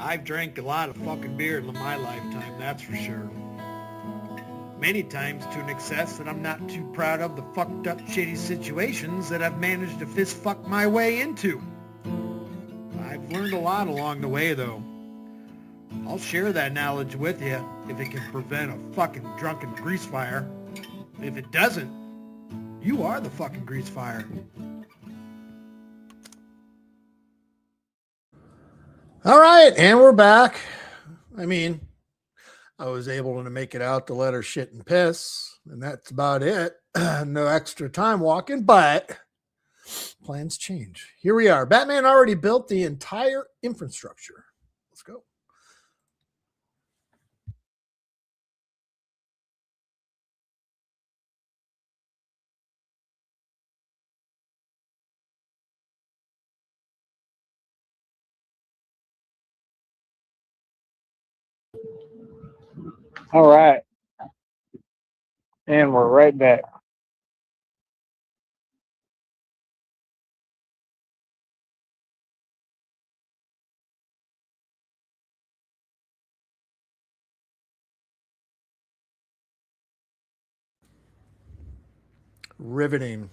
I've drank a lot of fucking beer in my lifetime, that's for sure. Many times to an excess that I'm not too proud of the fucked up shitty situations that I've managed to fist fuck my way into. I've learned a lot along the way though. I'll share that knowledge with you if it can prevent a fucking drunken grease fire. If it doesn't, you are the fucking grease fire. All right, and we're back. I mean, I was able to make it out to let her shit and piss, and that's about it. No extra time walking, but plans change. Here we are. Batman already built the entire infrastructure. Let's go. All right. And we're right back. Riveting.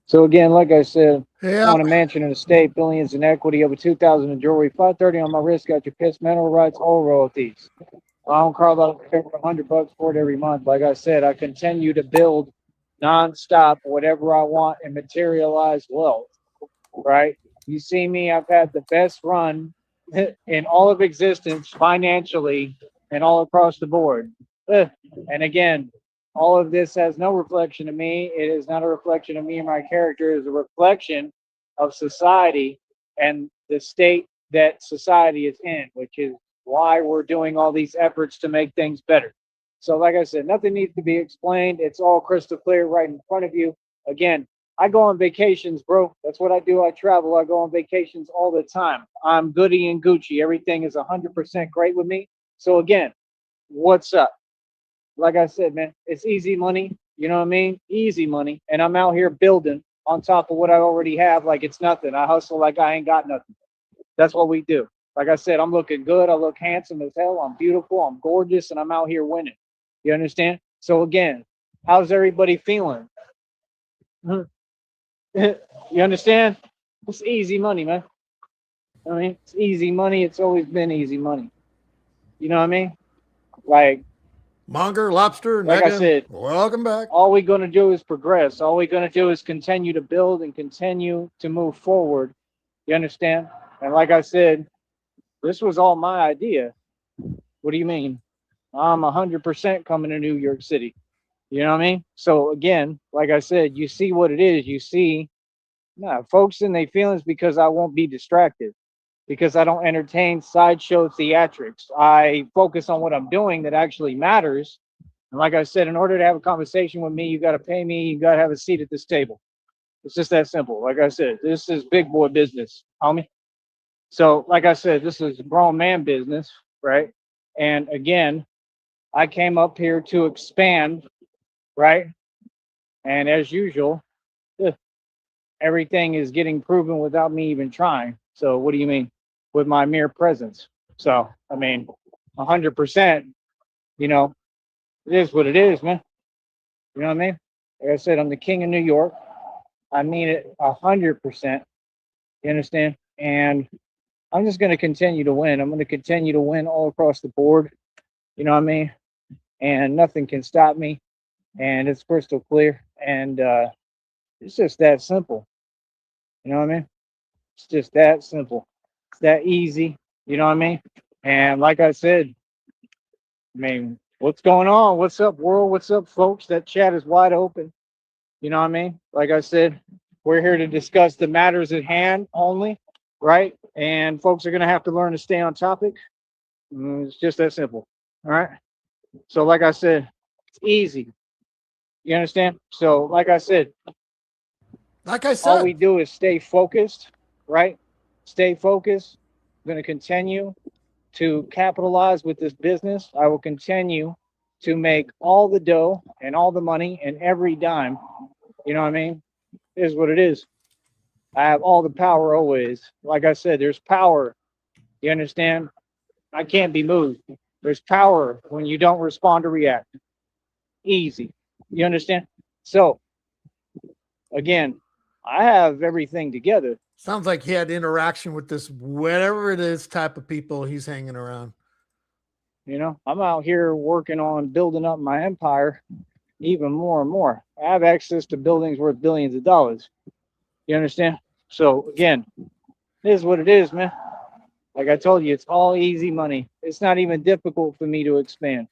So again, like I said, Yeah. on a mansion in a state, billions in equity, over 2,000 in jewelry, 530 on my wrist, got your piss, mental rights, all royalties. I don't carve out $100 for it every month. Like I said, I continue to build nonstop whatever I want and materialize wealth. Right? You see me, I've had the best run in all of existence financially and all across the board. And again, all of this has no reflection of me. It is not a reflection of me and my character. It is a reflection of society and the state that society is in, which is why we're doing all these efforts to make things better. So, like I said, nothing needs to be explained. It's all crystal clear right in front of you. Again, I go on vacations, bro. That's what I do. I travel. I go on vacations all the time. I'm goody and Gucci. Everything is 100% great with me. So, again, what's up? Like I said, man, it's easy money. You know what I mean? Easy money. And I'm out here building on top of what I already have like it's nothing. I hustle like I ain't got nothing. That's what we do. Like I said, I'm looking good. I look handsome as hell. I'm beautiful. I'm gorgeous. And I'm out here winning. You understand? So, again, how's everybody feeling? You understand? It's easy money, man. I mean, it's easy money. It's always been easy money. You know what I mean? Like, Monger, Lobster, like Nega, I said, welcome back. all we're going to do is progress. All we're going to do is continue to build and continue to move forward. You understand? And like I said, this was all my idea. What do you mean? I'm 100% coming to New York City. You know what I mean? So again, like I said, you see what it is. You see, folks in their feelings because I won't be distracted, because I don't entertain sideshow theatrics. I focus on what I'm doing that actually matters. And like I said, in order to have a conversation with me, you got to pay me. You got to have a seat at this table. It's just that simple. Like I said, this is big boy business, homie. So, like I said, this is grown man business, right? And again, I came up here to expand, right? And as usual, everything is getting proven without me even trying. So, what do you mean? With my mere presence. So, I mean, 100%, you know, it is what it is, man. You know what I mean? Like I said, I'm the king of New York. I mean it 100%. You understand? And I'm just going to continue to win. I'm going to continue to win all across the board. You know what I mean? And nothing can stop me. And it's crystal clear. And it's just that simple. You know what I mean? It's just that simple. It's that easy. You know what I mean? And like I said, I mean, what's going on? What's up, world? What's up, folks? That chat is wide open. You know what I mean? Like I said, we're here to discuss the matters at hand only, right? And folks are going to have to learn to stay on topic. It's just that simple. All right. So, like I said, it's easy. You understand? Like I said, all we do is stay focused, right? stay focused. I'm going to continue to capitalize with this business. I will continue to make all the dough and all the money and every dime. You know what I mean? It is what it is. I have all the power always. Like I said, there's power. You understand? I can't be moved. There's power when you don't respond or react. Easy. You understand? So, again, I have everything together. Sounds like he had interaction with this, whatever it is, type of people he's hanging around. You know, I'm out here working on building up my empire even more and more. I have access to buildings worth billions of dollars. You understand? So, again, it is what it is, man. Like I told you, it's all easy money. It's not even difficult for me to expand.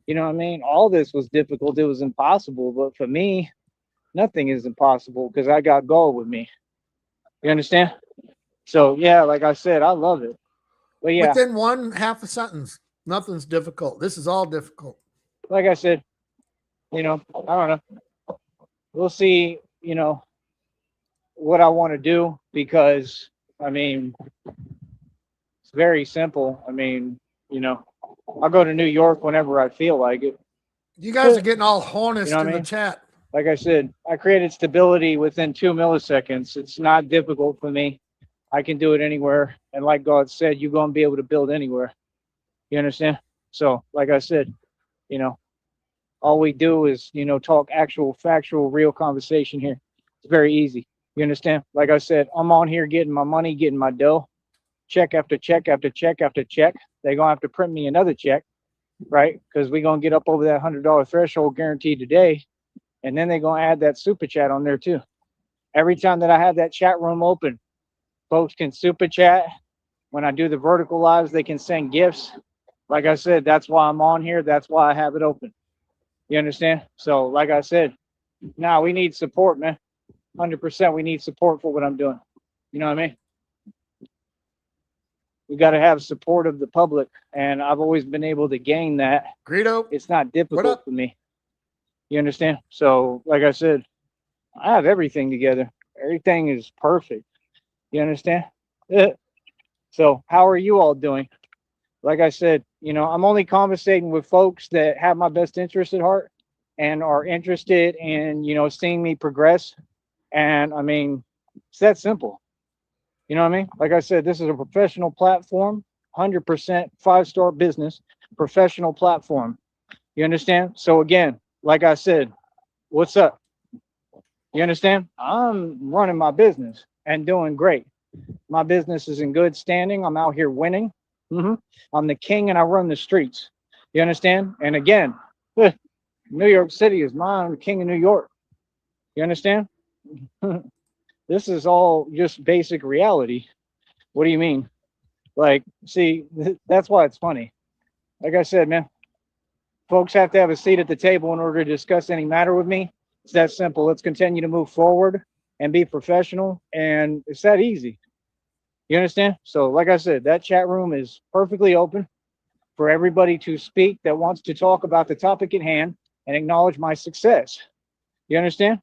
You know what I mean? All this was difficult. It was impossible. But for me, nothing is impossible because I got gold with me. You understand? So, yeah, like I said, I love it. But yeah, Within one half a sentence, nothing's difficult. This is all difficult. like I said, you know, I don't know. We'll see, you know, what I want to do because, I mean, it's very simple. I mean, you know, I'll go to New York whenever I feel like it. You guys are getting all honest You know what in I the mean? chat. Like I said, I created stability within 2 milliseconds. It's not difficult for me. I can do it anywhere. And like God said, you're going to be able to build anywhere. You understand? So, like I said, you know, all we do is, you know, talk actual, factual, real conversation here. It's very easy. You understand? Like I said, I'm on here getting my money, getting my dough, check after check after check after check. They're going to have to print me another check, right? Because we're going to get up over that $100 threshold guaranteed today. And then they're going to add that super chat on there too. Every time that I have that chat room open, folks can super chat. When I do the vertical lives, they can send gifts. Like I said, that's why I'm on here. That's why I have it open. You understand? So, like I said, now we need support, man. 100% we need support for what I'm doing. You know what I mean? We got to have support of the public. And I've always been able to gain that. Greedo, It's not what difficult up? for me. You understand? So, like I said, I have everything together. Everything is perfect. You understand? So, how are you all doing? Like I said, you know, I'm only conversating with folks that have my best interest at heart and are interested in, you know, seeing me progress. And I mean, it's that simple. You know what I mean? Like I said, this is a professional platform, 100% 5-star business, professional platform. You understand? So again, like I said, what's up? You understand? I'm running my business and doing great. My business is in good standing. I'm out here winning. I'm the king and I run the streets. You understand? And again, New York City is mine. I'm the king of New York. You understand? This is all just basic reality. What do you mean? Like, see, that's why it's funny. Like I said, man, folks have to have a seat at the table in order to discuss any matter with me. It's that simple. Let's continue to move forward and be professional. And it's that easy. You understand? So, like I said, that chat room is perfectly open for everybody to speak that wants to talk about the topic at hand and acknowledge my success. You understand?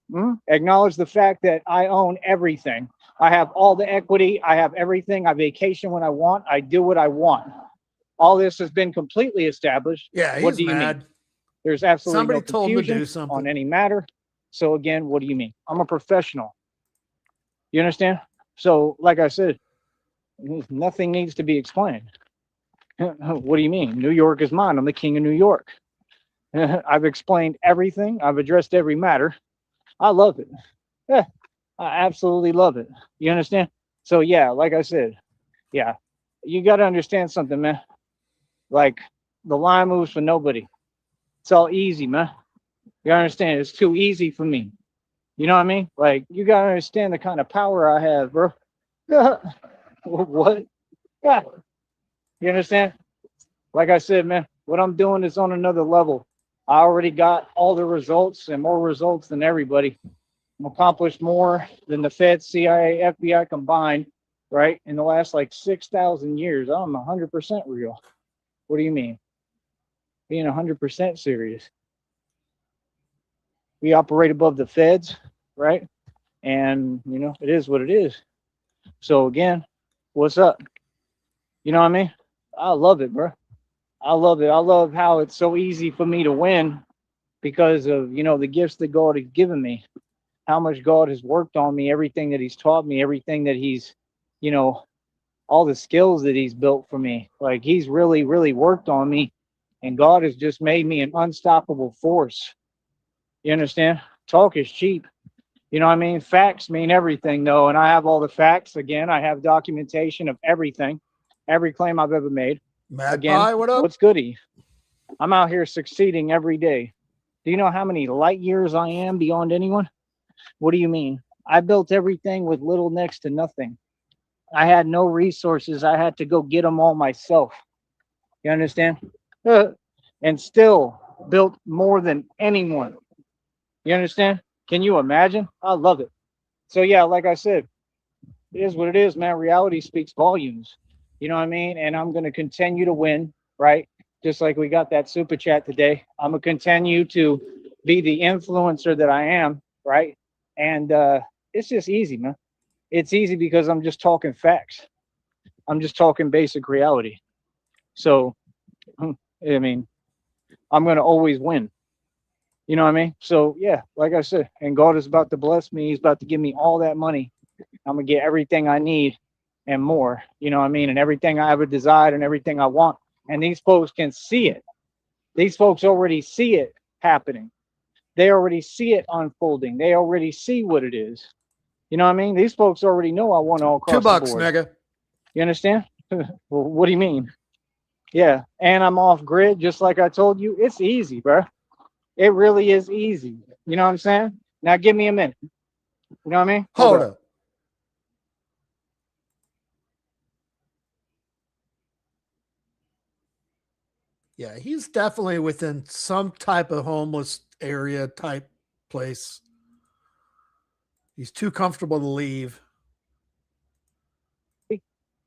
Acknowledge the fact that I own everything. I have all the equity. I have everything. I vacation when I want. I do what I want. All this has been completely established. Yeah, What he's do you mad. mean? There's absolutely Somebody no told him to confusion do something. on any matter. So again, what do you mean? I'm a professional. You understand? So, like I said, nothing needs to be explained. What do you mean? New York is mine. I'm the king of New York. I've explained everything. I've addressed every matter. I love it. Yeah, I absolutely love it. You understand? So yeah, like I said, yeah, you got to understand something, man. Like the line moves for nobody. It's all easy, man. You understand? It's too easy for me. You know what I mean? Like you got to understand the kind of power I have, bro. What? Yeah. You understand? Like I said, man, what I'm doing is on another level. I already got all the results and more results than everybody. I'm accomplished more than the Fed, CIA, FBI combined, right? In the last like 6,000 years. I'm 100% real. What do you mean? Being 100% serious. We operate above the Feds, right? And, you know, it is what it is. So again, What's up? You know what I mean? I love it, bro. I love it. I love how it's so easy for me to win because of, the gifts that God has given me, how much God has worked on me, everything that he's taught me, everything that he's, you know, all the skills that he's built for me. Like he's really, really worked on me, and God has just made me an unstoppable force. You understand? Talk is cheap. You know what I mean? Facts mean everything, though. And I have all the facts. Again, I have documentation of everything, every claim I've ever made. Magpie, Again, what up? what's goody? I'm out here succeeding every day. Do you know how many light years I am beyond anyone? What do you mean? I built everything with little next to nothing. I had no resources. I had to go get them all myself. You understand? And still built more than anyone. You understand? Can you imagine? I love it. So yeah, like I said, it is what it is, man. Reality speaks volumes. You know what I mean? And I'm going to continue to win, right? Just like we got that super chat today. I'm going to continue to be the influencer that I am, right? And it's just easy, man. It's easy because I'm just talking facts. I'm just talking basic reality. So, I mean, I'm going to always win. You know what I mean? So, yeah, like I said, and God is about to bless me. He's about to give me all that money. I'm going to get everything I need and more. You know what I mean? And everything I ever desired and everything I want. And these folks can see it. These folks already see it happening. They already see it unfolding. They already see what it is. You know what I mean? These folks already know I want all across the board. $2, nigga. You understand? Well, what do you mean? Yeah. And I'm off grid, just like I told you. It's easy, bro. It really is easy. You know what I'm saying? Now give me a minute. You know what I mean? Hold up. Yeah, he's definitely within some type of homeless area type place. He's too comfortable to leave.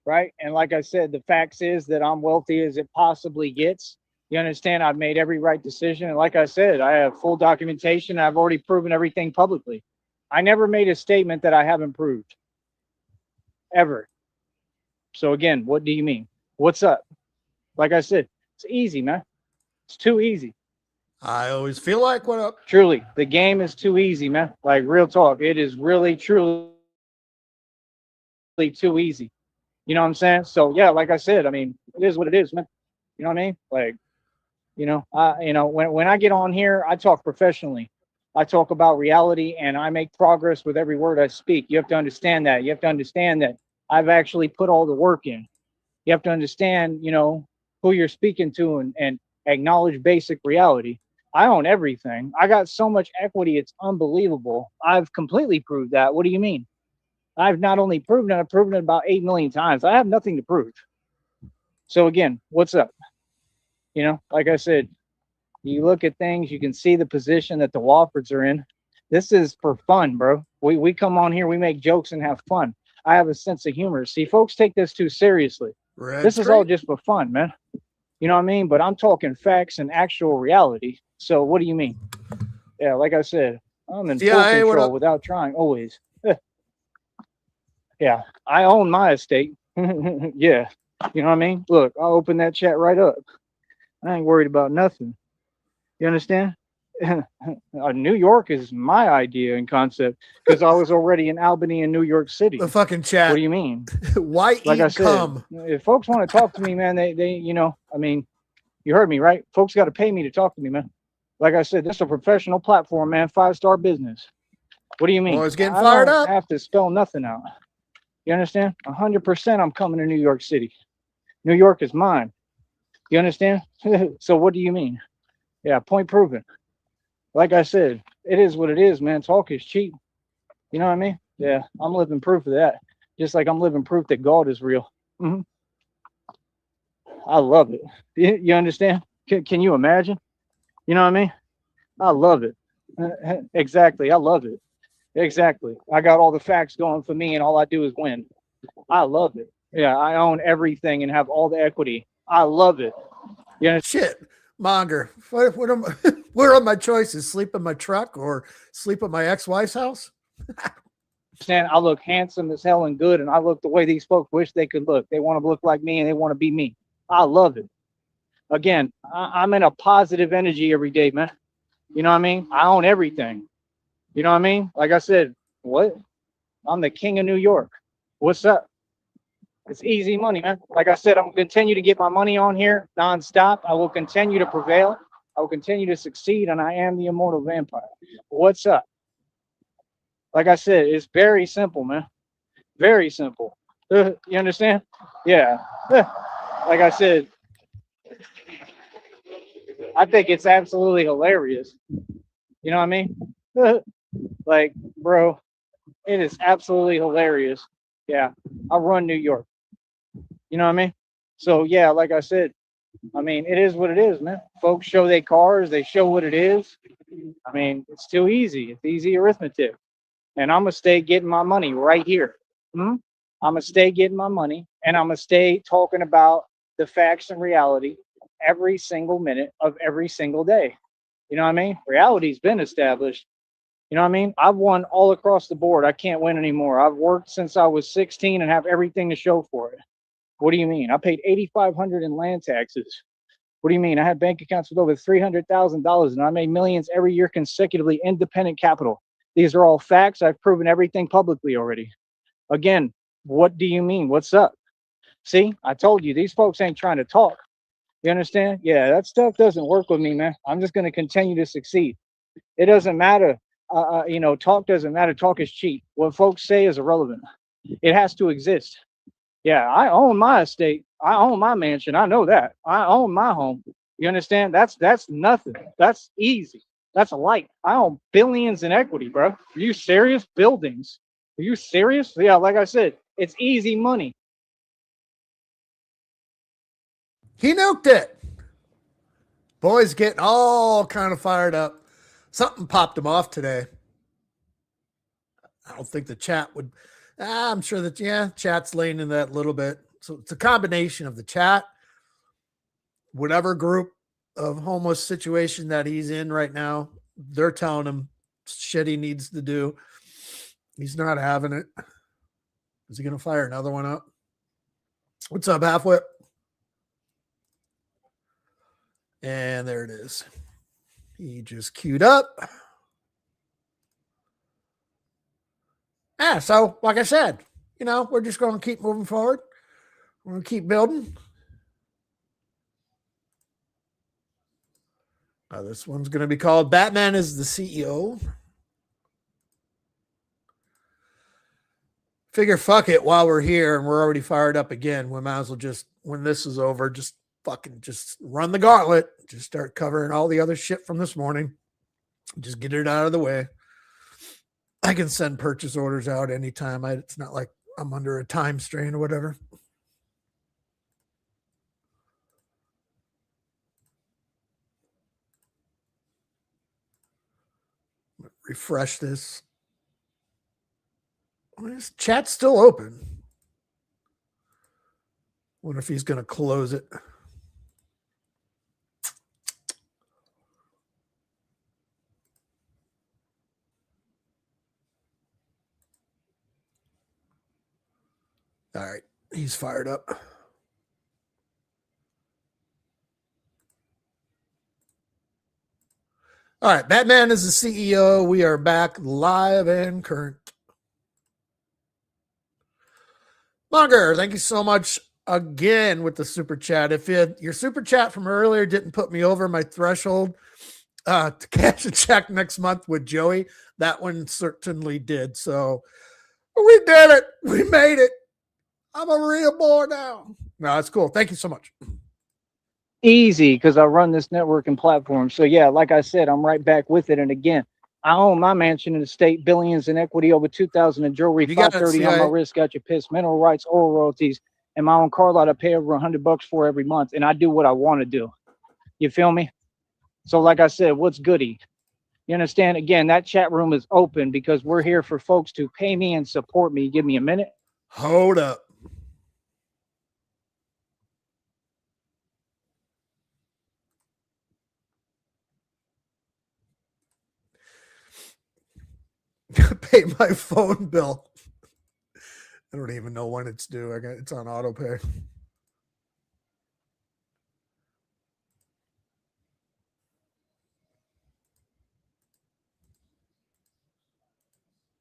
Right. And like I said, the facts is that I'm wealthy as it possibly gets. You understand? I've made every right decision. And like I said, I have full documentation. I've already proven everything publicly. I never made a statement that I haven't proved. Ever. So again, what do you mean? What's up? Like I said, it's easy, man. It's too easy. I always feel like what up. Truly, the game is too easy, man. Like real talk. It is really, truly too easy. You know what I'm saying? So yeah, like I said, I mean, it is what it is, man. You know what I mean? Like, when I get on here, I talk professionally. I talk about reality and I make progress with every word I speak. You have to understand that. You have to understand that I've actually put all the work in. You have to understand, who you're speaking to and acknowledge basic reality. I own everything. I got so much equity, it's unbelievable. I've completely proved that. What do you mean? I've not only proven it, I've proven it about 8 million times. I have nothing to prove. So again, what's up? Like I said, you look at things, you can see the position that the Woffords are in. This is for fun, bro. We come on here, we make jokes and have fun. I have a sense of humor. See, folks take this too seriously. This is all just for fun, man. You know what I mean? But I'm talking facts and actual reality. So what do you mean? Yeah, like I said, I'm in full control without trying, always. Yeah, I own my estate. Yeah, you know what I mean? Look, I'll open that chat right up. I ain't worried about nothing. You understand? New York is my idea and concept because I was already in Albany and New York City. The fucking chat. What do you mean? Why like I said, come? If folks want to talk to me, man, they I mean, you heard me, right? Folks got to pay me to talk to me, man. Like I said, this is a professional platform, man. 5-star business. What do you mean? Always getting fired up. I have to spell nothing out. You understand? 100% I'm coming to New York City. New York is mine. You understand? So what do you mean? Yeah, point proven. Like I said, it is what it is, man. Talk is cheap. You know what I mean? Yeah, I'm living proof of that. Just like I'm living proof that God is real. Mm-hmm. I love it. You understand? Can you imagine? You know what I mean? I love it. Exactly. I love it. Exactly. I got all the facts going for me and all I do is win. I love it. Yeah, I own everything and have all the equity. I love it. Yeah. Shit, Monger. What are my choices? Sleep in my truck or sleep at my ex-wife's house? understand? I look handsome as hell and good, and I look the way these folks wish they could look. They want to look like me, and they want to be me. I love it. Again, I'm in a positive energy every day, man. You know what I mean? I own everything. You know what I mean? Like I said, what? I'm the king of New York. What's up? It's easy money, man. Like I said, I'm going to continue to get my money on here nonstop. I will continue to prevail. I will continue to succeed, and I am the immortal vampire. What's up? Like I said, it's very simple, man. Very simple. You understand? Yeah. Like I said, I think it's absolutely hilarious. You know what I mean? Like, bro, it is absolutely hilarious. Yeah. I run New York. You know what I mean? So, yeah, like I said, I mean, it is what it is, man. Folks show their cars, they show what it is. I mean, it's too easy. It's easy arithmetic. And I'm going to stay getting my money right here. I'm going to stay getting my money, and I'm going to stay talking about the facts and reality every single minute of every single day. You know what I mean? Reality's been established. You know what I mean? I've won all across the board. I can't win anymore. I've worked since I was 16 and have everything to show for it. What do you mean? I paid $8,500 in land taxes. What do you mean? I had bank accounts with over $300,000, and I made millions every year consecutively, independent capital. These are all facts. I've proven everything publicly already. Again, what do you mean? What's up? See, I told you, these folks ain't trying to talk. You understand? Yeah, that stuff doesn't work with me, man. I'm just going to continue to succeed. It doesn't matter. You know, talk doesn't matter. Talk is cheap. What folks say is irrelevant. It has to exist. Yeah, I own my estate. I own my mansion. I know that. I own my home. You understand? That's nothing. That's easy. That's light. I own billions in equity, bro. Are you serious? Buildings. Are you serious? Yeah, like I said, it's easy money. He nuked it. Boys getting all kind of fired up. Something popped him off today. I don't think the chat would. I'm sure that, yeah, chat's laying in that a little bit. So it's a combination of the chat, whatever group of homeless situation that he's in right now, they're telling him shit he needs to do. He's not having it. Is he going to fire another one up? What's up, Halfwit? And there it is. He just queued up. Yeah, so like I said, you know, we're just going to keep moving forward. We're going to keep building. This one's going to be called Batman is the CEO. Figure fuck it while we're here and we're already fired up again. We might as well just, when this is over, just fucking just run the gauntlet. Just start covering all the other shit from this morning. Just get it out of the way. I can send purchase orders out anytime. It's not like I'm under a time strain or whatever. Refresh this. This chat's still open. Wonder if he's going to close it. All right. He's fired up. All right. Batman is the CEO. We are back live and current. Monger, thank you so much again with the super chat. If your super chat from earlier didn't put me over my threshold to cash a check next month with Joey, that one certainly did. So we did it. We made it. I'm a real boy now. No, that's cool. Thank you so much. Easy, because I run this networking platform. So yeah, like I said, I'm right back with it. And again, I own my mansion in the state, billions in equity, over 2,000 in jewelry, 530 on my wrist, got your piss, mineral rights, oil royalties, and my own car lot I pay over $100 for every month. And I do what I want to do. You feel me? So like I said, what's goody? You understand? Again, that chat room is open because we're here for folks to pay me and support me. Give me a minute. Hold up. Pay my phone bill. I don't even know when it's due. It's on auto pay.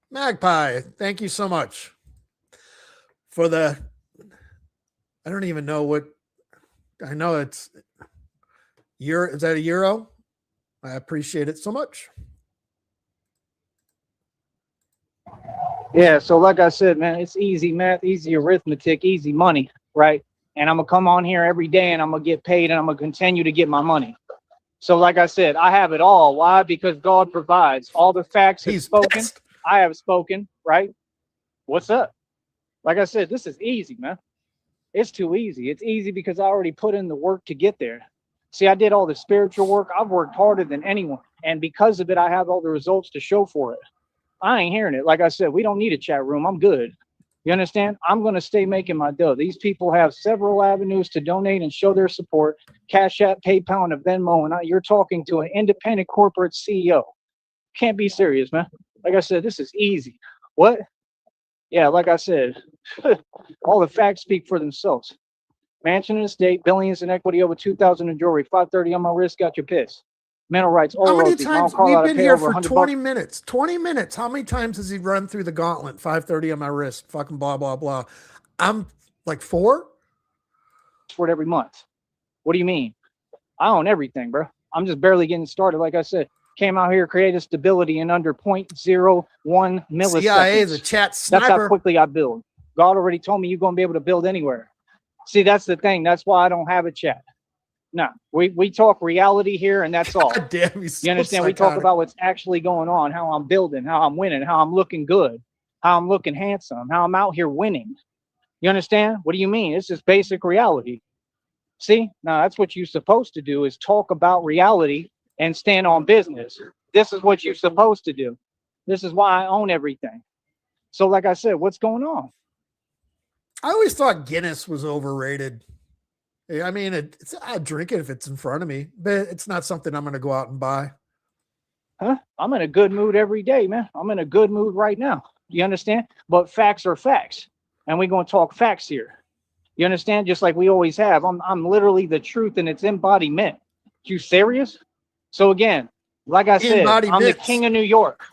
Magpie, thank you so much for the. I don't even know what. I know it's euro. Is that a euro? I appreciate it so much. Yeah, so like I said, man, it's easy math, easy arithmetic, easy money, right? And I'm gonna come on here every day and I'm gonna get paid and I'm gonna continue to get my money. So like I said, I have it all. Why? Because God provides. All the facts have spoken. Pissed. I have spoken, right? What's up? Like I said, this is easy, man. It's too easy. It's easy because I already put in the work to get there. See, I did all the spiritual work. I've worked harder than anyone. And because of it, I have all the results to show for it. I ain't hearing it. Like I said, we don't need a chat room. I'm good. You understand? I'm going to stay making my dough. These people have several avenues to donate and show their support. Cashapp, PayPal, and a Venmo. And you're talking to an independent corporate CEO. Can't be serious, man. Like I said, this is easy. What? Yeah, like I said, all the facts speak for themselves. Mansion and estate, billions in equity, over 2,000 in jewelry, 530 on my wrist, got your piss. Mental rights, all How many royalties. times Mom, we've Carl, been here for 20 minutes? 20 minutes. How many times has he run through the gauntlet? 530 on my wrist, fucking blah, blah, blah. I'm like 4? For it every month. What do you mean? I own everything, bro. I'm just barely getting started. Like I said, came out here, created stability in under 0.01 milliseconds. CIA, the chat sniper. That's how quickly I build. God already told me you're going to be able to build anywhere. See, that's the thing. That's why I don't have a chat. No, we talk reality here, and that's all. God damn, he's you understand? We talk about what's actually going on, how I'm building, how I'm winning, how I'm looking good, how I'm looking handsome, how I'm out here winning. You understand? What do you mean? It's just basic reality. See, now that's what you're supposed to do, is talk about reality and stand on business. This is what you're supposed to do. This is why I own everything. So like I said, what's going on? I always thought Guinness was overrated. I mean, I'd drink it if it's in front of me, but it's not something I'm going to go out and buy. Huh? I'm in a good mood every day, man. I'm in a good mood right now. You understand? But facts are facts. And we're going to talk facts here. You understand? Just like we always have. I'm literally the truth in its embodiment. You serious? So again, like I said, I'm the king of New York.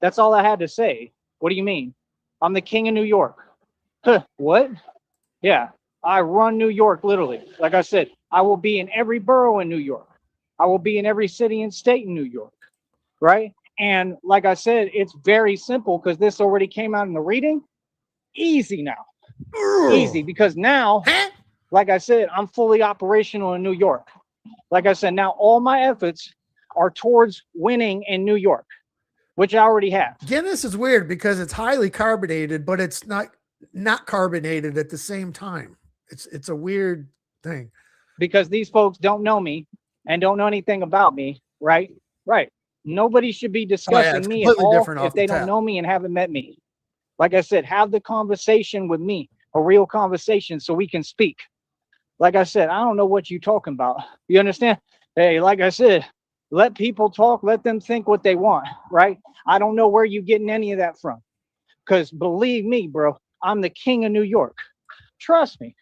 That's all I had to say. What do you mean? I'm the king of New York. Huh, what? Yeah. I run New York, literally. Like I said, I will be in every borough in New York. I will be in every city and state in New York, right? And like I said, it's very simple because this already came out in the reading. Easy now. Easy, because now, like I said, I'm fully operational in New York. Like I said, now all my efforts are towards winning in New York, which I already have. Guinness is weird because it's highly carbonated, but it's not carbonated at the same time. It's a weird thing. Because these folks don't know me and don't know anything about me, right? Right. Nobody should be discussing me at all if they don't know me and haven't met me. Like I said, have the conversation with me, a real conversation, so we can speak. Like I said, I don't know what you're talking about. You understand? Hey, like I said, let people talk, let them think what they want, right? I don't know where you're getting any of that from. Because believe me, bro, I'm the king of New York. Trust me.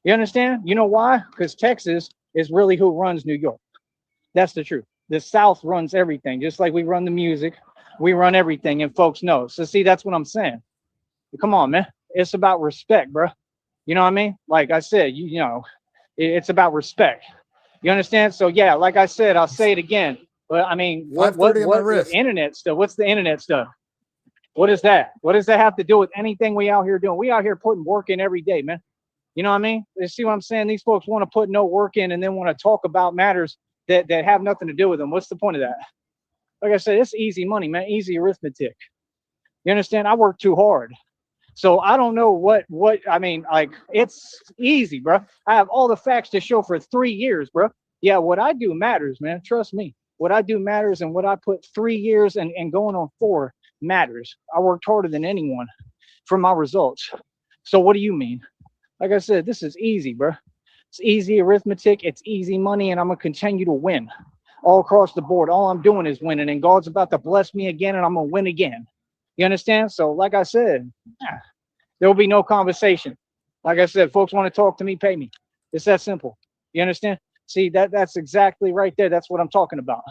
You understand? You know why? Because Texas is really who runs New York. That's the truth. The South runs everything. Just like we run the music, we run everything, and folks know. So see, that's what I'm saying. Come on, man. It's about respect, bro. You know what I mean? Like I said, you know, it's about respect. You understand? So yeah, like I said, I'll say it again. But I mean, what the internet stuff? What's the internet stuff? What is that? What does that have to do with anything we out here doing? We out here putting work in every day, man. You know what I mean? You see what I'm saying? These folks want to put no work in and then want to talk about matters that have nothing to do with them. What's the point of that? Like I said, it's easy money, man. Easy arithmetic. You understand? I work too hard. So I don't know what I mean, like, it's easy, bro. I have all the facts to show for 3 years, bro. Yeah, what I do matters, man. Trust me. What I do matters, and what I put 3 years and going on 4 matters. I worked harder than anyone for my results. So what do you mean? Like I said, this is easy, bro. It's easy arithmetic. It's easy money, and I'm going to continue to win all across the board. All I'm doing is winning, and God's about to bless me again, and I'm going to win again. You understand? So like I said, There will be no conversation. Like I said, folks want to talk to me, pay me. It's that simple. You understand? See, that's exactly right there. That's what I'm talking about.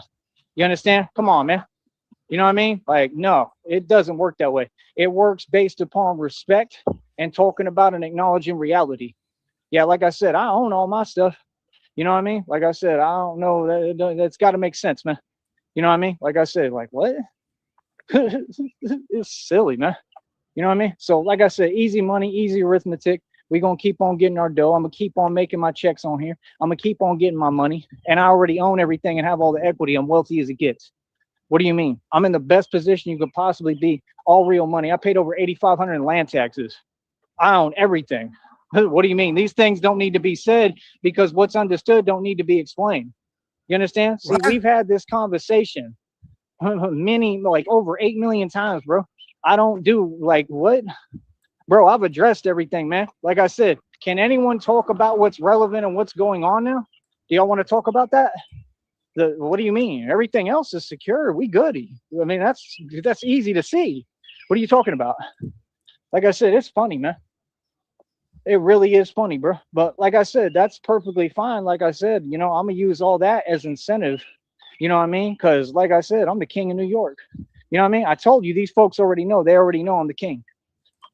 You understand? Come on, man. You know what I mean? Like, no, it doesn't work that way. It works based upon respect and talking about and acknowledging reality. Yeah, like I said, I own all my stuff. You know what I mean? Like I said, I don't know. That's got to make sense, man. You know what I mean? Like I said, like, what? It's silly, man. You know what I mean? So, like I said, easy money, easy arithmetic. We're going to keep on getting our dough. I'm going to keep on making my checks on here. I'm going to keep on getting my money. And I already own everything and have all the equity. I'm wealthy as it gets. What do you mean? I'm in the best position you could possibly be. All real money. I paid over $8,500 in land taxes. I own everything. What do you mean? These things don't need to be said because what's understood don't need to be explained. You understand? See, we've had this conversation like over 8 million times, bro. I don't do like what? Bro, I've addressed everything, man. Like I said, can anyone talk about what's relevant and what's going on now? Do y'all want to talk about that? What do you mean? Everything else is secure. We goody. I mean, that's easy to see. What are you talking about? Like I said, it's funny, man. It really is funny, bro. But like I said, that's perfectly fine. Like I said, you know, I'm gonna use all that as incentive. You know what I mean? Because like I said, I'm the king of New York. You know what I mean? I told you, these folks already know. They already know I'm the king.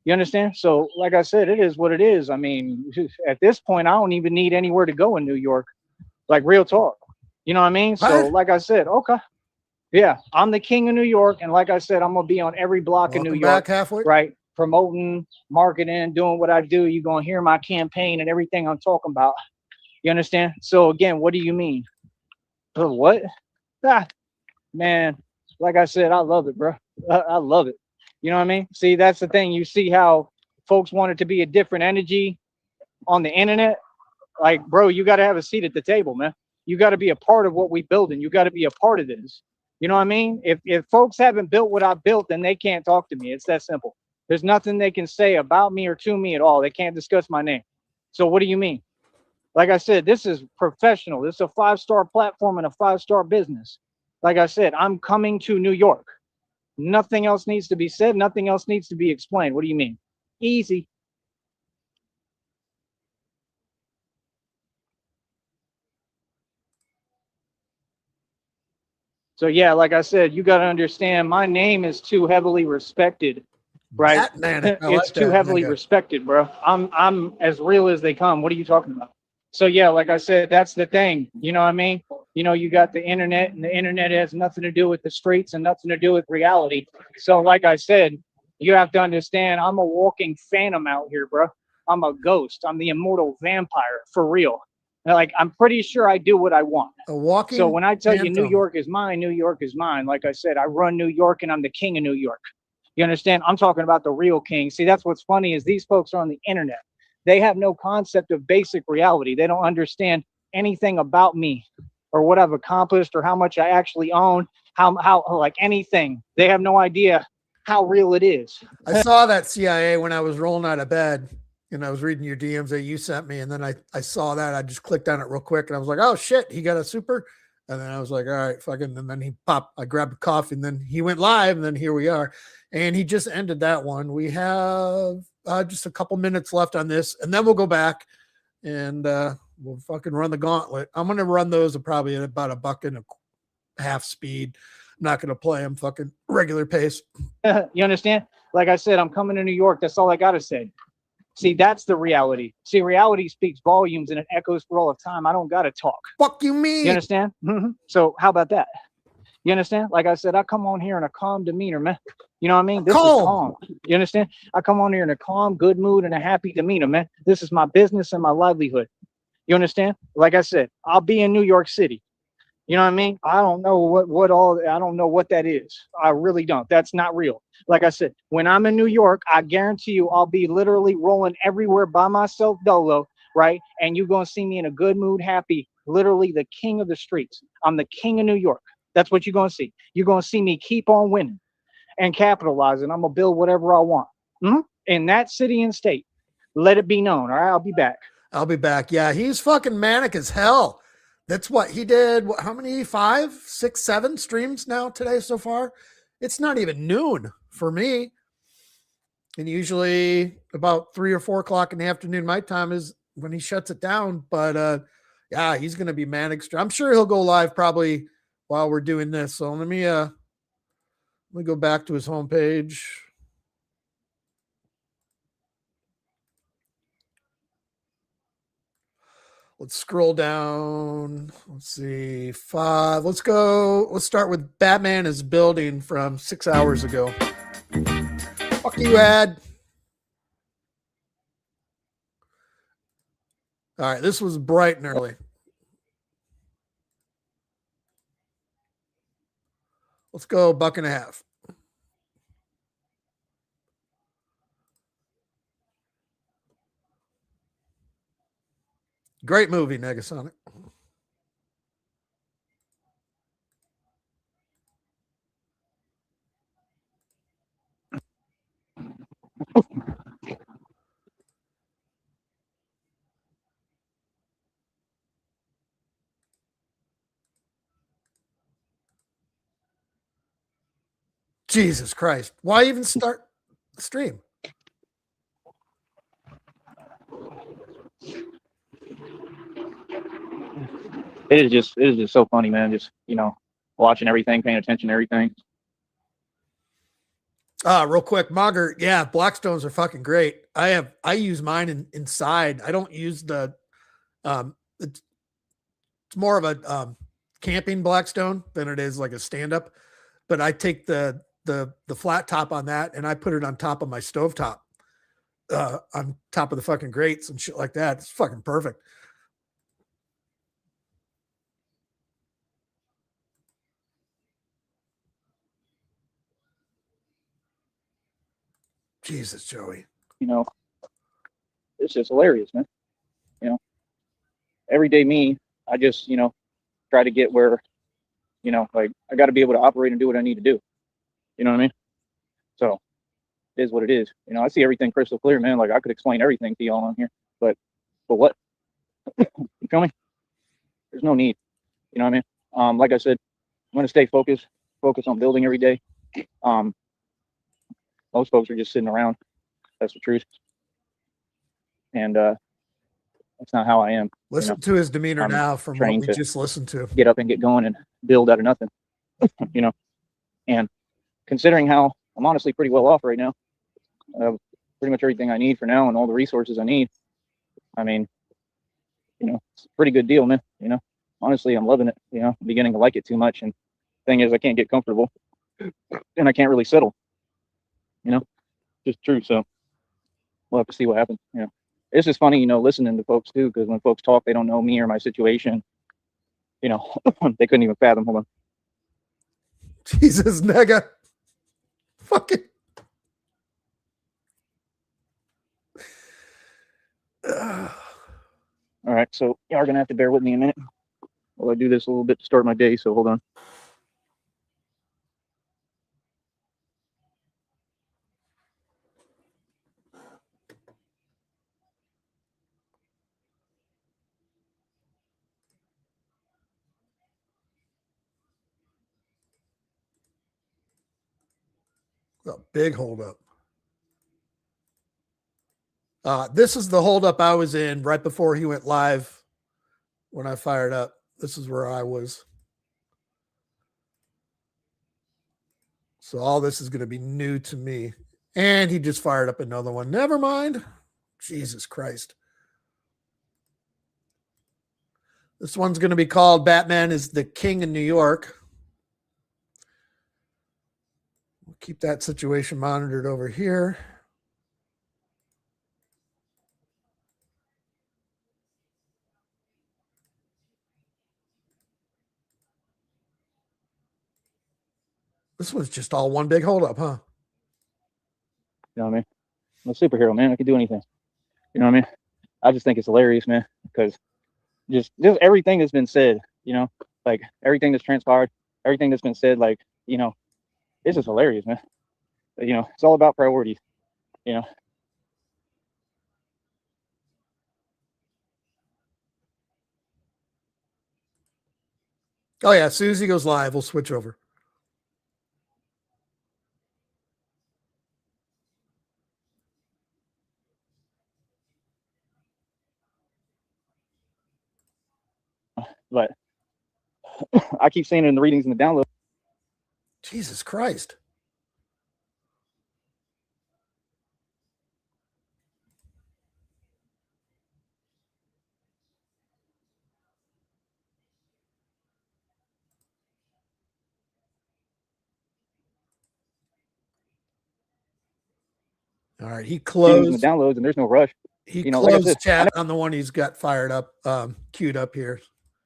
You understand? So like I said, it is what it is. I mean, at this point, I don't even need anywhere to go in New York. Like real talk. You know what I mean? So like I said, okay. Yeah, I'm the king of New York. And like I said, I'm going to be on every block in New York. Halfway. Right? Promoting, marketing, doing what I do. You're going to hear my campaign and everything I'm talking about. You understand? So again, what do you mean? What? Man, like I said, I love it, bro. I love it. You know what I mean? See, that's the thing. You see how folks want it to be a different energy on the internet. Like, bro, you got to have a seat at the table, man. You got to be a part of what we building. You got to be a part of this. You know what I mean? If folks haven't built what I built, then they can't talk to me. It's that simple. There's nothing they can say about me or to me at all. They can't discuss my name. So what do you mean? Like I said, this is professional. This is a 5-star platform and a 5-star business. Like I said, I'm coming to New York. Nothing else needs to be said. Nothing else needs to be explained. What do you mean? Easy. So yeah, like I said, you got to understand my name is too heavily respected, right? It's too heavily respected, bro. I'm as real as they come. What are you talking about? So yeah, like I said, that's the thing. You know what I mean? You know, you got the internet, and the internet has nothing to do with the streets and nothing to do with reality. So like I said, you have to understand, I'm a walking phantom out here, bro. I'm a ghost. I'm the immortal vampire for real. Like, I'm pretty sure I do what I want. A walking. So when I tell you phantom. New York is mine, New York is mine. Like I said, I run New York and I'm the king of New York. You understand? I'm talking about the real king. See, that's what's funny is these folks are on the internet. They have no concept of basic reality. They don't understand anything about me or what I've accomplished or how much I actually own, how like anything. They have no idea how real it is. I saw that CIA when I was rolling out of bed. And I was reading your DMs that you sent me, and then I saw that. I just clicked on it real quick, and I was like, "Oh shit, he got a super!" And then I was like, "All right, fucking." And then he popped. I grabbed a coffee, and then he went live, and then here we are. And he just ended that one. We have just a couple minutes left on this, and then we'll go back and we'll fucking run the gauntlet. I'm gonna run those probably at about $1.50 speed. I'm not gonna play them fucking regular pace. You understand? Like I said, I'm coming to New York. That's all I gotta say. See, that's the reality. See, reality speaks volumes and it echoes for all of time. I don't got to talk. Fuck you mean? You understand? So how about that? You understand? Like I said, I come on here in a calm demeanor, man. You know what I mean? This is calm. You understand? I come on here in a calm, good mood and a happy demeanor, man. This is my business and my livelihood. You understand? Like I said, I'll be in New York City. You know what I mean? I don't know I don't know what that is. I really don't. That's not real. Like I said, when I'm in New York, I guarantee you I'll be literally rolling everywhere by myself dolo, right? And you're going to see me in a good mood, happy, literally the king of the streets. I'm the king of New York. That's what you're going to see. You're going to see me keep on winning and capitalizing. I'm going to build whatever I want in that city and state. Let it be known. All right, I'll be back. I'll be back. Yeah, he's fucking manic as hell. That's what he did. How many? 5, 6, 7 streams now today so far? It's not even noon for me. And usually about 3 or 4 o'clock in the afternoon, my time is when he shuts it down. But yeah, he's going to be manic. I'm sure he'll go live probably while we're doing this. So let me go back to his homepage. Let's scroll down. Let's see. 5. Let's go. Let's start with Batman is building from 6 hours ago. Fuck you, ad. All right. This was bright and early. Let's go $1.50. Great movie, Negasonic. Jesus Christ. Why even start the stream? It is just so funny, man. Just, watching everything, paying attention to everything. Real quick, Mogger. Yeah, Blackstones are fucking great. I use mine inside. I don't use the it's more of a camping Blackstone than it is like a stand-up. But I take the flat top on that and I put it on top of my stovetop. On top of the fucking grates and shit like that. It's fucking perfect. Jesus, Joey. It's just hilarious, man. Everyday me, I just, try to get where, like I got to be able to operate and do what I need to do. You know what I mean? So it is what it is. I see everything crystal clear, man. Like I could explain everything to y'all on here, but what? You feel me? There's no need. You know what I mean? Like I said, I'm gonna stay focused on building every day. Most folks are just sitting around. That's the truth. And that's not how I am. Listen to his demeanor I'm now from what we just listened to. Get up and get going and build out of nothing. And considering how I'm honestly pretty well off right now, I have pretty much everything I need for now and all the resources I need. I mean, it's a pretty good deal, man. Honestly, I'm loving it. I'm beginning to like it too much. And thing is, I can't get comfortable and I can't really settle. Just true. So we'll have to see what happens. It's just funny, listening to folks too, because when folks talk, they don't know me or my situation. They couldn't even fathom. Hold on. Jesus, nigga. Fucking. All right, so y'all are gonna have to bear with me a minute while I do this a little bit to start my day. So hold on. A big holdup. This is the holdup I was in right before he went live when I fired up. This is where I was. So all this is going to be new to me. And he just fired up another one. Never mind. Jesus Christ. This one's going to be called Batman is the King in New York. We'll keep that situation monitored over here. This was just all one big holdup, huh? You know what I mean? I'm a superhero, man. I can do anything. You know what I mean? I just think it's hilarious, man, because just everything that's been said, like everything that's transpired, everything that's been said, like, it's just hilarious, man. It's all about priorities, Oh yeah, as soon as he goes live, we'll switch over. But I keep seeing it in the readings and the downloads. Jesus Christ. All right, he closed the downloads, and there's no rush. He You know, closed like I said, chat on the one he's got fired up, queued up here.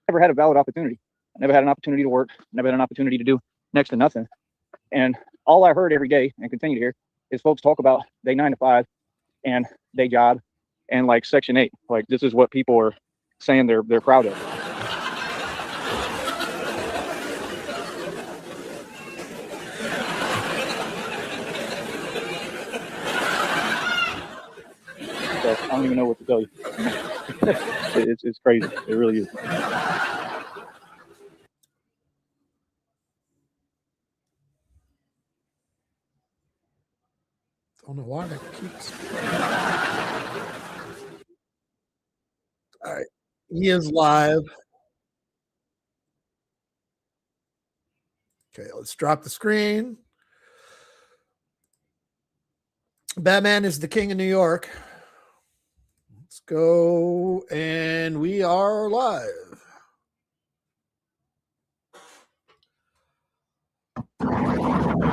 Never had a valid opportunity. I never had an opportunity to work. Never had an opportunity to do next to nothing. And all I heard every day and continue to hear is folks talk about their 9 to 5 and their job and like Section 8. Like this is what people are saying they're proud of. So I don't even know what to tell you. It's crazy. It really is. Don't know why that keeps. All right, he is live. Okay, let's drop the screen. Batman is the king of New York. Let's go, and we are live.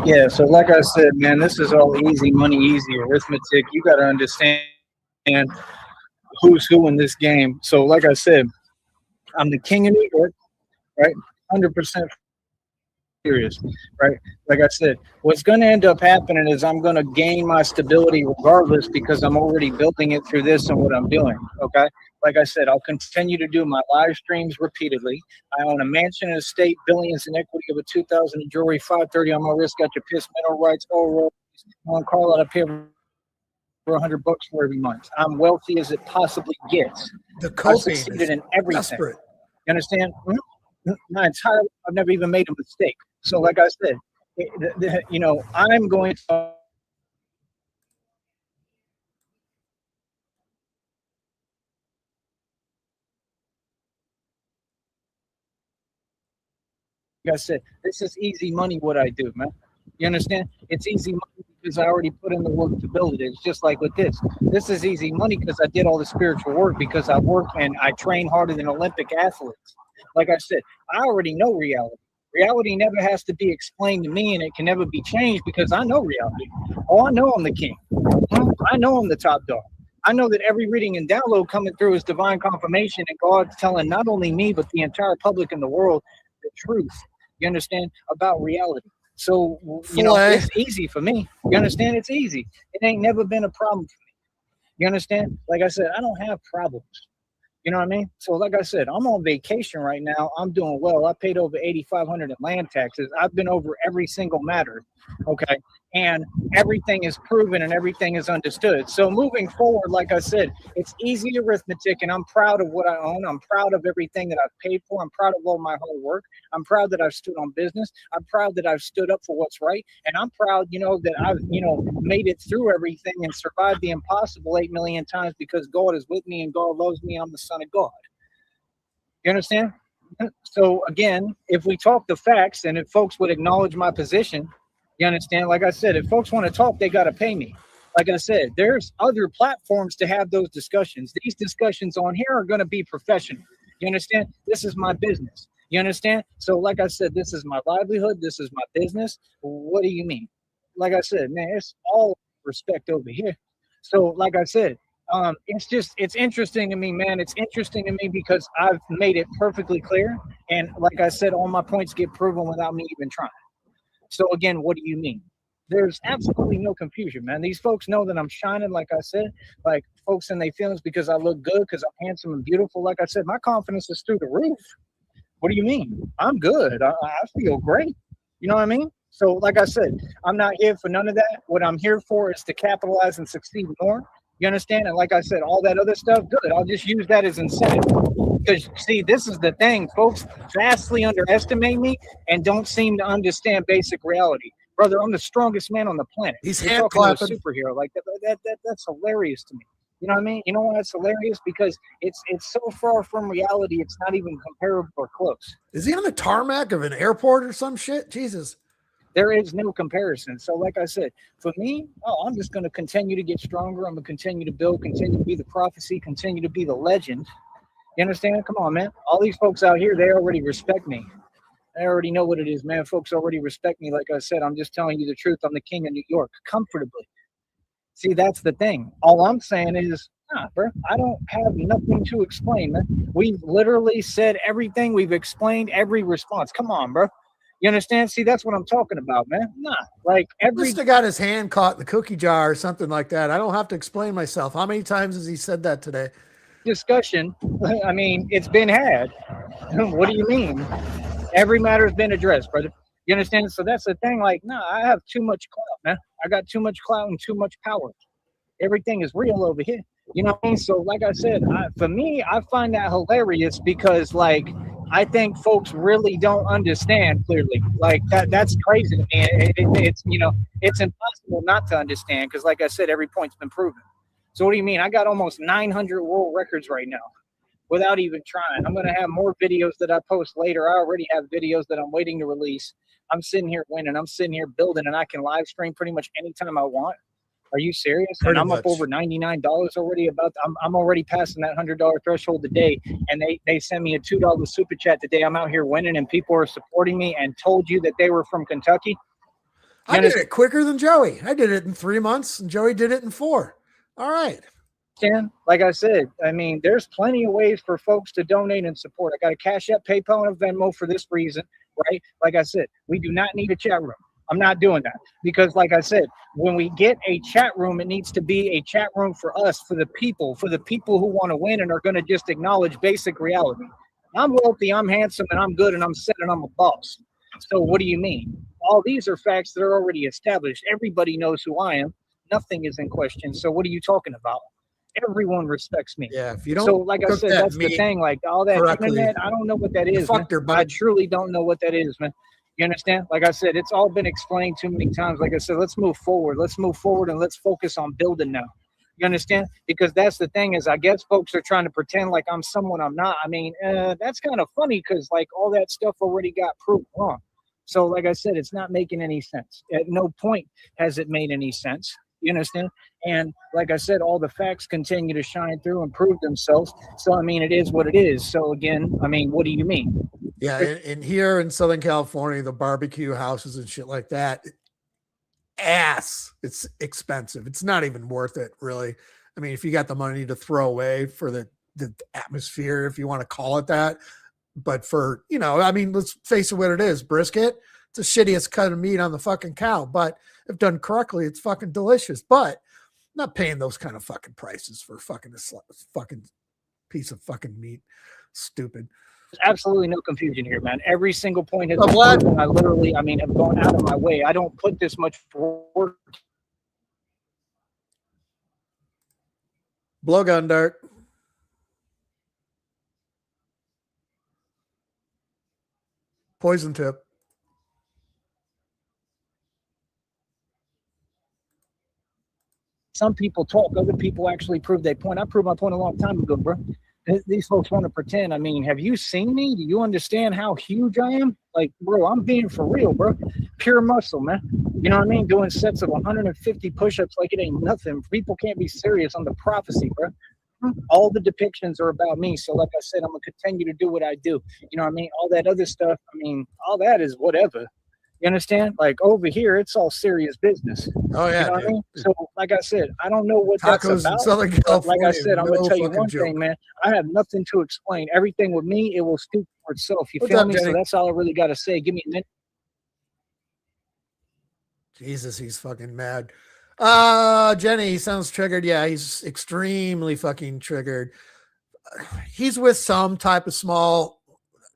Yeah, so like I said, man, this is all easy money, easy arithmetic. You got to understand who's who in this game. So like I said, I'm the king of New York, right? 100% serious, right? Like I said, what's going to end up happening is I'm going to gain my stability regardless because I'm already building it through this and what I'm doing, okay? Like I said, I'll continue to do my live streams repeatedly. I own a mansion, an estate, billions in equity, over 2,000 in jewelry, 530 on my wrist, got your piss, mineral rights, all roll. On call out up here for $100 for every month. I'm wealthy as it possibly gets. The I've succeeded in everything. Desperate. You understand? My entire, I've never even made a mistake. So, like I said, you know, I'm going to. Like I said, this is easy money. What I do, man. You understand? It's easy money because I already put in the work to build it. It's just like with this. This is easy money because I did all the spiritual work because I work and I train harder than Olympic athletes. Like I said, I already know reality. Reality never has to be explained to me, and it can never be changed because I know reality. Oh, I know I'm the king. I know I'm the top dog. I know that every reading and download coming through is divine confirmation, and God's telling not only me, but the entire public in the world the truth. You understand? About reality. So, you know, it's easy for me. You understand? It's easy. It ain't never been a problem for me. You understand? Like I said, I don't have problems. You know what I mean? So like I said, I'm on vacation right now. I'm doing well. I paid over $8,500 in land taxes. I've been over every single matter. Okay. And everything is proven and everything is understood. So moving forward, like I said, it's easy arithmetic and I'm proud of what I own. I'm proud of everything that I've paid for. I'm proud of all my hard work. I'm proud that I've stood on business. I'm proud that I've stood up for what's right. And I'm proud, you know, that I've, you know, made it through everything and survived the impossible 8 million times because God is with me and God loves me. I'm the son of God. You understand? So again, if we talk the facts and if folks would acknowledge my position, you understand? Like I said, if folks want to talk, they got to pay me. Like I said, there's other platforms to have those discussions. These discussions on here are going to be professional. You understand? This is my business. You understand? So like I said, this is my livelihood. This is my business. What do you mean? Like I said, man, it's all respect over here. So like I said, it's interesting to me, man. It's interesting to me because I've made it perfectly clear. And like I said, all my points get proven without me even trying. So again, what do you mean? There's absolutely no confusion, man. These folks know that I'm shining, like I said, like folks in their feelings because I look good, because I'm handsome and beautiful. Like I said, my confidence is through the roof. What do you mean? I'm good. I feel great. You know what I mean? So like I said, I'm not here for none of that. What I'm here for is to capitalize and succeed more. You understand? And like I said, all that other stuff, good. I'll just use that as incentive. Because, see, this is the thing. Folks vastly underestimate me and don't seem to understand basic reality. Brother, I'm the strongest man on the planet. He's You're hand talking to a clapping. superhero. Like, that's hilarious to me. You know what I mean? You know why it's hilarious? Because it's so far from reality, it's not even comparable or close. Is he on the tarmac of an airport or some shit? Jesus. There is no comparison. So, like I said, for me, I'm just going to continue to get stronger. I'm going to continue to build, continue to be the prophecy, continue to be the legend. You understand? Come on, man. All these folks out here, they already respect me. I already know what it is, man. Folks already respect me. Like I said, I'm just telling you the truth. I'm the king of New York, comfortably. See, that's the thing. All I'm saying is, bro, I don't have nothing to explain, man. We've literally said everything. We've explained every response. Come on, bro. You understand? See, that's what I'm talking about, man. Like Must have got his hand caught in the cookie jar or something like that. I don't have to explain myself. How many times has he said that today? discussion, I mean, it's been had. What do you mean? Every matter has been addressed, brother. You understand? So that's the thing. Like, I have too much clout, man. I got too much clout and too much power. Everything is real over here. You know what I mean? So, like I said, for me, I find that hilarious because, like, I think folks really don't understand clearly. Like that's crazy to me. It's it's impossible not to understand because, like I said, every point's been proven. So what do you mean? I got almost 900 world records right now without even trying. I'm going to have more videos that I post later. I already have videos that I'm waiting to release. I'm sitting here winning. I'm sitting here building, and I can live stream pretty much anytime I want. Are you serious? Pretty and I'm much. Up over $99 already. I'm already passing that $100 threshold today. And they sent me a $2 super chat today. I'm out here winning, and people are supporting me. And told you that they were from Kentucky. I did it quicker than Joey. I did it in 3 months, and Joey did it in 4. All right. Like I said, I mean, there's plenty of ways for folks to donate and support. I got a Cashapp, PayPal, and a Venmo for this reason, right? Like I said, we do not need a chat room. I'm not doing that because, like I said, when we get a chat room, it needs to be a chat room for us, for the people who want to win and are going to just acknowledge basic reality. I'm wealthy, I'm handsome, and I'm good, and I'm set, and I'm a boss. So what do you mean? All these are facts that are already established. Everybody knows who I am. Nothing is in question. So what are you talking about? Everyone respects me. Yeah, if you don't. So, like I said, that's the thing. Like all that internet, I don't know what that is. I truly don't know what that is, man. You understand? Like I said, it's all been explained too many times. Like I said, let's move forward. Let's move forward and let's focus on building now. You understand? Because that's the thing is, I guess folks are trying to pretend like I'm someone I'm not. I mean, that's kind of funny because like all that stuff already got proved wrong. So, like I said, it's not making any sense. At no point has it made any sense. You understand? And like I said, all the facts continue to shine through and prove themselves. So, I mean, it is what it is. So, again, I mean, what do you mean? Yeah, and here in Southern California, the barbecue houses and shit like that, it's expensive. It's not even worth it, really. I mean, if you got the money to throw away for the atmosphere, if you want to call it that, but for, I mean, let's face it what it is, brisket, it's the shittiest cut of meat on the fucking cow, but if done correctly, it's fucking delicious. But I'm not paying those kind of fucking prices for fucking piece of fucking meat. Stupid. There's absolutely no confusion here, man. Every single point has been proven. I literally, I mean, have gone out of my way. I don't put this much work. Blowgun dart. Poison tip. Some people talk, other people actually prove their point. I proved my point a long time ago, bro. These folks want to pretend. I mean, have you seen me? Do you understand how huge I am? Like, bro, I'm being for real, bro. Pure muscle, man. You know what I mean? Doing sets of 150 push-ups like it ain't nothing. People can't be serious on the prophecy, bro. All the depictions are about me. So, like I said, I'm going to continue to do what I do. You know what I mean? All that other stuff, I mean, all that is whatever. You understand? Like over here, it's all serious business. Oh yeah. You know what I mean? So, like I said, I don't know what Tacos that's about. In Southern California, like I said, I'm gonna tell you one joke. thing, man. I have nothing to explain. Everything with me, it will speak for itself. You What's feel up, me? Jenny? So that's all I really got to say. Give me a minute. Jesus, he's fucking mad. Jenny, he sounds triggered. Yeah, he's extremely fucking triggered. He's with some type of small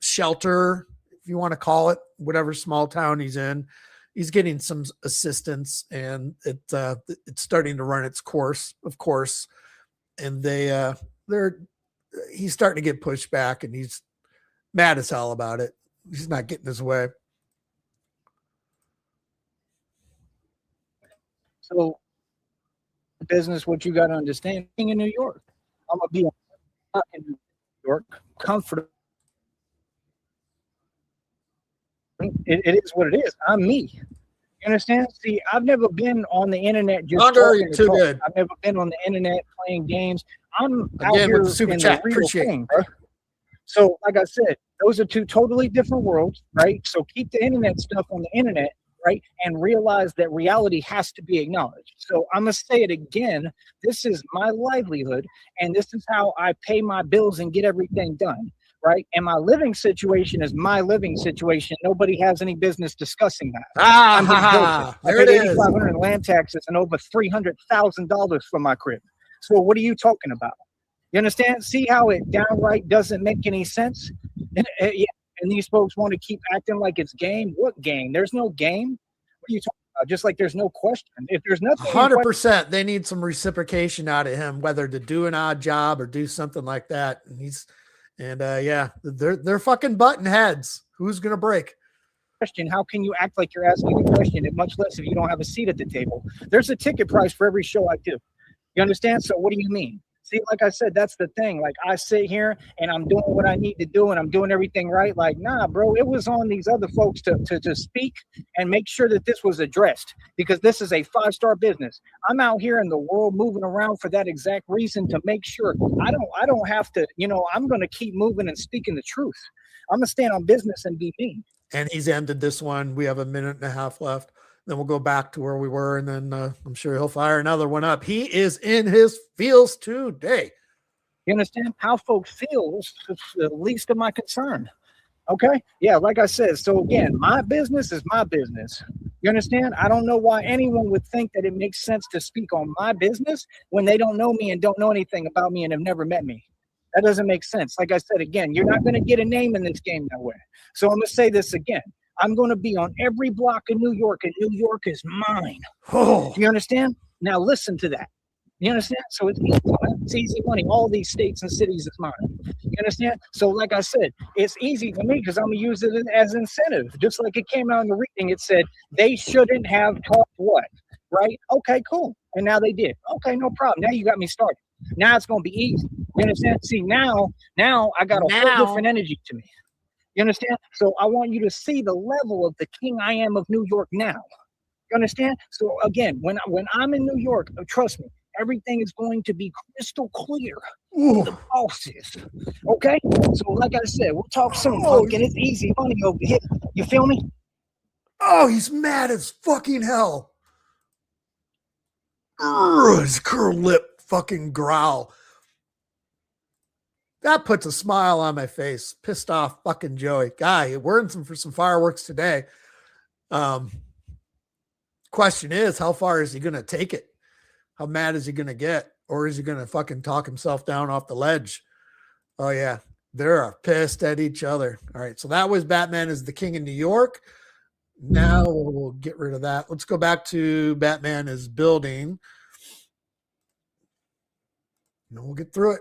shelter, if you want to call it, whatever small town he's in. He's getting some assistance, and it's starting to run its course, of course. And he's starting to get pushed back, and he's mad as hell about it. He's not getting his way. So business, what you got to understand, being in New York, I'm gonna be in New York, comfortable. It is what it is. I'm me. You understand? See, I've never been on the internet just Under, talking you're to too talk. good. I've never been on the internet playing games. I'm out Again here with the super in chat. the real Appreciate thing, bro. So, like I said, those are two totally different worlds, right? So keep the internet stuff on the internet, right? And realize that reality has to be acknowledged. So I'm gonna say it again. This is my livelihood, and this is how I pay my bills and get everything done, right? And my living situation is my living situation. Nobody has any business discussing that. I'm just bullshit. There I it paid is. $8,500 in land taxes and over $300,000 for my crib. So what are you talking about? You understand? See how it downright doesn't make any sense? Yeah, and these folks want to keep acting like it's game. What game? There's no game. What are you talking about? Just like there's no question. If there's nothing, 100%, they need some reciprocation out of him, whether to do an odd job or do something like that. And yeah, they're fucking button heads. Who's gonna break? question, how can you act like you're asking a question, and much less if you don't have a seat at the table? There's a ticket price for every show I do. You understand? So what do you mean? See, like I said, that's the thing. Like, I sit here and I'm doing what I need to do and I'm doing everything right. Like, nah, bro, it was on these other folks to speak and make sure that this was addressed, because this is a 5-star business. I'm out here in the world moving around for that exact reason, to make sure I don't have to, I'm going to keep moving and speaking the truth. I'm going to stand on business and be me. And he's ended this one. We have a minute and a half left. Then we'll go back to where we were, and then I'm sure he'll fire another one up. He is in his feels today. You understand? How folks feel is the least of my concern. Okay? Yeah, like I said, so again, my business is my business. You understand? I don't know why anyone would think that it makes sense to speak on my business when they don't know me and don't know anything about me and have never met me. That doesn't make sense. Like I said, again, you're not going to get a name in this game that way. So I'm going to say this again. I'm going to be on every block in New York, and New York is mine. Oh. You understand? Now listen to that. You understand? So it's easy, man. It's easy money. All these states and cities is mine. You understand? So like I said, it's easy for me because I'm going to use it as incentive. Just like it came out in the reading, it said they shouldn't have taught what? Right? Okay, cool. And now they did. Okay, no problem. Now you got me started. Now it's going to be easy. You understand? See, now I got a whole different energy to me. You understand? So I want you to see the level of the king I am of New York now. You understand? So again, when I'm in New York, trust me, everything is going to be crystal clear. Who the boss is. Okay? So like I said, we'll talk soon, pumpkin. It's easy money over here. You feel me? Oh, he's mad as fucking hell. His curl lip fucking growl. That puts a smile on my face. Pissed off fucking Joey. Guy, we're in for some fireworks today. Question is, how far is he going to take it? How mad is he going to get? Or is he going to fucking talk himself down off the ledge? Oh, yeah. They're pissed at each other. All right. So that was Batman is the King of New York. Now we'll get rid of that. Let's go back to Batman is building. And we'll get through it.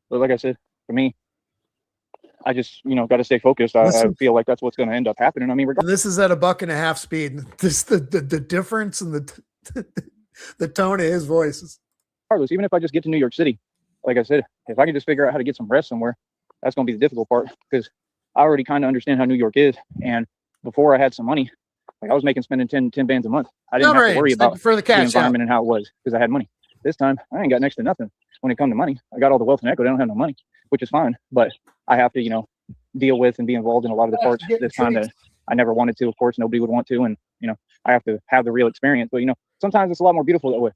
But like I said, for me, I just, got to stay focused. I feel like that's what's going to end up happening. I mean, this is at $1.50 speed. This the difference in the tone of his voice. Regardless, even if I just get to New York City, like I said, if I can just figure out how to get some rest somewhere, that's going to be the difficult part, because I already kind of understand how New York is. And before I had some money, like I was spending 10 bands a month. I didn't have to worry about for the environment and how it was, because I had money. This time, I ain't got next to nothing when it comes to money. I got all the wealth and equity. I don't have no money, which is fine. But I have to, deal with and be involved in a lot of the parts this time that I never wanted to. Of course, nobody would want to. And, I have to have the real experience. But, sometimes it's a lot more beautiful that way,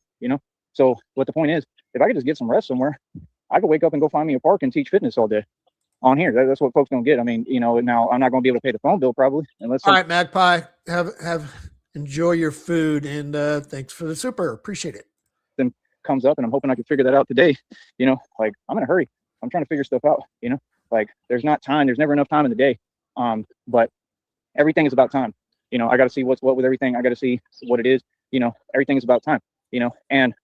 So what the point is, if I could just get some rest somewhere, I could wake up and go find me a park and teach fitness all day on here. That's what folks don't get. I mean, now I'm not going to be able to pay the phone bill probably. Unless all right, Magpie, enjoy your food. And thanks for the super. Appreciate it. Then comes up, and I'm hoping I can figure that out today. Like I'm in a hurry. I'm trying to figure stuff out, like there's not time. There's never enough time in the day. But everything is about time. I got to see what's what with everything. I got to see what it is. Everything is about time, and,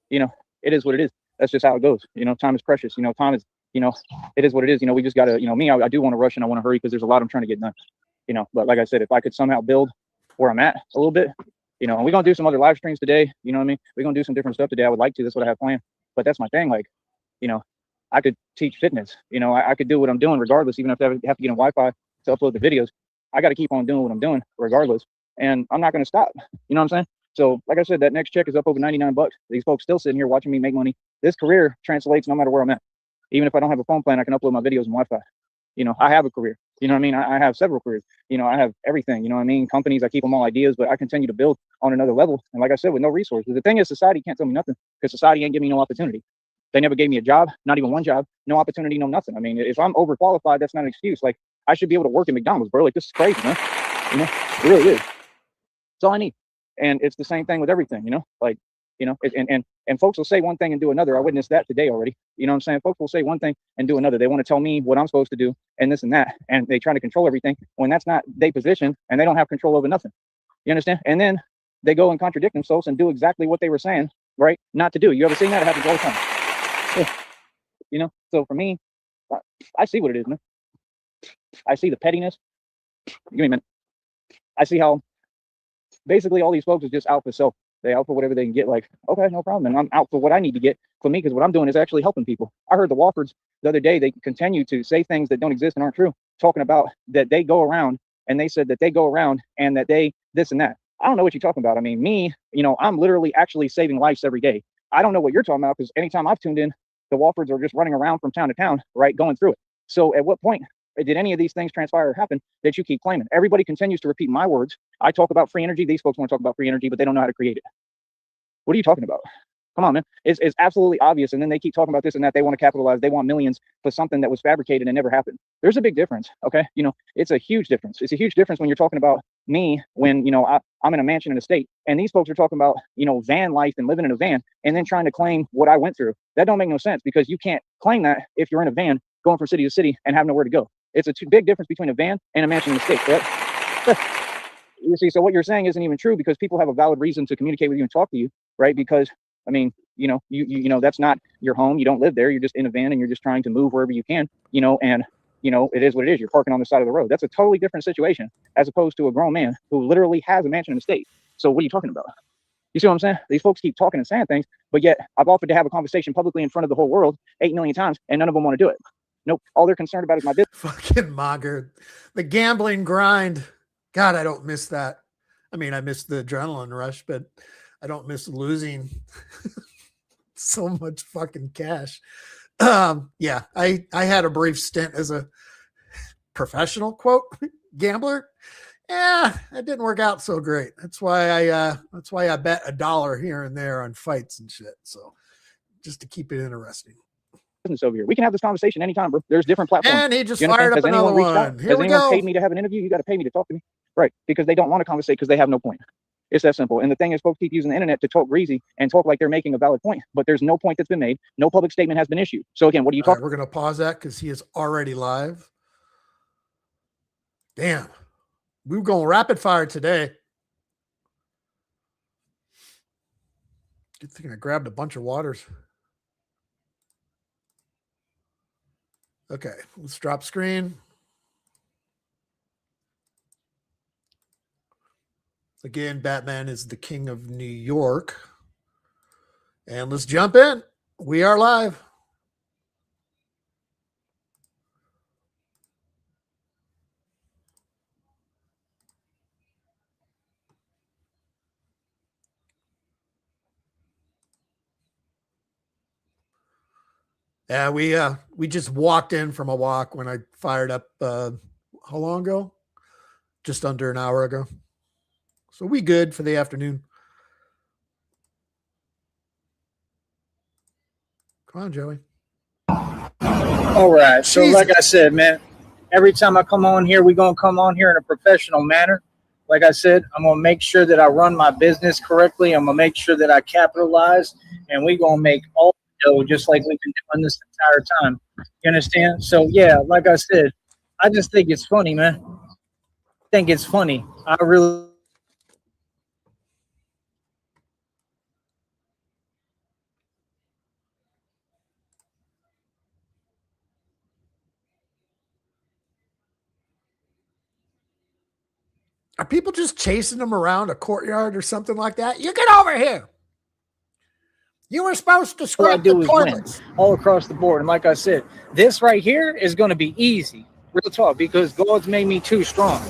it is what it is. That's just how it goes. Time is precious. Time is, it is what it is. We just got to, me, I do want to rush and I want to hurry because there's a lot I'm trying to get done. you know, but like I said, if I could somehow build where I'm at a little bit, you know, and we're going to do some other live streams today, you know what I mean? We're going to do some different stuff today. I would like to, that's what I have planned, but that's my thing. Like, you know, I could teach fitness, you know, I could do what I'm doing regardless, even if I have to get on Wi-Fi to upload the videos. I got to keep on doing what I'm doing regardless. And I'm not going to stop. You know what I'm saying? So like I said, that next check is up over 99 bucks. These folks still sitting here watching me make money. This career translates no matter where I'm at. Even if I don't have a phone plan, I can upload my videos on Wi-Fi. You know, I have a career. You know what I mean? I have several careers. You know, I have everything. You know what I mean? Companies, I keep them all ideas, but I continue to build on another level. And like I said, with no resources. The thing is, society can't tell me nothing because society ain't giving me no opportunity. They never gave me a job, not even one job, no opportunity, no nothing. I mean, if I'm overqualified, that's not an excuse. Like, I should be able to work at McDonald's, bro. Like, this is crazy, man. You know, it really is. That's all I need. And it's the same thing with everything, you know, like, you know, and folks will say one thing and do another. I witnessed that today already. You know what I'm saying? Folks will say one thing and do another. They want to tell me what I'm supposed to do and this and that. And they try to control everything when that's not their position and they don't have control over nothing. You understand? And then they go and contradict themselves and do exactly what they were saying, right? Not to do. You ever seen that? It happens all the time. Yeah. You know, so for me, I see what it is, man. I see the pettiness. Give me a minute. I see how basically all these folks are just out for self. They out for whatever they can get. Like, okay, no problem. And I'm out for what I need to get for me because what I'm doing is actually helping people. I heard the Woffords the other day, they continue to say things that don't exist and aren't true, talking about that they go around and they said that they go around and that they this and that. I don't know what you're talking about. I mean, me, you know, I'm literally actually saving lives every day. I don't know what you're talking about because anytime I've tuned in, the Woffords are just running around from town to town, right, going through it. So at what point did any of these things transpire or happen that you keep claiming? Everybody continues to repeat my words. I talk about free energy. These folks want to talk about free energy, but they don't know how to create it. What are you talking about? Come on, man. It's absolutely obvious. And then they keep talking about this and that. They want to capitalize. They want millions for something that was fabricated and never happened. There's a big difference. Okay. You know, it's a huge difference. It's a huge difference when you're talking about me, when, you know, I'm in a mansion in a state and these folks are talking about, you know, van life and living in a van and then trying to claim what I went through. That don't make no sense because you can't claim that if you're in a van going from city to city and have nowhere to go. It's a big difference between a van and a mansion in a state, correct? You see, so what you're saying isn't even true because people have a valid reason to communicate with you and talk to you, right? Because I mean, you know, you know, that's not your home. You don't live there. You're just in a van and you're just trying to move wherever you can, you know, and you know, it is what it is. You're parking on the side of the road. That's a totally different situation as opposed to a grown man who literally has a mansion in the state. So what are you talking about? You see what I'm saying? These folks keep talking and saying things, but yet I've offered to have a conversation publicly in front of the whole world 8 million times and none of them want to do it. Nope. All they're concerned about is my business. Fucking Mogger. The gambling grind. God, I don't miss that. I mean, I miss the adrenaline rush, but I don't miss losing so much fucking cash. Yeah, I had a brief stint as a professional quote gambler. Yeah, it didn't work out so great. That's why I bet $1 here and there on fights and shit. So just to keep it interesting. Over here. We can have this conversation anytime, bro. There's different platforms. And he just fired up another one. Here Has we anyone go. paid me to have an interview? You got to pay me to talk to me. Right. Because they don't want to conversate because they have no point. It's that simple. And the thing is, folks keep using the internet to talk greasy and talk like they're making a valid point, but there's no point that's been made. No public statement has been issued. So again, what are you talking? We're going to pause that because he is already live. Damn. We were going rapid fire today. Good thing I grabbed a bunch of waters. Okay, let's drop screen. Again, Batman is the king of New York. And let's jump in. We are live. Yeah, we just walked in from a walk when I fired up how long ago? Just under an hour ago. So we good for the afternoon. Come on, Joey. All right. So like I said, man, every time I come on here, we're going to come on here in a professional manner. Like I said, I'm going to make sure that I run my business correctly. I'm going to make sure that I capitalize, and we're going to make all the dough just like we've been doing this entire time. You understand? So, yeah, like I said, I just think it's funny, man. I think it's funny. I really. Are people just chasing them around a courtyard or something like that? You get over here. You were supposed to All I scrub the do is win toilets. all across the board. And like I said, this right here is going to be easy, real talk, because God's made me too strong.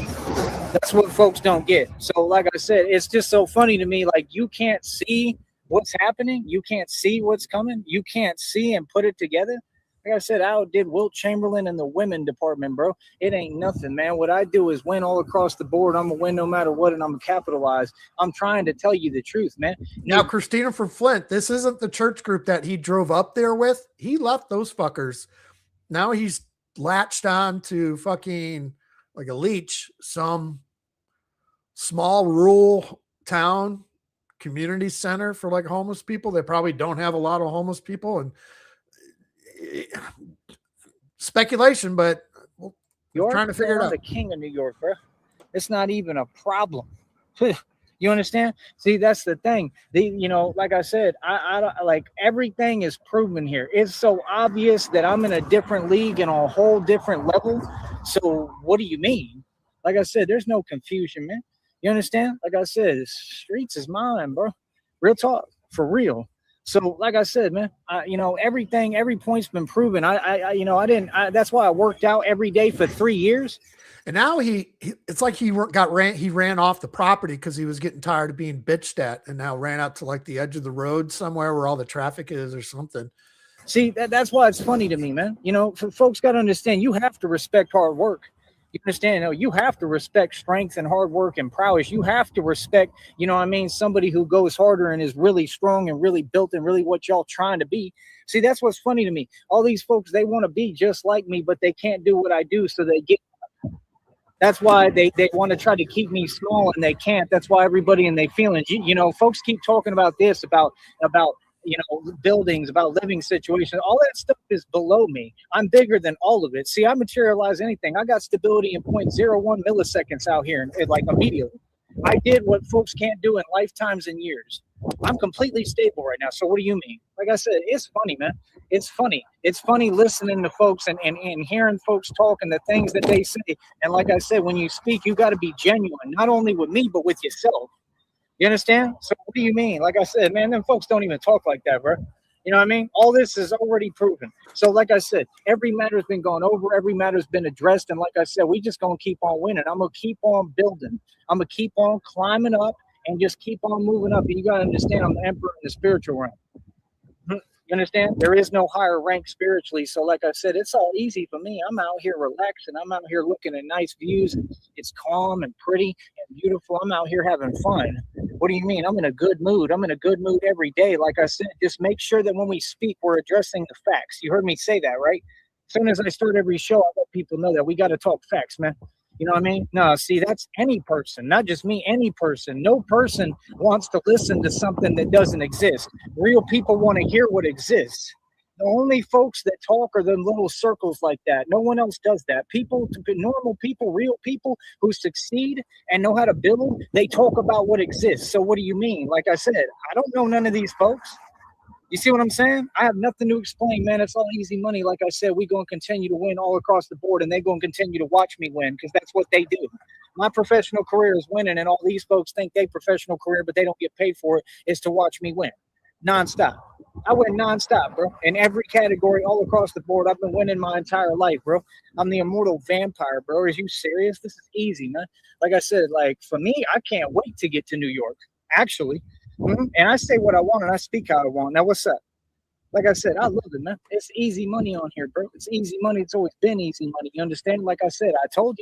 That's what folks don't get. So, like I said, it's just so funny to me. Like, you can't see what's happening. You can't see what's coming. You can't see and put it together. Like I said, I outdid Wilt Chamberlain in the women department, bro. It ain't nothing, man. What I do is win all across the board. I'm going to win no matter what, and I'm going to capitalize. I'm trying to tell you the truth, man. Now, Christina from Flint, this isn't the church group that he drove up there with. He left those fuckers. Now he's latched on to fucking like a leech, some small rural town community center for like homeless people. They probably don't have a lot of homeless people, and speculation, but we're trying to figure it out. The king of New York, bro. It's not even a problem. You understand? See, that's the thing. Like I said, I like everything is proven here. It's so obvious that I'm in a different league and on a whole different level. So what do you mean? Like I said, there's no confusion, man. You understand? Like I said, the streets is mine, bro. Real talk, for real. So, like I said, man, every point's been proven. That's why I worked out every day for 3 years. And now it's like he ran off the property because he was getting tired of being bitched at, and now ran out to like the edge of the road somewhere where all the traffic is or something. See, that's why it's funny to me, man. Folks got to understand, you have to respect hard work. You understand? You have to respect strength and hard work and prowess. You have to respect, somebody who goes harder and is really strong and really built and really what y'all trying to be. See, that's what's funny to me. All these folks, they want to be just like me, but they can't do what I do, so they get. That's why they want to try to keep me small, and they can't. That's why everybody in their feelings, folks keep talking about this, about buildings, about living situations. All that stuff is below me. I'm bigger than all of it. See, I materialize anything. I got stability in 0.01 milliseconds out here, and like immediately. I did what folks can't do in lifetimes and years. I'm completely stable right now. So what do you mean? Like I said, it's funny, man. It's funny. It's funny listening to folks and hearing folks talk and the things that they say. And like I said, when you speak, you got to be genuine, not only with me, but with yourself. You understand? So what do you mean? Like I said, man, them folks don't even talk like that, bro. You know what I mean? All this is already proven. So like I said, every matter's been gone over. Every matter's been addressed. And like I said, we just going to keep on winning. I'm going to keep on building. I'm going to keep on climbing up and just keep on moving up. And you got to understand, I'm the emperor in the spiritual realm. You understand? There is no higher rank spiritually. So like I said, it's all easy for me. I'm out here relaxing. I'm out here looking at nice views. It's calm and pretty and beautiful. I'm out here having fun. What do you mean? I'm in a good mood. I'm in a good mood every day. Like I said, just make sure that when we speak, we're addressing the facts. You heard me say that, right? As soon as I start every show, I let people know that we got to talk facts, man. You know what I mean? No, see, that's any person, not just me, any person. No person wants to listen to something that doesn't exist. Real people want to hear what exists. The only folks that talk are the little circles like that. No one else does that. People, normal people, real people who succeed and know how to build, they talk about what exists. So what do you mean? Like I said, I don't know none of these folks. You see what I'm saying? I have nothing to explain, man. It's all easy money. Like I said, we're going to continue to win all across the board, and they're going to continue to watch me win because that's what they do. My professional career is winning, and all these folks think they professional career, but they don't get paid for it, is to watch me win. Nonstop. I win nonstop, bro. In every category, all across the board, I've been winning my entire life, bro. I'm the immortal vampire, bro. Are you serious? This is easy, man. Like I said, like for me, I can't wait to get to New York, actually. And I say what I want and I speak how I want. Now, what's up? Like I said, I love it, man. It's easy money on here, bro. It's easy money. It's always been easy money. You understand? Like I said, I told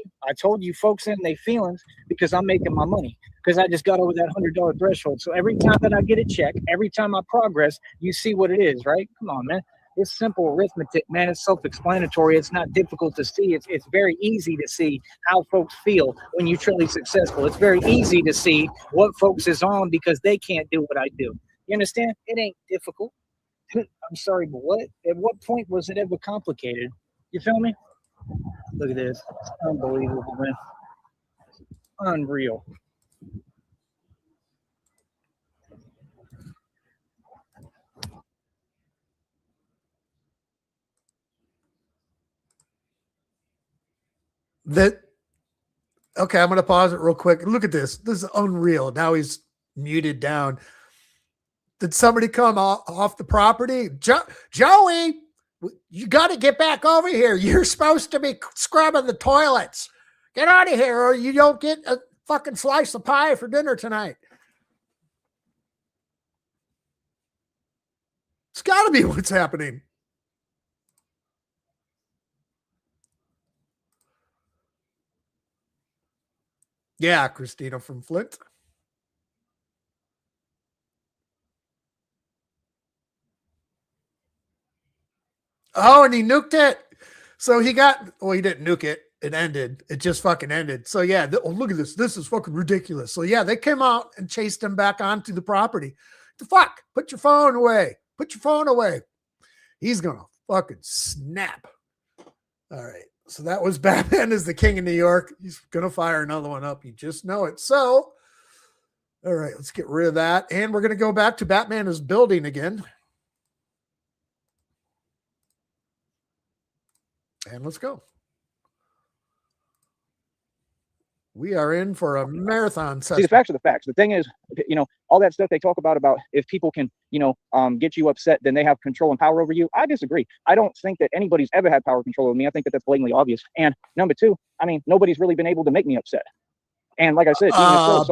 you folks in their feelings because I'm making my money because I just got over that $100 threshold. So every time that I get a check, every time I progress, you see what it is, right? Come on, man. It's simple arithmetic, man. It's self-explanatory. It's not difficult to see. It's very easy to see how folks feel when you're truly successful. It's very easy to see what folks is on because they can't do what I do. You understand? It ain't difficult. I'm sorry, but what? At what point was it ever complicated? You feel me? Look at this. It's unbelievable, man. Unreal. That Okay, I'm going to pause it real quick. Look at this. This is unreal. Now he's muted down. Did somebody come off the property? Joey, you got to get back over here. You're supposed to be scrubbing the toilets. Get out of here or you don't get a fucking slice of pie for dinner tonight. It's got to be what's happening. Yeah, Christina from Flint. Oh, and he nuked it. So he got, well, he didn't nuke it. It ended. It just fucking ended. So yeah, oh, look at this. This is fucking ridiculous. So yeah, they came out and chased him back onto the property. The fuck? Put your phone away. Put your phone away. He's going to fucking snap. All right. So that was Batman is the king of New York. He's going to fire another one up. You just know it. So, all right, let's get rid of that. And we're going to go back to Batman is building again. And let's go. We are in for a marathon session. See, the facts are the facts. The thing is, all that stuff they talk about if people can, get you upset, then they have control and power over you. I disagree. I don't think that anybody's ever had power control over me. I think that that's blatantly obvious. And number two, nobody's really been able to make me upset. And like I said,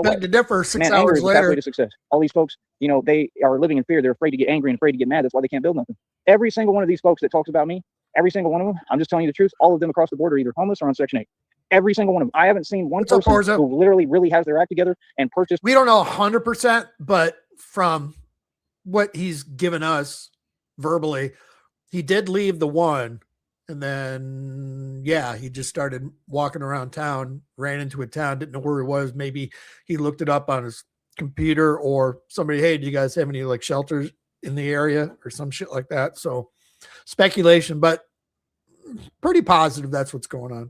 beg to differ. 6 hours anger is later, the pathway to success. All these folks, they are living in fear. They're afraid to get angry and afraid to get mad. That's why they can't build nothing. Every single one of these folks that talks about me, every single one of them, I'm just telling you the truth. All of them across the board are either homeless or on Section 8. Every single one of them. I haven't seen one person who literally really has their act together and purchased. We don't know 100%, but from what he's given us verbally, he did leave the one. And then, yeah, he just started walking around town, ran into a town, didn't know where he was. Maybe he looked it up on his computer or somebody, hey, do you guys have any like shelters in the area or some shit like that? So speculation, but pretty positive that's what's going on.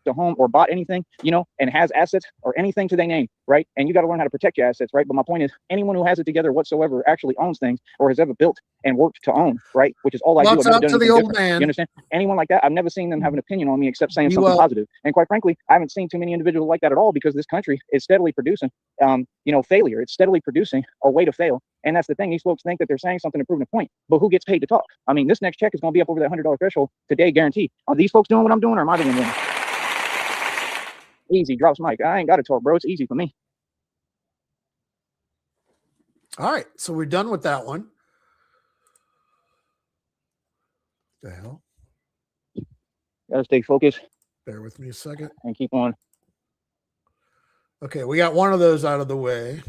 To home or bought anything, and has assets or anything to their name, right? And you got to learn how to protect your assets, right? But my point is, anyone who has it together whatsoever actually owns things or has ever built and worked to own, right? Which is all I do. What's up to the old man? You understand? Anyone like that, I've never seen them have an opinion on me except saying something positive. And quite frankly, I haven't seen too many individuals like that at all because this country is steadily producing, failure. It's steadily producing a way to fail. And that's the thing. These folks think that they're saying something to prove a point, but who gets paid to talk? This next check is going to be up over that $100 threshold today, guaranteed. Are these folks doing what I'm doing or am I doing it? Easy, drops mic. I ain't got to talk, bro. It's easy for me. All right, so we're done with that one. What the hell? Gotta stay focused. Bear with me a second. And keep on. Okay, we got one of those out of the way.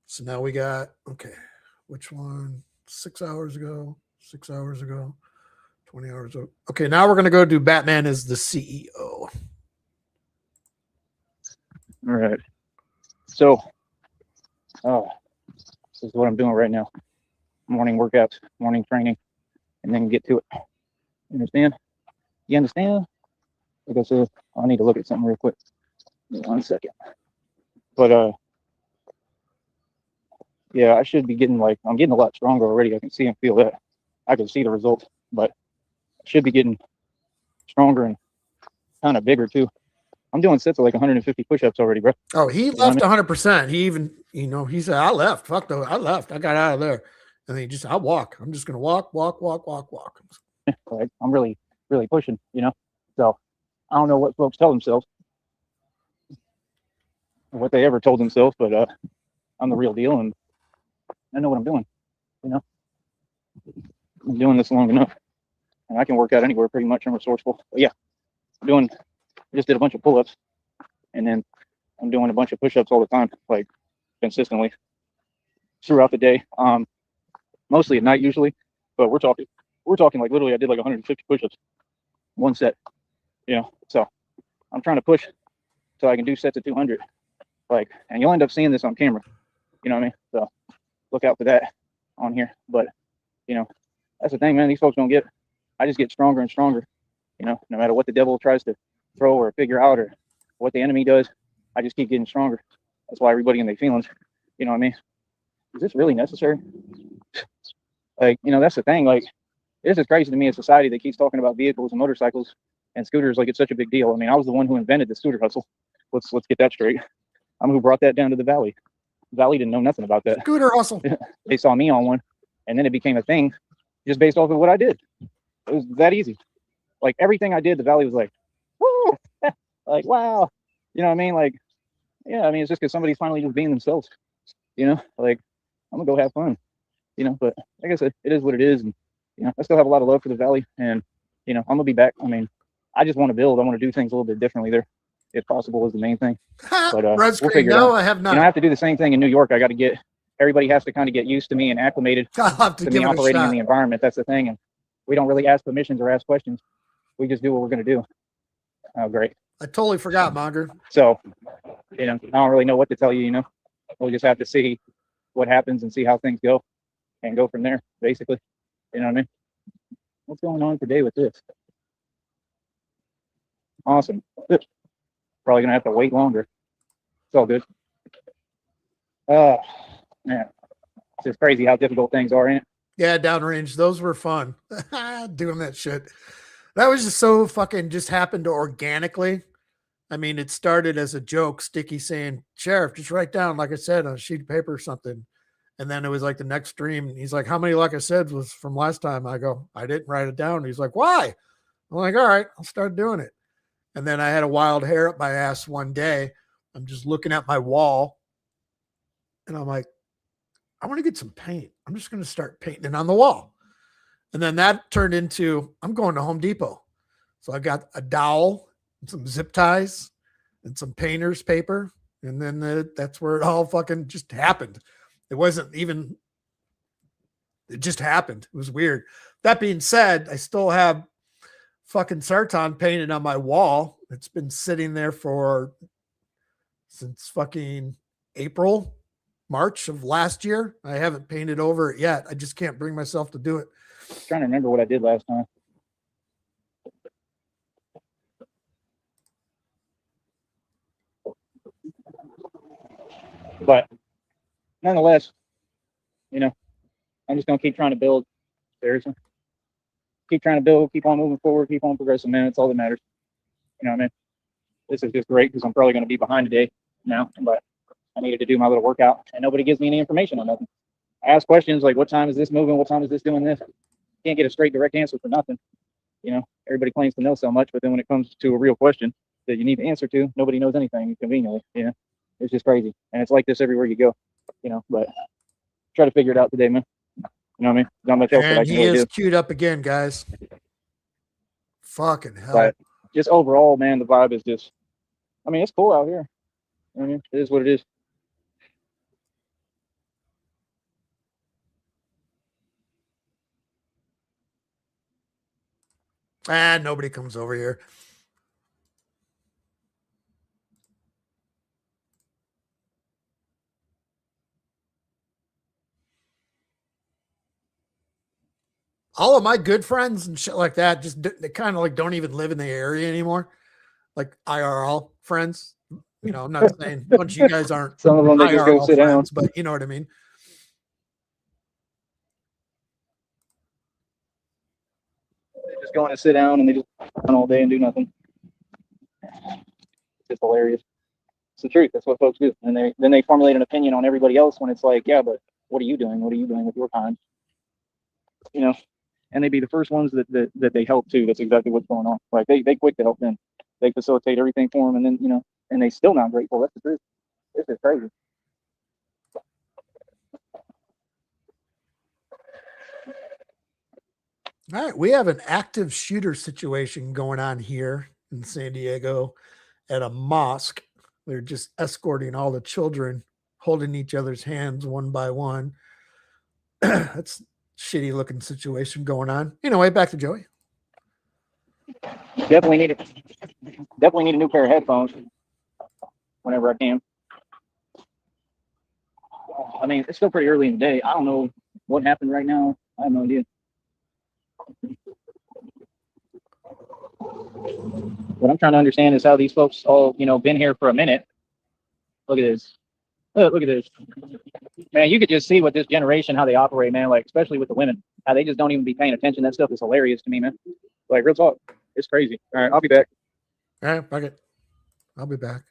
So now we got, okay, which one? 6 hours ago, 6 hours ago, 20 hours ago. Okay, now we're going to go do Batman as the CEO. All right. So, this is what I'm doing right now. Morning workouts, morning training, and then get to it. You understand? You understand? Like I said, I need to look at something real quick. 1 second. But, yeah, I should be getting I'm getting a lot stronger already. I can see and feel that. I can see the results, but I should be getting stronger and kind of bigger too. I'm doing sets of like 150 push-ups already, bro. Oh, he left 100%. He even, he said, I left. Fuck though. I left. I got out of there. And then he just, I'll walk. I'm just going to walk. Right. I'm really, really pushing, So I don't know what folks tell themselves or what they ever told themselves, but I'm the real deal and I know what I'm doing, I'm doing this long enough and I can work out anywhere pretty much. I'm resourceful. But yeah, I just did a bunch of pull-ups and then I'm doing a bunch of push-ups all the time, like consistently throughout the day. Mostly at night usually, but we're talking like literally I did like 150 push-ups, one set, so I'm trying to push so I can do sets of 200, and you'll end up seeing this on camera, you know what I mean? So look out for that on here. But that's the thing, man. These folks don't get. I just get stronger and stronger, no matter what the devil tries to throw or figure out or what the enemy does, I just keep getting stronger. That's why everybody in their feelings, you know what I mean? Is this really necessary? That's the thing. This is crazy to me, a society that keeps talking about vehicles and motorcycles And scooters, like, it's such a big deal. I mean, I was the one who invented the scooter hustle. Let's get that straight. I'm who brought that down to the valley. The valley didn't know nothing about that. Scooter hustle. They saw me on one, and then it became a thing just based off of what I did. It was that easy. Like, everything I did, the valley was like, woo, like, wow. You know what I mean? Like, yeah, I mean, it's just because somebody's finally just being themselves. You know, like, I'm gonna go have fun. You know, but like I said, it is what it is, and you know, I still have a lot of love for the valley, and you know, I'm gonna be back. I mean, I just want to build. I want to do things a little bit differently there, if possible, is the main thing. But we'll figure it out. I have not. You know, I have to do the same thing in New York. I got to get everybody has to kind of get used to me and acclimated I'll have to to give me it a operating in shot. the environment. That's the thing, and we don't really ask permissions or ask questions. We just do what we're gonna do. Oh, great. I totally forgot, Monger. So, you know, I don't really know what to tell you. You know, we'll just have to see what happens and see how things go, and go from there. Basically, you know what I mean? What's going on today with this? Awesome. Probably gonna have to wait longer. It's all good. Man, it's just crazy how difficult things are, ain't it? Yeah, downrange. Those were fun. Doing that shit. That was just so fucking just happened organically. I mean, it started as a joke, Sticky saying, Sheriff, just write down, like I said, on a sheet of paper or something. And then it was like the next stream. He's like, how many, like I said, was from last time? I go, I didn't write it down. He's like, why? I'm like, all right, I'll start doing it. And then I had a wild hair up my ass one day. I'm just looking at my wall. And I'm like, I want to get some paint. I'm just going to start painting it on the wall. And then that turned into, I'm going to Home Depot. So I got a dowel, and some zip ties, and some painter's paper. And then that's where it all fucking just happened. It wasn't even, it just happened. It was weird. That being said, I still have fucking Sartan painted on my wall. It's been sitting there since fucking April, March of last year. I haven't painted over it yet. I just can't bring myself to do it. I'm trying to remember what I did last time. But nonetheless, you know, I'm just gonna keep trying to build. Seriously, keep trying to build, keep on moving forward, keep on progressing, man. It's all that matters. You know what I mean? This is just great because I'm probably gonna be behind today now, but I needed to do my little workout, and nobody gives me any information on nothing. I ask questions like, "What time is this moving? What time is this doing this?" Can't get a straight, direct answer for nothing. You know, everybody claims to know so much, but then when it comes to a real question that you need the answer to, nobody knows anything conveniently. You know, it's just crazy, and it's like this everywhere you go. You know, but try to figure it out today, man. You know what I mean? Not much else that I And can he really is do. queued up again, guys. Fucking hell. But just overall, man, the vibe is just, I mean, it's cool out here. You know what I mean? It is what it is. Nobody comes over here. All of my good friends and shit like that, they kind of like don't even live in the area anymore. Like IRL friends. You know, I'm not saying a bunch of you guys aren't Some of them, they just go IRL sit down. friends, but you know what I mean. They just go in and sit down and they just run all day and do nothing. It's just hilarious. It's the truth. That's what folks do. And then they formulate an opinion on everybody else when it's like, yeah, but what are you doing? What are you doing with your time? You know, and they be the first ones that they help too. That's exactly what's going on. Like they quick to help them. They facilitate everything for them, and then, you know, and they still not grateful. That's the truth. This is crazy. All right, we have an active shooter situation going on here in San Diego at a mosque. They're just escorting all the children, holding each other's hands one by one. That's a shitty looking situation going on. Anyway, back to Joey. Definitely need a new pair of headphones whenever I can. I mean, it's still pretty early in the day. I don't know what happened right now. I have no idea. What I'm trying to understand is how these folks all, you know, been here for a minute. Look at this. Look at this. Man, you could just see what this generation, how they operate, man. Like, especially with the women, how they just don't even be paying attention. That stuff is hilarious to me, man. Like, real talk. It's crazy. All right, I'll be back. All right, fuck it. I'll be back.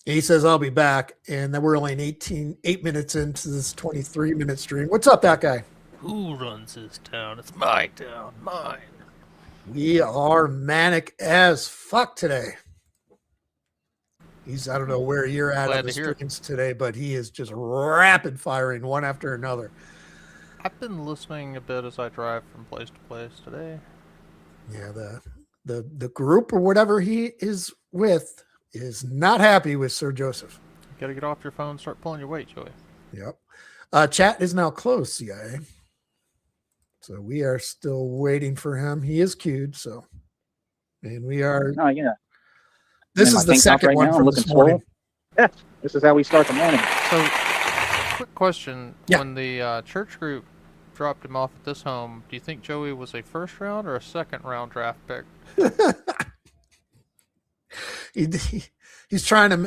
He says, I'll be back. And then we're only 8 minutes into this 23-minute stream. What's up, that guy? Who runs this town? It's my town. Mine. We are manic as fuck today. I don't know where you're at on the streams today, but he is just rapid firing one after another. I've been listening a bit as I drive from place to place today. Yeah, the group or whatever he is with is not happy with Sir Joseph. You gotta get off your phone and start pulling your weight, Joey. Yep. Chat is now closed, CIA. So we are still waiting for him. He is queued, so. And we are. Oh, yeah. This is the second one from this morning. Yeah, this is how we start the morning. So, quick question. Yeah. When the church group dropped him off at this home, do you think Joey was a first round or a second round draft pick? He's trying to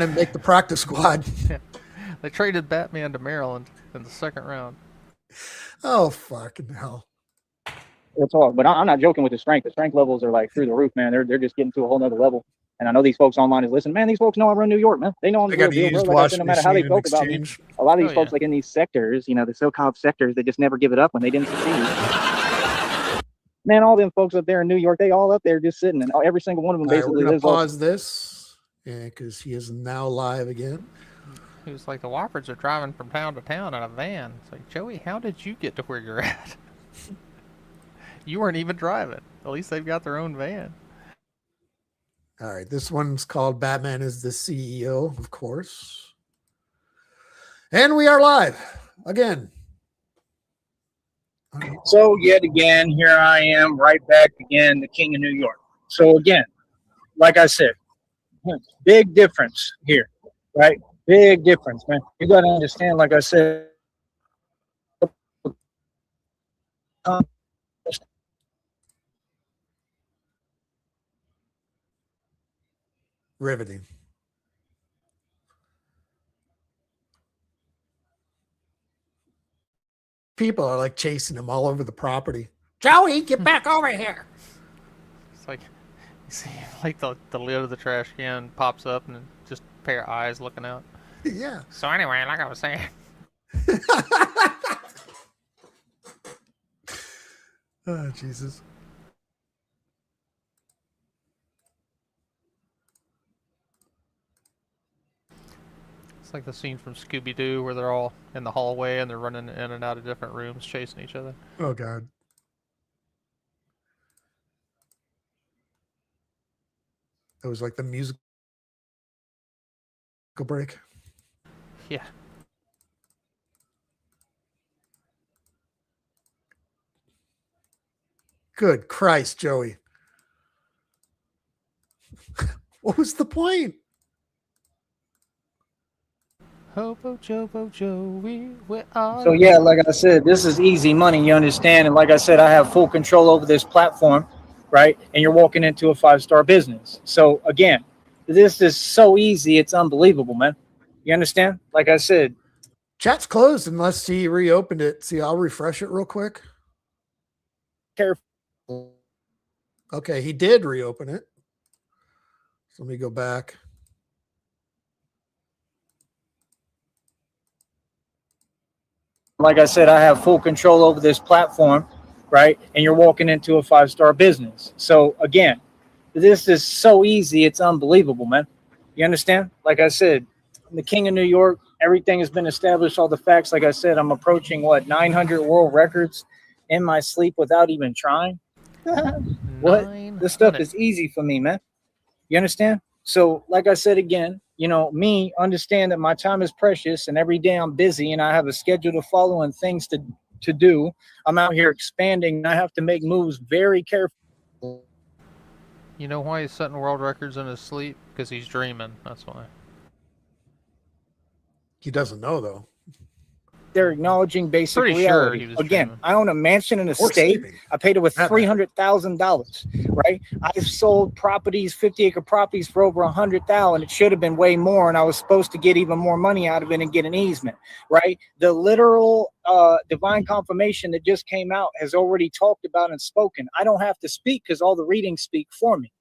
make the practice squad. Yeah. They traded Batman to Maryland in the second round. Oh, fucking hell. It's all, but I'm not joking with the strength. The strength levels are like through the roof, man. They're just getting to a whole nother level. And I know these folks online is listening. Man, these folks know I run New York, man. They know I'm the real deal, bro. Like I said, no matter how they felt about me. A lot of these folks, like in these sectors, you know, the so-called sectors, they just never give it up when they didn't succeed. Man, all them folks up there in New York, they all up there just sitting, and every single one of them basically lives. Pause this, because he is now live again. He was like, the Whoppers are driving from town to town in a van. It's like, Joey, how did you get to where you're at? You weren't even driving. At least they've got their own van. All right, this one's called Batman is the CEO, of course. And we are live again. So yet again, here I am, right back again, the king of New York. So again, like I said, big difference here, right? Big difference, man. You got to understand, like I said, riveting. People are like chasing him all over the property. Joey, get back over here. It's like, you see, like the lid of the trash can pops up and just a pair of eyes looking out. Yeah. So anyway, like I was saying. Oh, Jesus. It's like the scene from Scooby-Doo where they're all in the hallway and they're running in and out of different rooms chasing each other. Oh, God. That was like the musical break. Yeah. Good Christ, Joey. What was the point? Hobo Joey, where are so yeah, like I said, this is easy money, you understand? And like I said, I have full control over this platform, right? And you're walking into a 5-star business. So again, this is so easy, it's unbelievable, man. You understand? Like I said. Chat's closed unless he reopened it. See, I'll refresh it real quick. Careful. Okay, he did reopen it. So let me go back. Like I said, I have full control over this platform, right? And you're walking into a 5-star business. So again, this is so easy, it's unbelievable, man. You understand? Like I said, I'm the king of New York. Everything has been established, all the facts. Like I said, I'm approaching, 900 world records in my sleep without even trying. What? This stuff is easy for me, man. You understand? So, like I said again, you know, me, understand that my time is precious and every day I'm busy and I have a schedule to follow and things to do. I'm out here expanding and I have to make moves very carefully. You know why he's setting world records in his sleep? Because he's dreaming. That's why. He doesn't know, though. They're acknowledging basic Pretty sure reality. he was Again, dreaming. I own a mansion in a Or state. sleeping. I paid it with That $300,000, right? I've sold properties, 50-acre properties for over $100,000, and it should have been way more. And I was supposed to get even more money out of it and get an easement, right? The literal divine confirmation that just came out has already talked about and spoken. I don't have to speak because all the readings speak for me.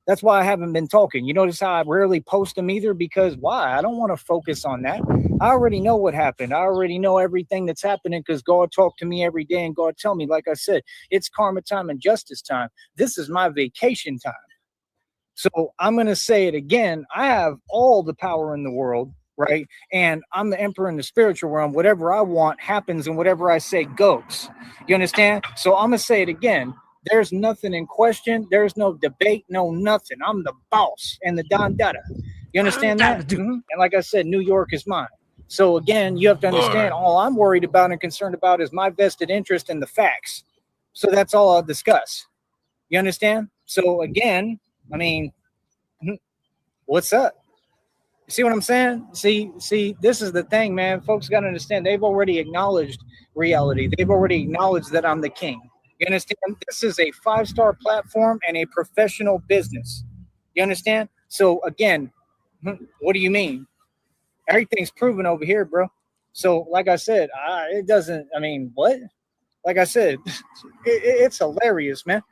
That's why I haven't been talking. You notice how I rarely post them either, because why? I don't want to focus on that. I already know what happened. I already know everything that's happening because God talked to me every day and God tell me, like I said, it's karma time and justice time. This is my vacation time. So I'm going to say it again. I have all the power in the world, right? And I'm the emperor in the spiritual realm. Whatever I want happens and whatever I say goes. You understand? So I'm going to say it again. There's nothing in question. There's no debate, no nothing. I'm the boss and the Don Dada. You understand that? And like I said, New York is mine. So again, you have to understand all I'm worried about and concerned about is my vested interest in the facts. So that's all I'll discuss. You understand? So again, I mean, what's up? See what I'm saying? See, this is the thing, man. Folks got to understand. They've already acknowledged reality. They've already acknowledged that I'm the king. You understand? This is a 5-star platform and a professional business. You understand? So again, what do you mean? Everything's proven over here, bro. So like I said, it doesn't, I mean, what? Like I said, it's hilarious, man.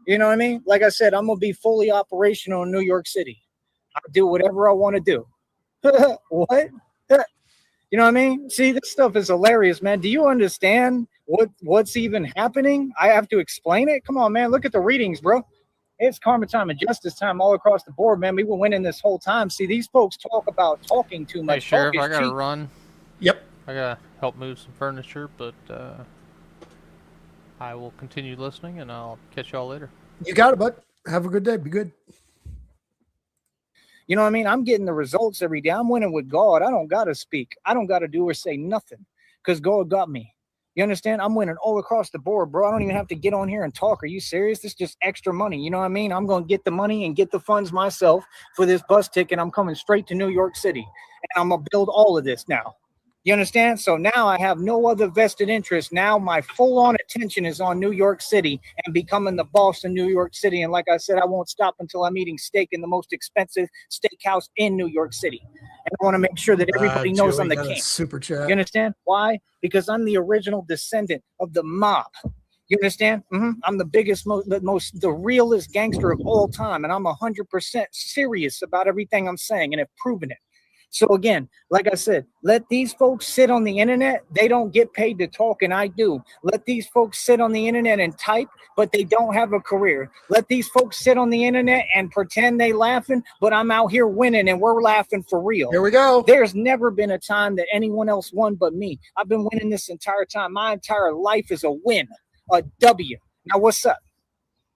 You know what I mean? Like I said, I'm going to be fully operational in New York City. I'll do whatever I want to do. What? You know what I mean? See, this stuff is hilarious, man. Do you understand what's even happening? I have to explain it. Come on, man. Look at the readings, bro. It's karma time and justice time all across the board, man. We were winning this whole time. See, these folks talk about talking too much. Hey, Sheriff, I gotta run. Yep. I gotta help move some furniture, but I will continue listening, and I'll catch y'all later. You got it, bud. Have a good day. Be good. You know what I mean? I'm getting the results every day. I'm winning with God. I don't got to speak. I don't got to do or say nothing because God got me. You understand? I'm winning all across the board, bro. I don't even have to get on here and talk. Are you serious? This is just extra money. You know what I mean? I'm going to get the money and get the funds myself for this bus ticket. I'm coming straight to New York City, and I'm going to build all of this now. You understand? So now I have no other vested interest. Now my full-on attention is on New York City and becoming the boss in New York City. And like I said, I won't stop until I'm eating steak in the most expensive steakhouse in New York City. And I want to make sure that everybody knows I'm the king. Super chat. You understand? Why? Because I'm the original descendant of the mob. You understand? I'm the biggest, the realest gangster of all time. And I'm 100% serious about everything I'm saying and have proven it. So again, like I said, let these folks sit on the internet. They don't get paid to talk, and I do. Let these folks sit on the internet and type, but they don't have a career. Let these folks sit on the internet and pretend they laughing, but I'm out here winning, and we're laughing for real. Here we go. There's never been a time that anyone else won but me. I've been winning this entire time. My entire life is a win, a W. Now, what's up?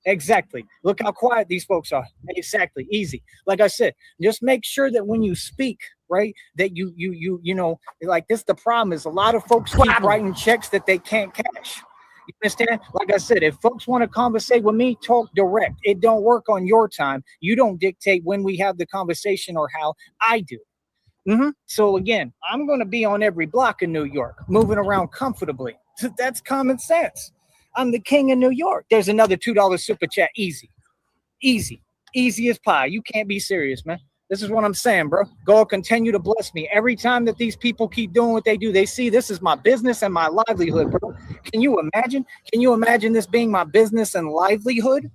Exactly. Look how quiet these folks are. Exactly. Easy. Like I said, just make sure that when you speak, right, that you know, like this, the problem is a lot of folks keep writing checks that they can't cash. You understand? Like I said, if folks want to conversate with me, talk direct. It don't work on your time. You don't dictate when we have the conversation or how. I do. So again, I'm going to be on every block in New York, moving around comfortably. That's common sense. I'm the king of New York. There's another $2 super chat. Easy as pie. You can't be serious, man. This is what I'm saying, bro. God continue to bless me. Every time that these people keep doing what they do, they see this is my business and my livelihood, bro. Can you imagine? Can you imagine this being my business and livelihood?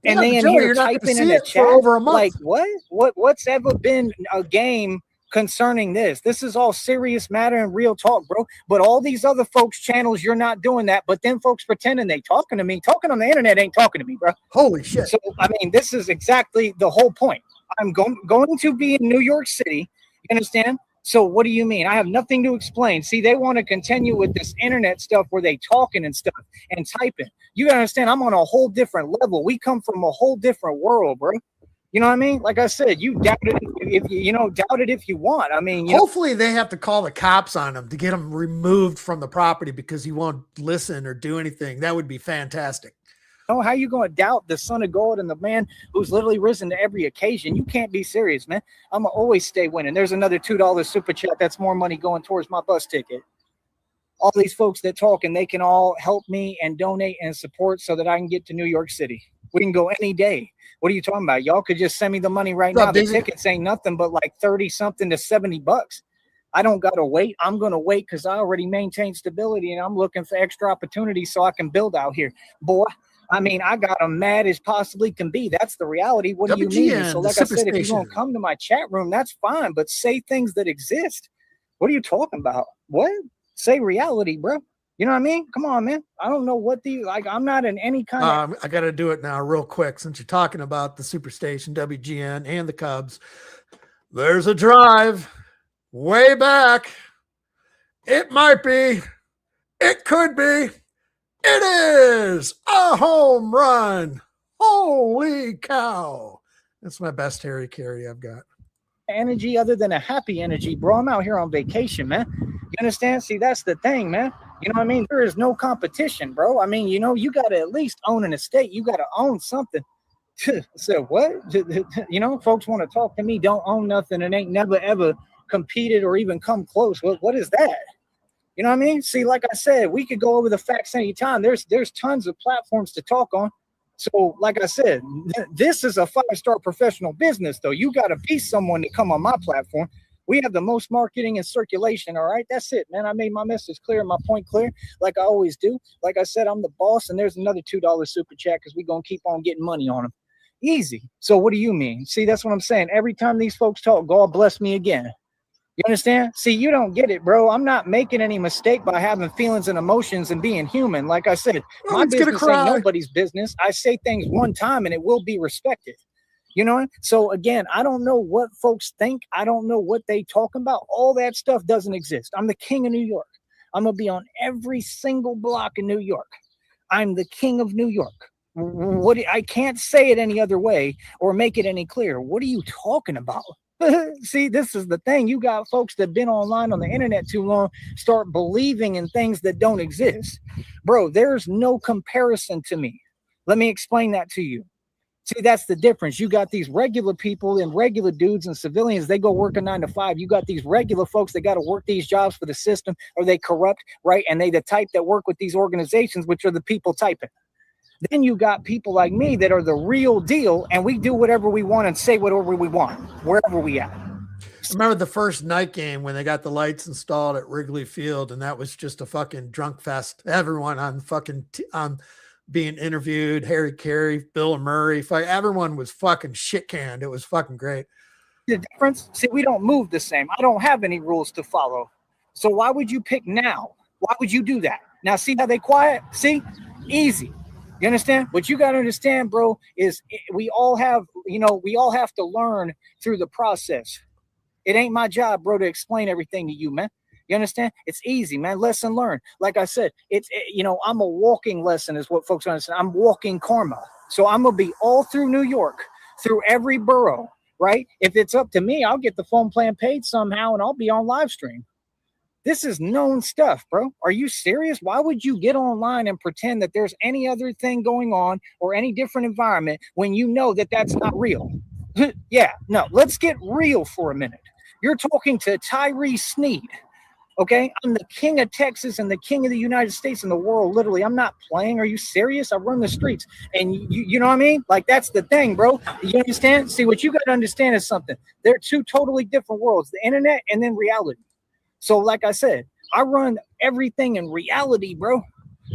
And Yeah, they in Joey, here you're not typing gonna in see the it chat for over a month. like what's ever been a game concerning this? This is all serious matter and real talk, bro. But all these other folks' channels, you're not doing that. But then folks pretending they talking to me. Talking on the internet ain't talking to me, bro. Holy shit. So I mean, this is exactly the whole point. I'm going to be in New York City. You understand? So what do you mean? I have nothing to explain. See, they want to continue with this internet stuff where they talking and stuff and typing. You gotta understand, I'm on a whole different level. We come from a whole different world, bro. You know what I mean? Like I said, you doubt it if you doubt it if you want. I mean, hopefully they have to call the cops on him to get him removed from the property because he won't listen or do anything. That would be fantastic. Oh, how you going to doubt the son of God and the man who's literally risen to every occasion? You can't be serious, man. I'm going to always stay winning. There's another $2 super chat. That's more money going towards my bus ticket. all these folks that talk, and they can all help me and donate and support so that I can get to New York City. We can go any day. What are you talking about? Y'all could just send me the money right now. The tickets ain't nothing but like 30 something to $70. I don't got to wait. I'm going to wait because I already maintain stability, and I'm looking for extra opportunities so I can build out here. Boy, I mean, I got them mad as possibly can be. That's the reality. What do you mean? So like I said, if you want to come to my chat room, that's fine, but say things that exist. What are you talking about? What? Say reality, bro. You know what I mean? Come on, man. I don't know what I'm not in any kind of. I got to do it now real quick since you're talking about the Superstation, WGN, and the Cubs. There's a drive way back. It might be. It could be. It is a home run. Holy cow. That's my best Harry Carey I've got. Energy other than a happy energy, bro. I'm out here on vacation, man. You understand? See, that's the thing, man. You know what I mean? There is no competition, bro. I mean, you know, you got to at least own an estate. You got to own something. So what? You know, folks want to talk to me, don't own nothing and ain't never, ever competed or even come close. What is that? You know what I mean? See, like I said, we could go over the facts anytime. There's tons of platforms to talk on. So, like I said, this is a 5-star professional business, though. You got to be someone to come on my platform. We have the most marketing and circulation, all right? That's it, man. I made my message clear, my point clear, like I always do. Like I said, I'm the boss, and there's another $2 super chat because we're going to keep on getting money on them. Easy. So what do you mean? See, that's what I'm saying. Every time these folks talk, God bless me again. You understand? See, you don't get it, bro. I'm not making any mistake by having feelings and emotions and being human. Like I said, my business ain't nobody's business. I say things one time and it will be respected. You know? So again, I don't know what folks think. I don't know what they talking about. All that stuff doesn't exist. I'm the king of New York. I'm going to be on every single block in New York. I'm the king of New York. I can't say it any other way or make it any clearer. What are you talking about? See, this is the thing. You got folks that have been online on the internet too long start believing in things that don't exist. Bro, there's no comparison to me. Let me explain that to you. See, that's the difference. You got these regular people and regular dudes and civilians. They go work a 9 to 5. You got these regular folks that got to work these jobs for the system, or they corrupt, right? And they the type that work with these organizations, which are the people typing. Then you got people like me that are the real deal, and we do whatever we want and say whatever we want, wherever we at. I remember the first night game when they got the lights installed at Wrigley Field, and that was just a fucking drunk fest. Everyone on fucking being interviewed, Harry Carey, Bill Murray, everyone was fucking shit canned. It was fucking great. The difference, see, we don't move the same. I don't have any rules to follow. So why would you pick now? Why would you do that? Now, see how they quiet? See? Easy. You understand? What you got to understand, bro, is we all have to learn through the process. It ain't my job, bro, to explain everything to you, man. You understand? It's easy, man. Lesson learned. Like I said, I'm a walking lesson is what folks understand. I'm walking karma. So I'm going to be all through New York, through every borough, right? If it's up to me, I'll get the phone plan paid somehow and I'll be on live stream. This is known stuff, bro. Are you serious? Why would you get online and pretend that there's any other thing going on or any different environment when you know that that's not real? Yeah, no, let's get real for a minute. You're talking to Tyree Sneed, okay? I'm the king of Texas and the king of the United States and the world, literally. I'm not playing. Are you serious? I run the streets. And you know what I mean? Like, that's the thing, bro. You understand? See, what you got to understand is something. They're two totally different worlds, the internet and then reality. So like I said, I run everything in reality, bro.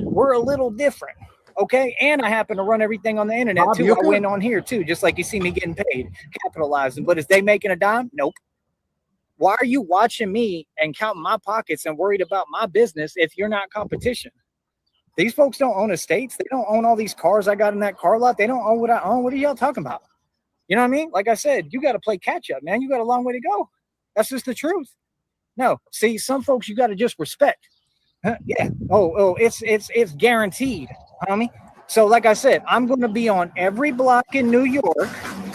We're a little different, okay? And I happen to run everything on the internet, too. I win on here, too, just like you see me getting paid, capitalizing. But is they making a dime? Nope. Why are you watching me and counting my pockets and worried about my business if you're not competition? These folks don't own estates. They don't own all these cars I got in that car lot. They don't own what I own. What are y'all talking about? You know what I mean? Like I said, you got to play catch up, man. You got a long way to go. That's just the truth. No, see, some folks you got to just respect. Yeah. Oh, it's guaranteed, homie. So, like I said, I'm going to be on every block in New York.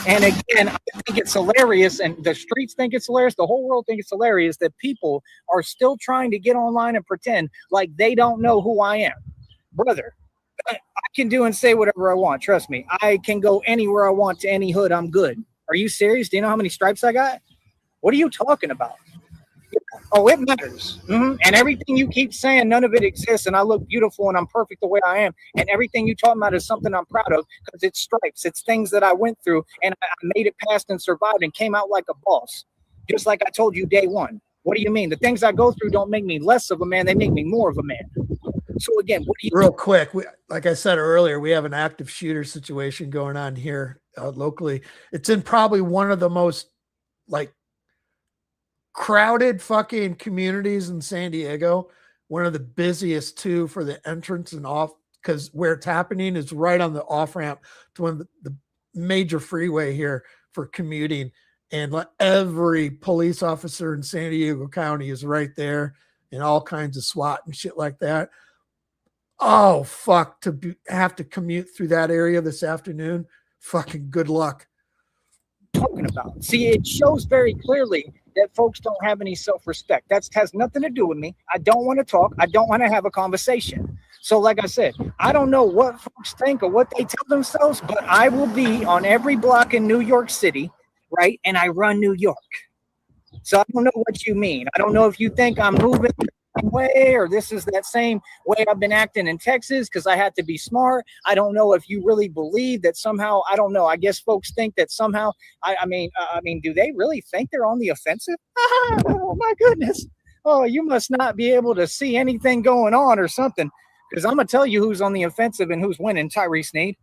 And again, I think it's hilarious, and the streets think it's hilarious. The whole world thinks it's hilarious that people are still trying to get online and pretend like they don't know who I am. Brother, I can do and say whatever I want. Trust me. I can go anywhere I want to any hood. I'm good. Are you serious? Do you know how many stripes I got? What are you talking about? Oh, it matters. And everything you keep saying, none of it exists, and I look beautiful and I'm perfect the way I am. And everything you talk about is something I'm proud of because it's stripes. It's things that I went through, and I made it past and survived and came out like a boss. Just like I told you day one. What do you mean? The things I go through don't make me less of a man. They make me more of a man. So again, what do you Real quick, like I said earlier, we have an active shooter situation going on here locally. It's in probably one of the most like crowded fucking communities in San Diego. One of the busiest too for the entrance and off, because where it's happening is right on the off ramp to one of the major freeway here for commuting. And every police officer in San Diego County is right there, and all kinds of SWAT and shit like that. Oh, fuck, have to commute through that area this afternoon. Fucking good luck. talking about? See, it shows very clearly that folks don't have any self-respect. That has nothing to do with me. I don't want to talk. I don't want to have a conversation. So like I said, I don't know what folks think or what they tell themselves, but I will be on every block in New York City, right? And I run New York. So I don't know what you mean. I don't know if you think I'm moving the same way or this is that same way I've been acting in Texas because I had to be smart. I don't know if you really believe that somehow, I don't know. I guess folks think that somehow, I mean, do they really think they're on the offensive? Oh my goodness. Oh, you must not be able to see anything going on or something. Because I'm going to tell you who's on the offensive and who's winning, Tyree Sneed.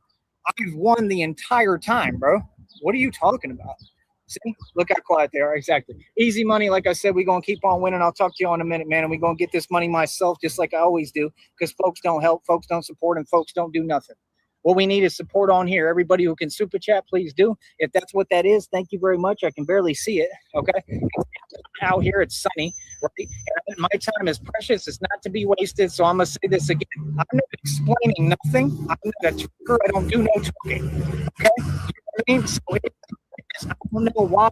I've won the entire time, bro. What are you talking about? See, look how quiet they are. Exactly. Easy money. Like I said, we're going to keep on winning. I'll talk to you in a minute, man. And we're going to get this money myself, just like I always do, because folks don't help, folks don't support, and folks don't do nothing. What we need is support on here. Everybody who can super chat, please do. If that's what that is, thank you very much. I can barely see it. Okay. Out here, it's sunny, right? And my time is precious. It's not to be wasted. So I'm going to say this again. I'm not explaining nothing. I'm not a talker. I don't do no talking. Okay. You know what I mean? So I don't know why.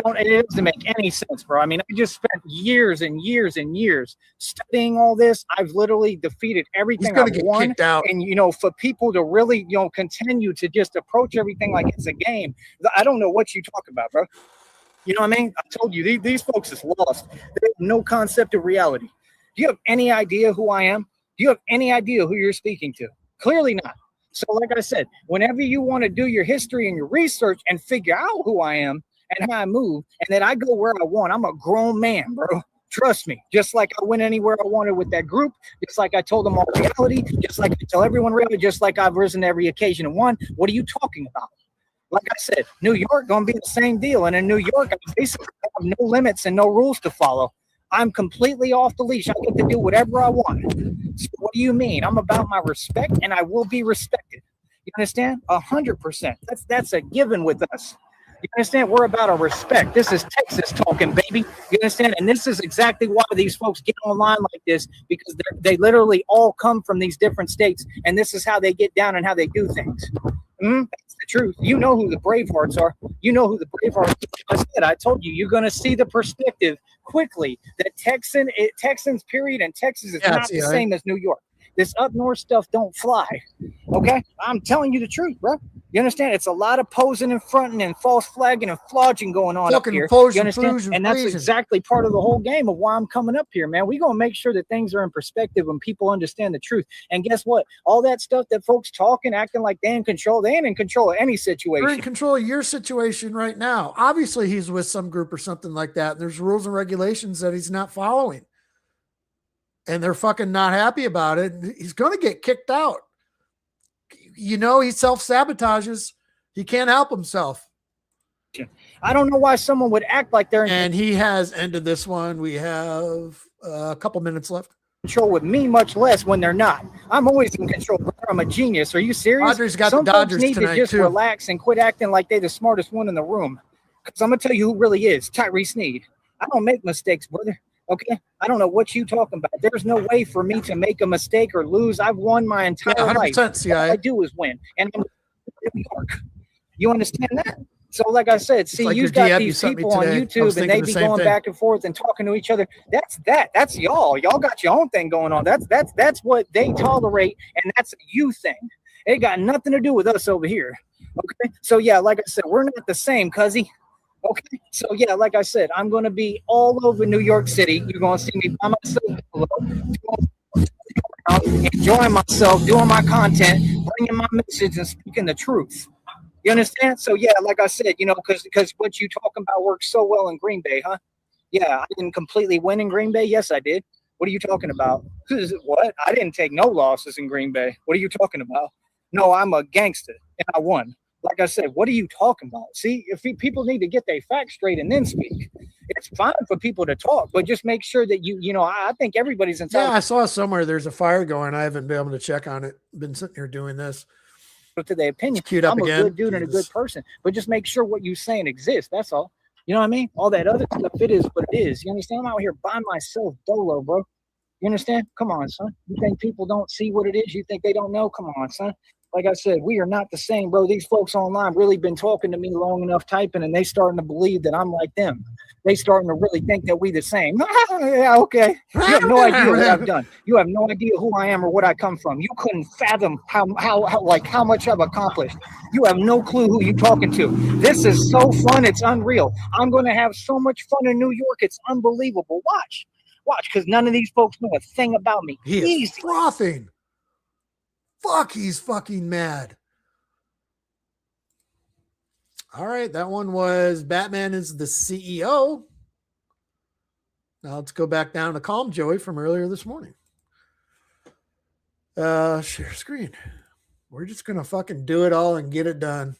It doesn't make any sense, bro. I mean, I just spent years and years and years studying all this. I've literally defeated everything I've won. Kicked out. And, you know, for people to really, you know, continue to just approach everything like it's a game, I don't know what you talk about, bro. You know what I mean? I told you, these folks is lost. They have no concept of reality. Do you have any idea who I am? Do you have any idea who you're speaking to? Clearly not. So like I said, whenever you want to do your history and your research and figure out who I am and how I move and that I go where I want, I'm a grown man, bro. Trust me. Just like I went anywhere I wanted with that group, just like I told them all reality, just like I tell everyone reality, just like I've risen to every occasion and won. What are you talking about? Like I said, New York gonna be the same deal. And in New York, I basically have no limits and no rules to follow. I'm completely off the leash. I get to do whatever I want. So what do you mean? I'm about my respect, and I will be respected. You understand? 100%. That's a given with us. You understand? We're about our respect. This is Texas talking, baby. You understand? And this is exactly why these folks get online like this, because they literally all come from these different states, and this is how they get down and how they do things. That's the truth. You know who the Bravehearts are. You know who the Bravehearts are. I said, I told you, you're going to see the perspective quickly that Texans, period, and Texas is not the same as New York. This up north stuff don't fly. Okay? I'm telling you the truth, bro. You understand? It's a lot of posing and fronting and false flagging and flogging going on up here. You understand? And that's exactly part of the whole game of why I'm coming up here, man. We're going to make sure that things are in perspective and people understand the truth. And guess what? All that stuff that folks talking, acting like they ain't in control of any situation. They're in control of your situation right now. Obviously, he's with some group or something like that. There's rules and regulations that he's not following. And they're fucking not happy about it. He's going to get kicked out. You know, he self-sabotages. He can't help himself. I don't know why someone would act like they're in And he has ended this one. We have a couple minutes left. Control with me, much less when they're not. I'm always in control. I'm a genius. Are you serious? Dodgers got Some the Dodgers folks need tonight, to just too. relax and quit acting like they're the smartest one in the room. Because I'm going to tell you who really is. Tyree Sneed. I don't make mistakes, brother. Okay? I don't know what you talking about. There's no way for me to make a mistake or lose. I've won my entire life. CIA. All I do is win. And I'm in New York. You understand that? So like I said, see, like you've got these people on YouTube and they be going back and forth and talking to each other. That's y'all. Y'all got your own thing going on. That's what they tolerate, and that's a you thing. It got nothing to do with us over here. Okay? So yeah, like I said, we're not the same, cuzzy. Okay, so yeah, like I said, I'm going to be all over New York City. You're going to see me by myself, enjoying myself, doing my content, bringing my message, and speaking the truth. You understand? So yeah, like I said, you know, because what you talking about works so well in Green Bay, huh? Yeah, I didn't completely win in Green Bay. Yes, I did. What are you talking about? What? I didn't take no losses in Green Bay. What are you talking about? No, I'm a gangster and I won. Like I said, what are you talking about? See, if people need to get their facts straight and then speak. It's fine for people to talk, but just make sure that you know, I think everybody's entitled. Yeah, I saw somewhere there's a fire going. I haven't been able to check on it. Been sitting here doing this. To their opinion. It's queued up I'm a again. good dude and a good person, but just make sure what you're saying exists. That's all. You know what I mean? All that other stuff, it is what it is. You understand? I'm out here by myself, dolo, bro. You understand? Come on, son. You think people don't see what it is? You think they don't know? Come on, son. Like I said, we are not the same, bro. These folks online really been talking to me long enough typing, and they starting to believe that I'm like them. They starting to really think that we the same. Yeah, okay. You have no idea what I've done. You have no idea who I am or what I come from. You couldn't fathom how much I've accomplished. You have no clue who you're talking to. This is so fun. It's unreal. I'm going to have so much fun in New York. It's unbelievable. Watch, because none of these folks know a thing about me. He is frothing. Fuck, he's fucking mad. All right, that one was Batman is the CEO. Now let's go back down to Calm Joey from earlier this morning. Share screen. We're just gonna fucking do it all and get it done.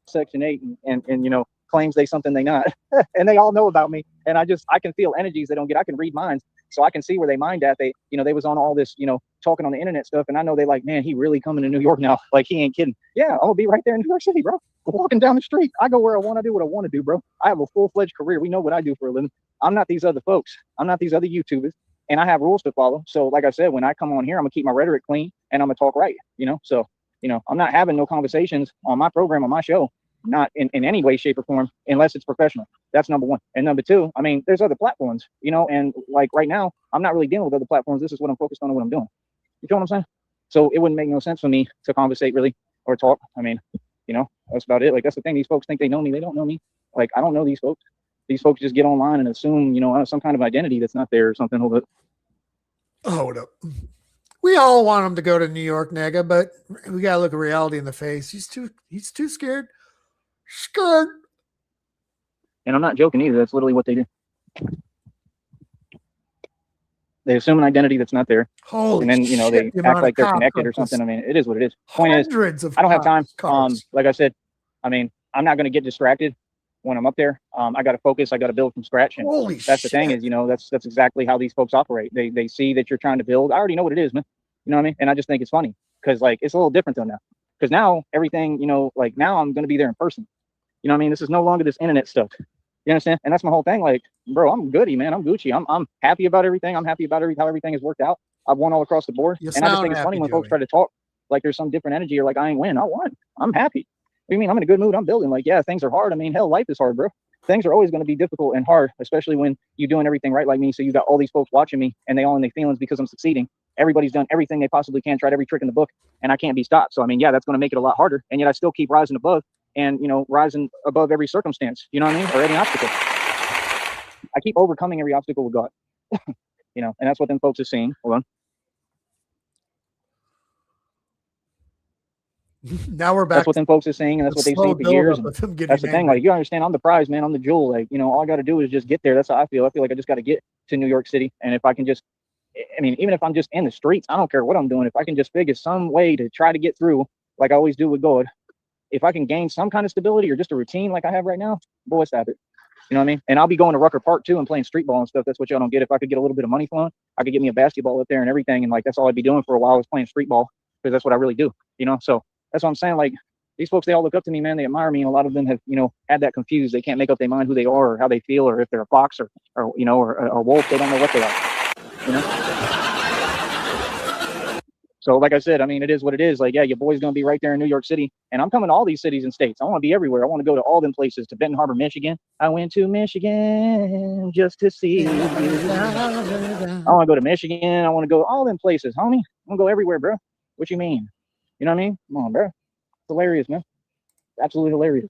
Section 8 and you know, claims they something they not. And they all know about me. And I can feel energies they don't get. I can read minds. So I can see where they mind at. They, you know, they was on all this, you know, talking on the internet stuff. And I know they like, man, he really coming to New York now. Like, he ain't kidding. Yeah, I'm gonna be right there in New York City, bro. Walking down the street. I go where I want to do what I want to do, bro. I have a full-fledged career. We know what I do for a living. I'm not these other folks. I'm not these other YouTubers. And I have rules to follow. So like I said, when I come on here, I'm gonna keep my rhetoric clean and I'm gonna talk right, you know? So, you know, I'm not having no conversations on my program, on my show, not in any way, shape, or form, unless it's professional. That's number one. And number two, I mean, there's other platforms, you know, and like right now, I'm not really dealing with other platforms. This is what I'm focused on and what I'm doing. You feel what I'm saying? So it wouldn't make no sense for me to conversate really or talk. I mean, you know, that's about it. Like, that's the thing. These folks think they know me. They don't know me. Like, I don't know these folks. These folks just get online and assume, you know, some kind of identity that's not there or something. Hold up. Hold up. We all want him to go to New York, nigga, but we gotta look at reality in the face. He's too scared. Scared. And I'm not joking either. That's literally what they do. They assume an identity that's not there. Holy and then, you know, shit, they act like they're connected or something. I mean, it is what it is. Point is, I don't have time. Like I said, I mean, I'm not going to get distracted when I'm up there. I got to focus. I got to build from scratch. And that's the thing is, you know, that's exactly how these folks operate. They see that you're trying to build. I already know what it is, man. You know what I mean? And I just think it's funny because, like, it's a little different though now. Because now everything, you know, like now I'm going to be there in person. You know what I mean? This is no longer this internet stuff. You understand? And that's my whole thing. Like, bro, I'm goody, man. I'm Gucci. I'm happy about everything. I'm happy about how everything has worked out. I've won all across the board. And I just think it's funny when folks try to talk like there's some different energy or like I ain't win. I won. I'm happy. What do you mean? I'm in a good mood. I'm building. Like, yeah, things are hard. I mean, hell, life is hard, bro. Things are always going to be difficult and hard, especially when you're doing everything right like me. So you got all these folks watching me and they all in their feelings because I'm succeeding. Everybody's done everything they possibly can, tried every trick in the book, and I can't be stopped. So, I mean, yeah, that's going to make it a lot harder. And yet I still keep rising above and, you know, rising above every circumstance, you know what I mean? Or any obstacle. I keep overcoming every obstacle with God, you know, and that's what them folks are seeing. Hold on. Now we're back. That's what them folks are saying, and that's what they've seen for years. That's the thing. Like, you understand, I'm the prize, man. I'm the jewel. Like, you know, all I got to do is just get there. That's how I feel. I feel like I just got to get to New York City. And if I can just, I mean, even if I'm just in the streets, I don't care what I'm doing. If I can just figure some way to try to get through, like I always do with God, if I can gain some kind of stability or just a routine like I have right now, boy, stop it. You know what I mean? And I'll be going to Rucker Park too and playing street ball and stuff. That's what y'all don't get. If I could get a little bit of money flowing, I could get me a basketball up there and everything. And like, that's all I'd be doing for a while, is playing street ball, because that's what I really do, you know? So that's what I'm saying. Like, these folks, they all look up to me, man. They admire me. And a lot of them have, you know, had that confused. They can't make up their mind who they are or how they feel, or if they're a fox or you know, or a wolf. They don't know what they are, you know? So like I said, I mean, it is what it is. Like, yeah, your boy's going to be right there in New York City. And I'm coming to all these cities and states. I want to be everywhere. I want to go to all them places, to Benton Harbor, Michigan. I went to Michigan just to see you. I want to go to Michigan. I want to go all them places, homie. I want to go everywhere, bro. What you mean? You know what I mean? Come on, bro. It's hilarious, man. Absolutely hilarious.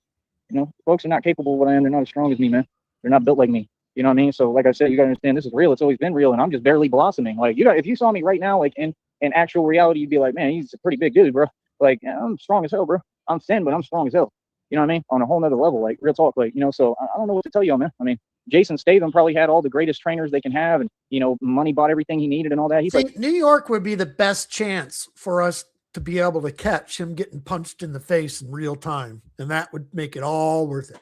You know, folks are not capable of what I am. They're not as strong as me, man. They're not built like me. You know what I mean? So like I said, you gotta understand this is real. It's always been real, and I'm just barely blossoming. Like if you saw me right now, like in actual reality, you'd be like, man, he's a pretty big dude, bro. Like yeah, I'm strong as hell, bro. I'm thin, but I'm strong as hell. You know what I mean? On a whole nother level, like real talk, like, you know, so I don't know what to tell you, man. I mean, Jason Statham probably had all the greatest trainers they can have, and, you know, money bought everything he needed and all that. He's See, like, New York would be the best chance for us to be able to catch him getting punched in the face in real time. And that would make it all worth it.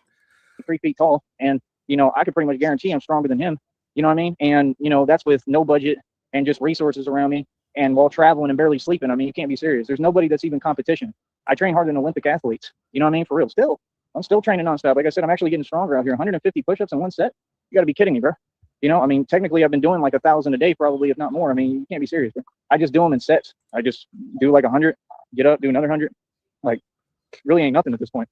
3 feet tall. And, you know, I could pretty much guarantee I'm stronger than him. You know what I mean? And, you know, that's with no budget and just resources around me. And while traveling and barely sleeping, I mean, you can't be serious. There's nobody that's even competition. I train harder than Olympic athletes. You know what I mean? For real. Still, I'm still training nonstop. Like I said, I'm actually getting stronger out here. 150 push-ups in one set. You got to be kidding me, bro. You know, I mean, technically I've been doing like 1,000 a day, probably, if not more. I mean, you can't be serious, bro. I just do them in sets. I just do like 100, get up, do another 100. Like, really ain't nothing at this point,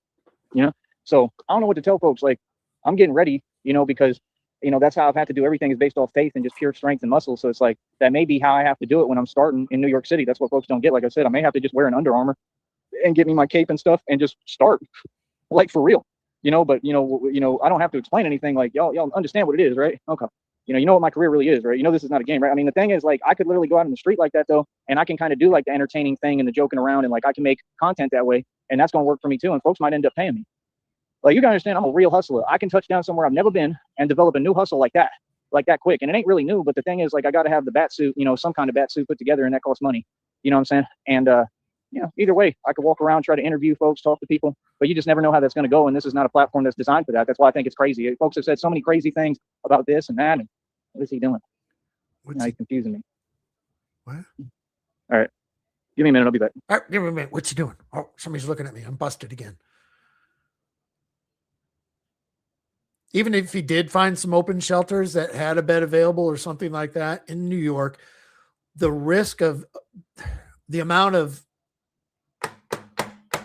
you know? So I don't know what to tell folks. Like, I'm getting ready, you know, because, you know, that's how I've had to do everything is based off faith and just pure strength and muscle. So it's like, that may be how I have to do it when I'm starting in New York City. That's what folks don't get. Like I said, I may have to just wear an Under Armour and get me my cape and stuff and just start, like, for real, you know. But you know, I don't have to explain anything. Like y'all understand what it is, right? Okay. You know what my career really is, right? You know, this is not a game, right? I mean, the thing is, like, I could literally go out in the street like that though, and I can kind of do like the entertaining thing and the joking around, and like I can make content that way, and that's gonna work for me too. And folks might end up paying me. Like, you gotta understand, I'm a real hustler. I can touch down somewhere I've never been and develop a new hustle like that quick. And it ain't really new, but the thing is, like, I gotta have the bat suit, you know, some kind of bat suit put together, and that costs money. You know what I'm saying? And you know, either way, I could walk around, try to interview folks, talk to people, but you just never know how that's going to go. And this is not a platform that's designed for that. That's why I think it's crazy. Folks have said so many crazy things about this and that. And what is he doing? Now he's confusing me. What? All right. Give me a minute. I'll be back. All right, give me a minute. What's he doing? Oh, somebody's looking at me. I'm busted again. Even if he did find some open shelters that had a bed available or something like that in New York, the risk of the amount of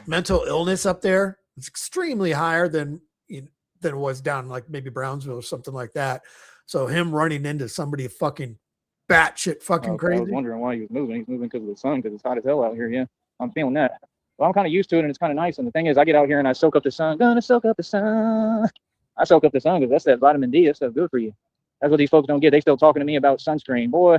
mental illness up there is extremely higher than it was down like maybe Brownsville or something like that. So him running into somebody fucking batshit fucking crazy. I was wondering why he was moving. He's moving because of the sun, because it's hot as hell out here. Yeah, I'm feeling that. Well, I'm kind of used to it, and it's kind of nice. And the thing is, I get out here and I soak up the sun. Gonna soak up the sun. I soak up the sun because that's that vitamin D. That's stuff good for you. That's what these folks don't get. They still talking to me about sunscreen. Boy,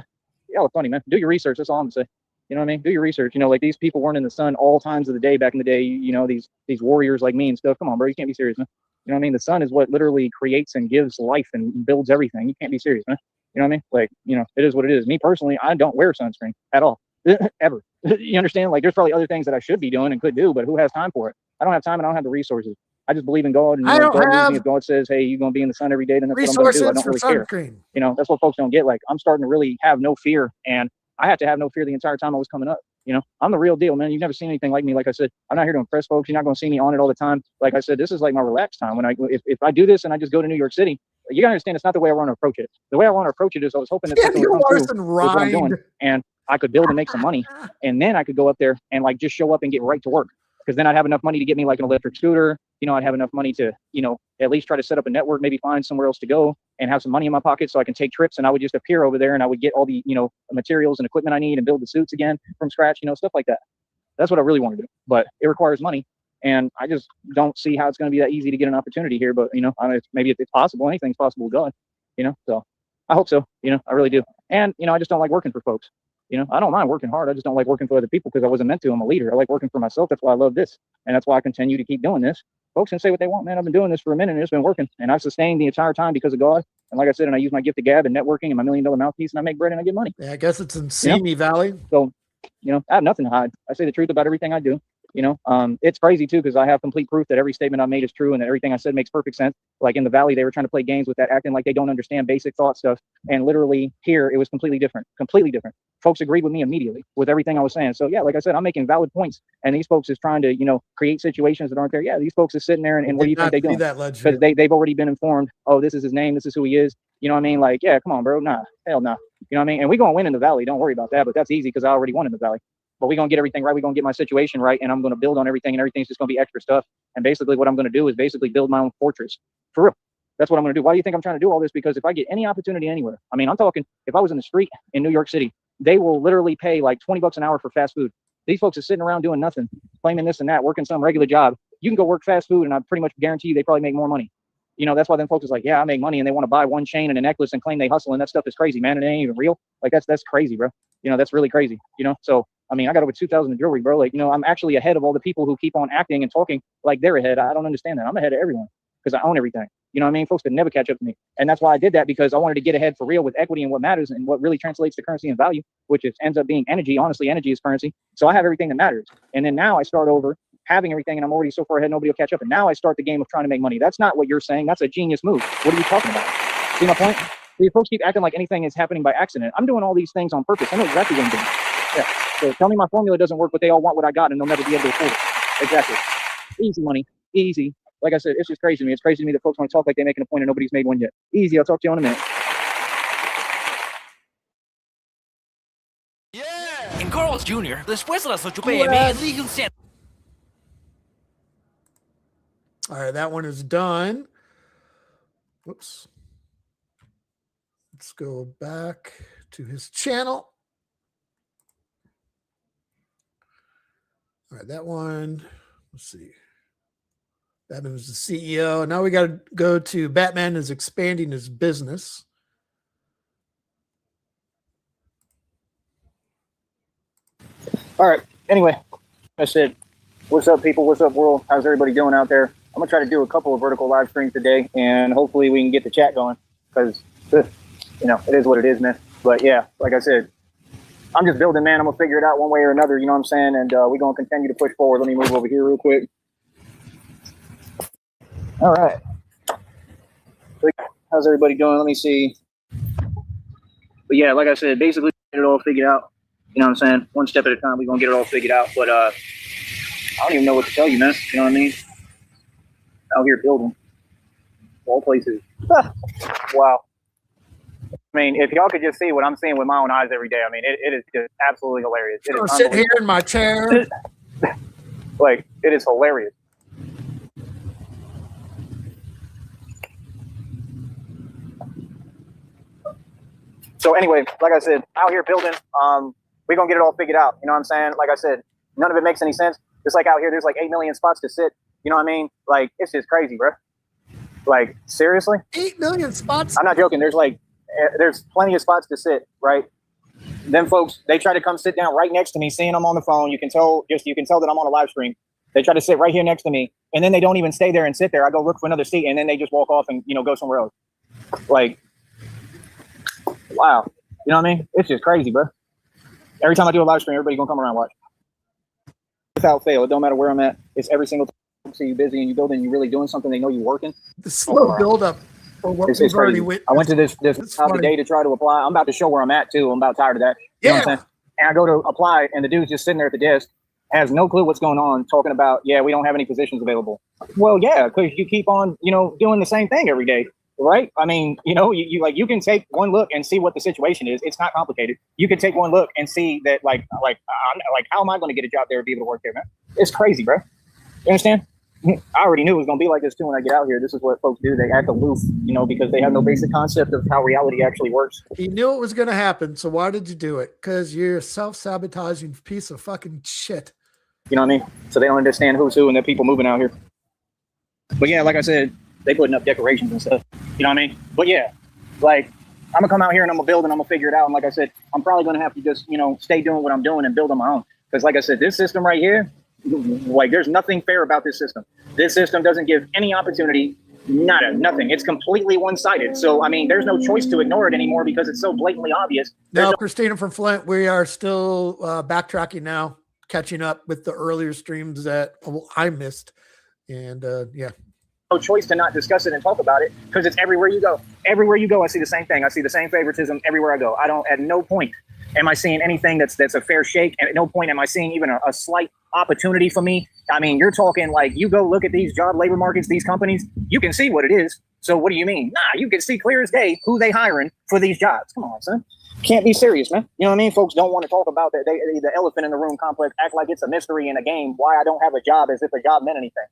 y'all are funny, man. Do your research. That's all I'm gonna say. You know what I mean? Do your research. You know, like, these people weren't in the sun all times of the day back in the day. You know, these warriors like me and stuff. Come on, bro. You can't be serious, man. You know what I mean? The sun is what literally creates and gives life and builds everything. You can't be serious, man. You know what I mean? Like, you know, it is what it is. Me personally, I don't wear sunscreen at all, ever. You understand? Like, there's probably other things that I should be doing and could do, but who has time for it? I don't have time, and I don't have the resources. I just believe in God, and I don't have if God says, hey, you're going to be in the sun every day, then that's what I'm going to do. I don't really care. You know, that's what folks don't get. Like, I'm starting to really have no fear, and I had to have no fear the entire time I was coming up. You know, I'm the real deal, man. You've never seen anything like me. Like I said, I'm not here to impress folks. You're not going to see me on it all the time. Like I said, this is like my relaxed time. When if I do this and I just go to New York City, you gotta understand, it's not the way I want to approach it. The way I want to approach it is, I was hoping that something would come through with what I'm doing, and I could build and make some money, and then I could go up there and like just show up and get right to work. Because then I'd have enough money to get me like an electric scooter. You know, I'd have enough money to, you know, at least try to set up a network, maybe find somewhere else to go and have some money in my pocket so I can take trips. And I would just appear over there and I would get all the, you know, materials and equipment I need and build the suits again from scratch, you know, stuff like that. That's what I really want to do. But it requires money. And I just don't see how it's going to be that easy to get an opportunity here. But, you know, maybe it's possible. Anything's possible with God, you know. So I hope so. You know, I really do. And, you know, I just don't like working for folks. You know, I don't mind working hard. I just don't like working for other people because I wasn't meant to. I'm a leader. I like working for myself. That's why I love this. And that's why I continue to keep doing this. Folks can say what they want, man. I've been doing this for a minute and it's been working. And I've sustained the entire time because of God. And like I said, and I use my gift of gab and networking and my $1 million mouthpiece, and I make bread and I get money. Yeah, I guess it's in Simi Valley. So, you know, I have nothing to hide. I say the truth about everything I do. You know, it's crazy too, because I have complete proof that every statement I made is true and that everything I said makes perfect sense. Like in the Valley, they were trying to play games with that, acting like they don't understand basic thought stuff. And literally here, it was completely different. Folks agreed with me immediately with everything I was saying. So yeah, like I said, I'm making valid points. And these folks is trying to, you know, create situations that aren't there. Yeah, these folks are sitting there and what do you think they're doing? Because they've already been informed. Oh, this is his name. This is who he is. You know what I mean? Like, yeah, come on, bro. Nah, hell nah. You know what I mean? And we're going to win in the Valley. Don't worry about that. But that's easy because I already won in the Valley. But we're going to get everything right. We're going to get my situation right. And I'm going to build on everything. And everything's just going to be extra stuff. And basically what I'm going to do is basically build my own fortress. For real. That's what I'm going to do. Why do you think I'm trying to do all this? Because if I get any opportunity anywhere, I mean, I'm talking, if I was in the street in New York City, they will literally pay like $20 an hour for fast food. These folks are sitting around doing nothing, claiming this and that, working some regular job. you can go work fast food, and I pretty much guarantee you they probably make more money. You know, that's why them folks is like, yeah, I make money, and they want to buy one chain and a necklace and claim they hustle, and that stuff is crazy, man. And it ain't even real. Like that's crazy, bro. You know, that's really crazy. You know, so I mean, I got over 2,000 in jewelry, bro. Like, you know, I'm actually ahead of all the people who keep on acting and talking like they're ahead. I don't understand that. I'm ahead of everyone because I own everything. You know what I mean? Folks could never catch up to me. And that's why I did that, because I wanted to get ahead for real with equity and what matters and what really translates to currency and value, which is ends up being energy. Honestly, energy is currency. So I have everything that matters. And then now I start over having everything, and I'm already so far ahead, nobody will catch up. And now I start the game of trying to make money. That's not what you're saying. That's a genius move. What are you talking about? See my point? You folks keep acting like anything is happening by accident. I'm doing all these things on purpose. I know exactly what I'm doing. Yeah. So tell me my formula doesn't work, but they all want what I got, and they'll never be able to afford it. Exactly. Easy money. Easy. Like I said, it's just crazy to me. It's crazy to me that folks want to talk like they're making a point and nobody's made one yet. Easy. I'll talk to you in a minute. En Carl's Jr., después de las 8 p.m., elige un set. All right, that one is done. Whoops. Let's go back to his channel. All right, that one. Let's see. Batman is the CEO. Now we got to go to Batman is expanding his business. All right. Anyway, I said, what's up, people? What's up, world? How's everybody doing out there? I'm going to try to do a couple of vertical live streams today, and hopefully we can get the chat going because, you know, it is what it is, man. But yeah, like I said, I'm just building, man. I'm going to figure it out one way or another, you know what I'm saying? And we're going to continue to push forward. Let me move over here real quick. All right. How's everybody doing? Let me see. But yeah, like I said, basically get it all figured out. You know what I'm saying? One step at a time, we're going to get it all figured out. But I don't even know what to tell you, man. You know what I mean? Out here building. All places. Wow. I mean, if y'all could just see what I'm seeing with my own eyes every day, I mean, it is just absolutely hilarious. I'm sitting here in my chair. Like, it is hilarious. So anyway, like I said, out here building, we're going to get it all figured out. You know what I'm saying? Like I said, none of it makes any sense. Just like out here, there's like 8 million spots to sit. You know what I mean? Like, it's just crazy, bro. Like, seriously? 8 million spots? I'm not joking. There's plenty of spots to sit, right? Them folks, they try to come sit down right next to me, seeing I'm on the phone. You can tell that I'm on a live stream. They try to sit right here next to me, and then they don't even stay there and sit there. I go look for another seat, and then they just walk off and, you know, go somewhere else. Like, wow. You know what I mean? It's just crazy, bro. Every time I do a live stream, everybody gonna come around and watch. Without fail, it don't matter where I'm at. It's every single time I see you busy and you building, you really doing something. They know you working. The slow build up for what we've already witnessed. I went to this time of day to try to apply. I'm about to show where I'm at too. I'm about tired of that. You know what I'm saying? And I go to apply, and the dude's just sitting there at the desk, has no clue what's going on, talking about, yeah, we don't have any positions available. Well, yeah, because you keep on, you know, doing the same thing every day. Right? I mean, you know, you can take one look and see what the situation is. It's not complicated. You can take one look and see that, like, how am I going to get a job there and be able to work there, man? It's crazy, bro. You understand? I already knew it was going to be like this too when I get out here. This is what folks do. They act aloof, you know, because they have no basic concept of how reality actually works. You knew it was going to happen, so why did you do it? Because you're a self-sabotaging piece of fucking shit. You know what I mean? So they don't understand who's who and the people moving out here. But yeah, like I said, they putting up decorations and stuff. You know what I mean? But yeah, like, I'm gonna come out here and I'm gonna build and I'm gonna figure it out. And like I said, I'm probably gonna have to just, you know, stay doing what I'm doing and build on my own. Because like I said, this system right here, like, there's nothing fair about this system. This system doesn't give any opportunity, nothing. It's completely one-sided. So, I mean, there's no choice to ignore it anymore because it's so blatantly obvious. Now, Christina from Flint, we are still backtracking now, catching up with the earlier streams that I missed. And yeah. No choice to not discuss it and talk about it because it's everywhere you go. Everywhere you go, I see the same thing. I see the same favoritism everywhere I go. At no point am I seeing anything that's a fair shake. And at no point am I seeing even a slight opportunity for me. I mean, you're talking like, you go look at these labor markets, these companies, you can see what it is. So what do you mean? Nah, you can see clear as day who they hiring for these jobs. Come on, son. Can't be serious, man. You know what I mean? Folks don't want to talk about that. The elephant in the room complex, act like it's a mystery in a game. Why I don't have a job as if a job meant anything.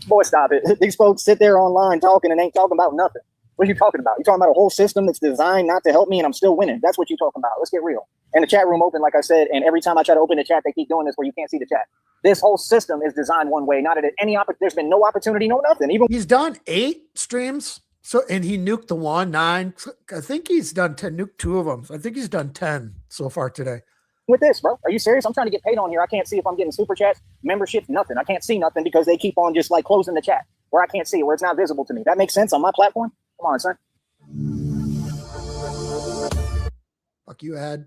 Boy, stop it. These folks sit there online talking and ain't talking about nothing. What are you talking about? You're talking about a whole system that's designed not to help me and I'm still winning. That's what you're talking about. Let's get real. And the chat room open, like I said, and every time I try to open the chat, they keep doing this where you can't see the chat. This whole system is designed one way, not at any there's been no opportunity, no nothing. Even He's done 8 streams. So, and he nuked the 9. I think he's done 10, nuked 2 of them. I think he's done 10 so far today. with this, bro. Are you serious? I'm trying to get paid on here. I can't see if I'm getting super chats, memberships, nothing. I can't see nothing because they keep on just like closing the chat where I can't see it, where it's not visible to me. That makes sense on my platform? Come on, son. Fuck you, ad.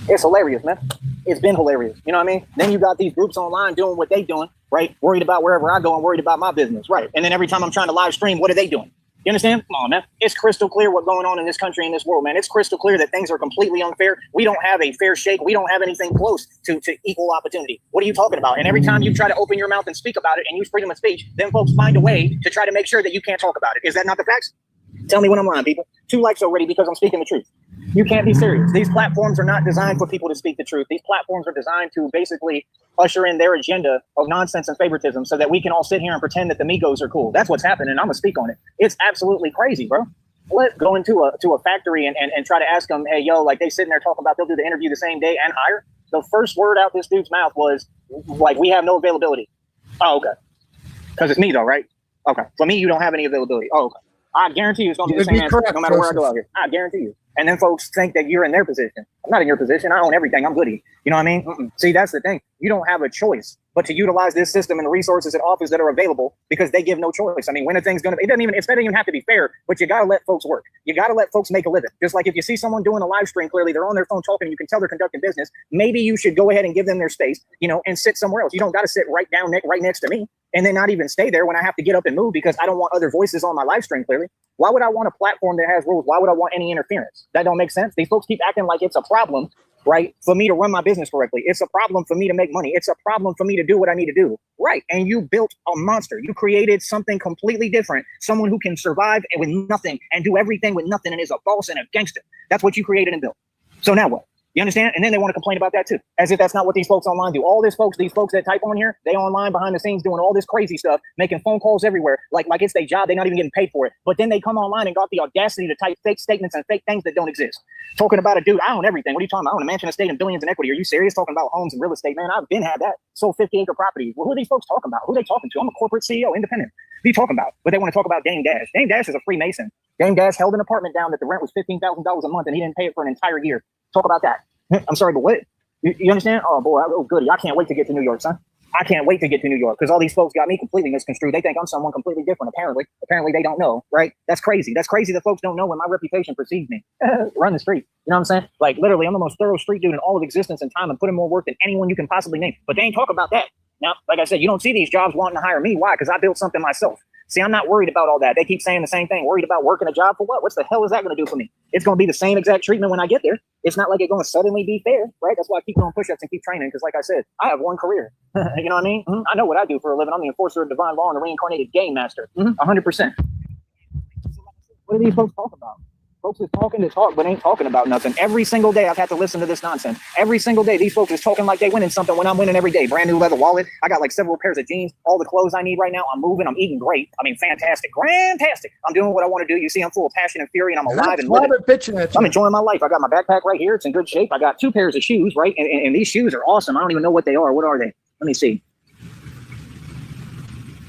It's hilarious, man. It's been hilarious. You know what I mean? Then you got these groups online doing what they doing, right? Worried about wherever I go and worried about my business, right? And then every time I'm trying to live stream, what are they doing? You understand? Come on, man. It's crystal clear what's going on in this country, in this world, man. It's crystal clear that things are completely unfair. We don't have a fair shake. We don't have anything close to equal opportunity. What are you talking about? And every time you try to open your mouth and speak about it and use freedom of speech, then folks find a way to try to make sure that you can't talk about it. Is that not the facts? Tell me when I'm lying, people. 2 likes already because I'm speaking the truth. You can't be serious. These platforms are not designed for people to speak the truth. These platforms are designed to basically usher in their agenda of nonsense and favoritism so that we can all sit here and pretend that the Migos are cool. That's what's happening. I'm going to speak on it. It's absolutely crazy, bro. Let's go into a factory and try to ask them, hey, yo, like they sitting there talking about they'll do the interview the same day and hire. The first word out this dude's mouth was like, we have no availability. Oh, okay. Because it's me though, right? Okay. For me, you don't have any availability. Oh, okay. I guarantee you it's going to be the same answer no matter where I go out here. I guarantee you. And then folks think that you're in their position. I'm not in your position. I own everything. I'm goody. You know what I mean? See, that's the thing. You don't have a choice but to utilize this system and the resources and offers that are available because they give no choice. I mean, when a thing's going to, it doesn't even have to be fair, but you got to let folks work. You got to let folks make a living. Just like if you see someone doing a live stream, clearly they're on their phone talking, you can tell they're conducting business. Maybe you should go ahead and give them their space, you know, and sit somewhere else. You don't got to sit right next to me and then not even stay there when I have to get up and move because I don't want other voices on my live stream, clearly. Why would I want a platform that has rules? Why would I want any interference? That don't make sense. These folks keep acting like it's a problem, right, for me to run my business correctly. It's a problem for me to make money. It's a problem for me to do what I need to do. Right. And you built a monster. You created something completely different. Someone who can survive with nothing and do everything with nothing and is a boss and a gangster. That's what you created and built. So now what? You understand? And then they want to complain about that too, as if that's not what these folks online do. All these folks that type on here, they online behind the scenes doing all this crazy stuff, making phone calls everywhere, like it's their job. They're not even getting paid for it. But then they come online and got the audacity to type fake statements and fake things that don't exist. Talking about a dude, I own everything. What are you talking about? I own a mansion, estate, and billions in equity. Are you serious? Talking about homes and real estate, man. I've been had that. Sold 50-acre properties. Well, who are these folks talking about? Who are they talking to? I'm a corporate CEO, independent. What are you talking about? But they want to talk about Dame Dash. Dame Dash is a Freemason. Dame Dash held an apartment down that the rent was $15,000 a month and he didn't pay it for an entire year. Talk about that. I'm sorry, but what? You understand? Oh, boy. Oh, goody. I can't wait to get to New York, son. I can't wait to get to New York because all these folks got me completely misconstrued. They think I'm someone completely different, apparently. Apparently, they don't know, right? That's crazy. That's crazy that folks don't know when my reputation precedes me. Run the street. You know what I'm saying? Like, literally, I'm the most thorough street dude in all of existence and time and put in more work than anyone you can possibly name. But they ain't talk about that. Now, like I said, you don't see these jobs wanting to hire me. Why? Because I built something myself. See, I'm not worried about all that. They keep saying the same thing. Worried about working a job for what? What's the hell is that going to do for me? It's going to be the same exact treatment when I get there. It's not like it's going to suddenly be fair, right? That's why I keep doing push-ups and keep training. Because like I said, I have one career. You know what I mean? I know what I do for a living. I'm the enforcer of divine law and the reincarnated game master. 100%. What do these folks talk about? Folks is talking to talk, but ain't talking about nothing. Every single day I've had to listen to this nonsense. Every single day these folks is talking like they winning something when I'm winning every day. Brand new leather wallet. I got like several pairs of jeans. All the clothes I need right now. I'm moving. I'm eating great. I mean, fantastic. Fantastic. I'm doing what I want to do. You see, I'm full of passion and fury and I'm alive and living. I'm enjoying my life. I got my backpack right here. It's in good shape. I got 2 pairs of shoes, right? And these shoes are awesome. I don't even know what they are. What are they? Let me see.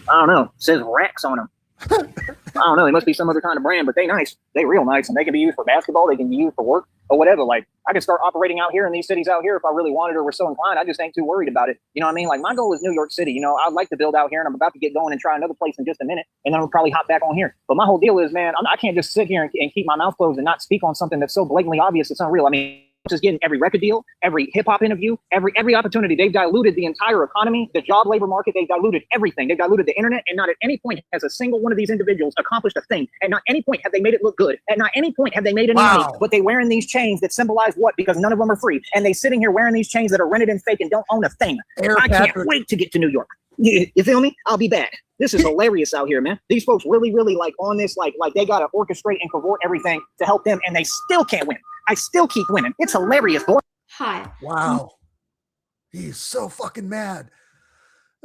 I don't know. It says Rex on them. I don't know. They must be some other kind of brand, but they nice. They real nice, and they can be used for basketball. They can be used for work or whatever. Like I could start operating out here in these cities out here if I really wanted or were so inclined. I just ain't too worried about it. You know what I mean? Like my goal is New York City. You know, I'd like to build out here, and I'm about to get going and try another place in just a minute, and then I'll probably hop back on here. But my whole deal is, man, I can't just sit here and keep my mouth closed and not speak on something that's so blatantly obvious it's unreal. I mean, just getting every record deal, every hip hop interview, every opportunity. They've diluted the entire economy, the job labor market. They've diluted everything. They've diluted the internet. And not at any point has a single one of these individuals accomplished a thing. And not any point have they made it look good. At not any point have they made any money. But they wearing these chains that symbolize what? Because none of them are free. And they sitting here wearing these chains that are rented and fake and don't own a thing. I can't wait to get to New York. You feel me? I'll be back. This is hilarious out here, man. These folks really like on this, like they got to orchestrate and cavort everything to help them. And they still can't win. I still keep winning. It's hilarious, boy. Hi. Wow. He's so fucking mad.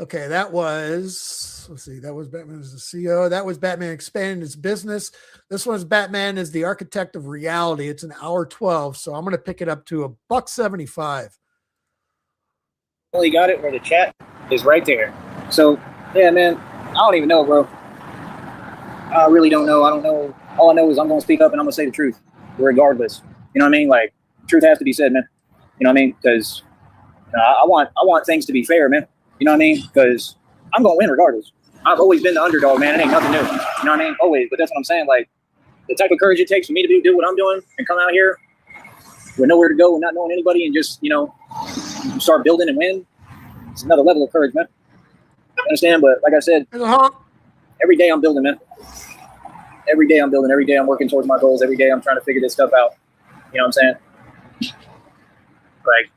Okay, that was, let's see, that was Batman as the CEO. That was Batman expanding his business. This one's Batman as the architect of reality. It's an hour 12, so I'm going to pick it up to $1.75. Well, you got it where the chat is right there. So, yeah, man, I don't even know, bro. I really don't know. I don't know. All I know is I'm going to speak up and I'm going to say the truth regardless. You know what I mean? Like, truth has to be said, man. You know what I mean? Because I want things to be fair, man. You know what I mean? Because I'm going to win regardless. I've always been the underdog, man. It ain't nothing new. You know what I mean? Always. But that's what I'm saying. Like, the type of courage it takes for me to do what I'm doing and come out here with nowhere to go and not knowing anybody and just, you know, start building and win. It's another level of courage, man. You understand? But like I said, every day I'm building, man. Every day I'm building. Every day I'm working towards my goals. Every day I'm trying to figure this stuff out. You know what I'm saying? Like,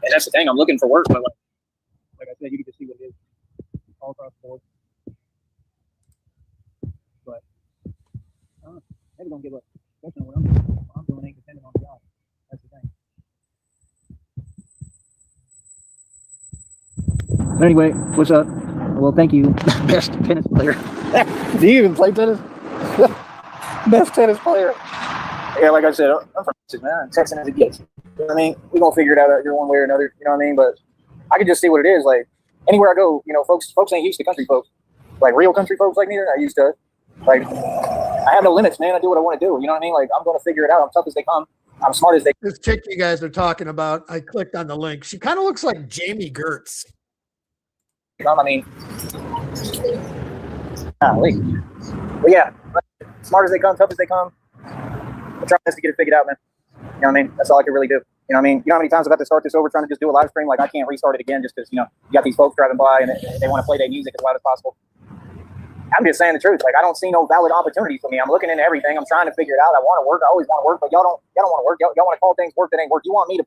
and that's the thing. I'm looking for work, but like I said, you can just see what it is all across the board. But I'm never gonna give up. Especially what I'm doing. What I'm doing ain't dependent on the job. That's the thing. Anyway, what's up? Well, thank you, best tennis player. Do you even play tennis? Best tennis player. Yeah, like I said, I'm from Texas, man. Texan as it gets. You know what I mean? We're gonna figure it out here one way or another. You know what I mean? But I can just see what it is. Like anywhere I go, you know, folks ain't used to country folks. Like real country folks like me, they're not used to it. Like I have no limits, man. I do what I want to do. You know what I mean? Like I'm gonna figure it out. I'm tough as they come. I'm smart as they. This chick you guys are talking about, I clicked on the link. She kind of looks like Jamie Gertz. I mean, wait. But yeah, smart as they come, tough as they come. I'm trying to get it figured out, man. You know what I mean? That's all I can really do. You know what I mean? You know how many times I've had to start this over trying to just do a live stream? Like I can't restart it again just because, you know, you got these folks driving by and they want to play their music as loud as possible. I'm just saying the truth. Like I don't see no valid opportunities for me. I'm looking into everything. I'm trying to figure it out. I want to work. I always want to work, but y'all don't want to work. Y'all want to call things work that ain't work. You want me to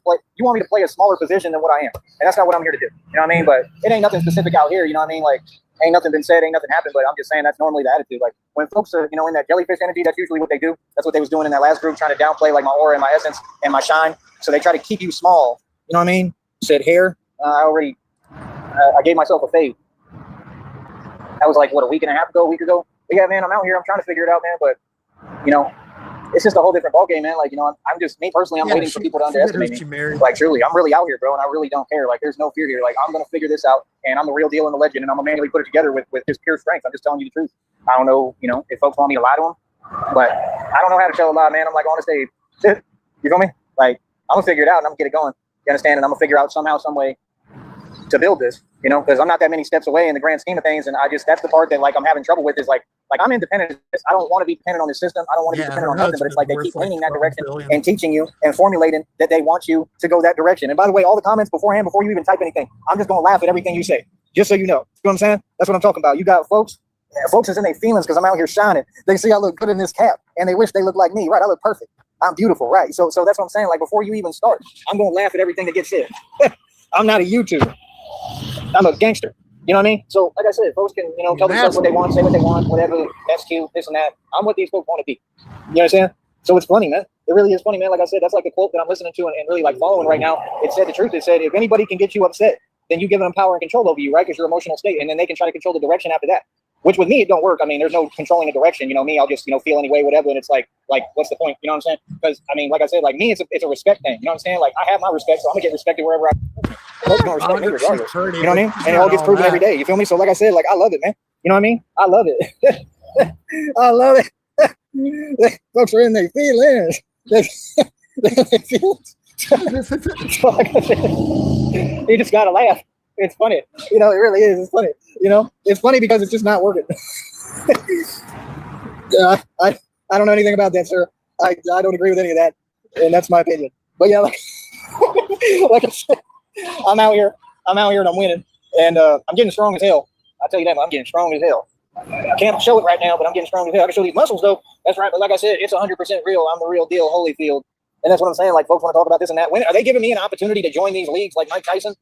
play a smaller position than what I am. And that's not what I'm here to do. You know what I mean? But it ain't nothing specific out here. You know what I mean? Like ain't nothing been said, ain't nothing happened, but I'm just saying that's normally the attitude. Like when folks are, you know, in that jellyfish energy, that's usually what they do. That's what they was doing in that last group, trying to downplay like my aura and my essence and my shine. So they try to keep you small. You know what I mean? Said hair. I gave myself a fade. That was like what, a week and a half ago, a week ago. But yeah, man, I'm out here. I'm trying to figure it out, man. But you know, it's just a whole different ballgame, man. Like, you know, I'm just me personally. I'm waiting for people to underestimate me. Like, truly, I'm really out here, bro, and I really don't care. Like, there's no fear here. Like, I'm gonna figure this out, and I'm the real deal and the legend, and I'm gonna manually put it together with just pure strength. I'm just telling you the truth. I don't know, you know, if folks want me to lie to them, but I don't know how to tell a lie, man. I'm like on the stage. You feel me? Like, I'm gonna figure it out, and I'm gonna get it going. You understand? And I'm gonna figure out somehow, some way to build this. You know, because I'm not that many steps away in the grand scheme of things, and that's the part that like I'm having trouble with is like I'm independent. I don't want to be dependent on the system. I don't want to be dependent on nothing. But it's like they keep leaning that direction and teaching you and formulating that they want you to go that direction. And by the way, all the comments beforehand, before you even type anything, I'm just gonna laugh at everything you say, just so you know. You know what I'm saying? That's what I'm talking about. You got folks is in their feelings because I'm out here shining. They see I look good in this cap, and they wish they look like me. Right? I look perfect. I'm beautiful. Right? So that's what I'm saying. Like before you even start, I'm gonna laugh at everything that gets said. I'm not a YouTuber. I'm a gangster. You know what I mean? So, like I said, folks can, you know, tell themselves what they want, say what they want, whatever, that's cute, this and that. I'm what these folks want to be. You understand? So it's funny, man. It really is funny, man. Like I said, that's like a quote that I'm listening to and really like following right now. It said the truth. It said, if anybody can get you upset, then you give them power and control over you, right? Because your emotional state, and then they can try to control the direction after that. Which with me, it don't work. I mean, there's no controlling the direction. You know, me, I'll just, you know, feel any way, whatever. And it's like, what's the point? You know what I'm saying? Because, I mean, like I said, like me, it's a respect thing. You know what I'm saying? Like, I have my respect, so I'm going to get respected wherever I go. Folks going to respect me regardless. You know what I mean? And it all gets proven every day. You feel me? So, like I said, like, I love it, man. You know what I mean? I love it. I love it. Folks are in their feelings. Their feelings. So, like I said, you just got to laugh. It's funny. You know, it really is. It's funny. You know, it's funny because it's just not working. Yeah, I don't know anything about that, sir. I don't agree with any of that, and that's my opinion. But yeah, like I said, I'm out here and I'm winning, and I'm getting strong as hell. I'll tell you that, I'm getting strong as hell. I can't show it right now, but I'm getting strong as hell. I can show these muscles though. That's right. But like I said, it's 100% real. I'm the real deal, Holyfield. And that's what I'm saying. Like folks want to talk about this and that. When are they giving me an opportunity to join these leagues like Mike Tyson?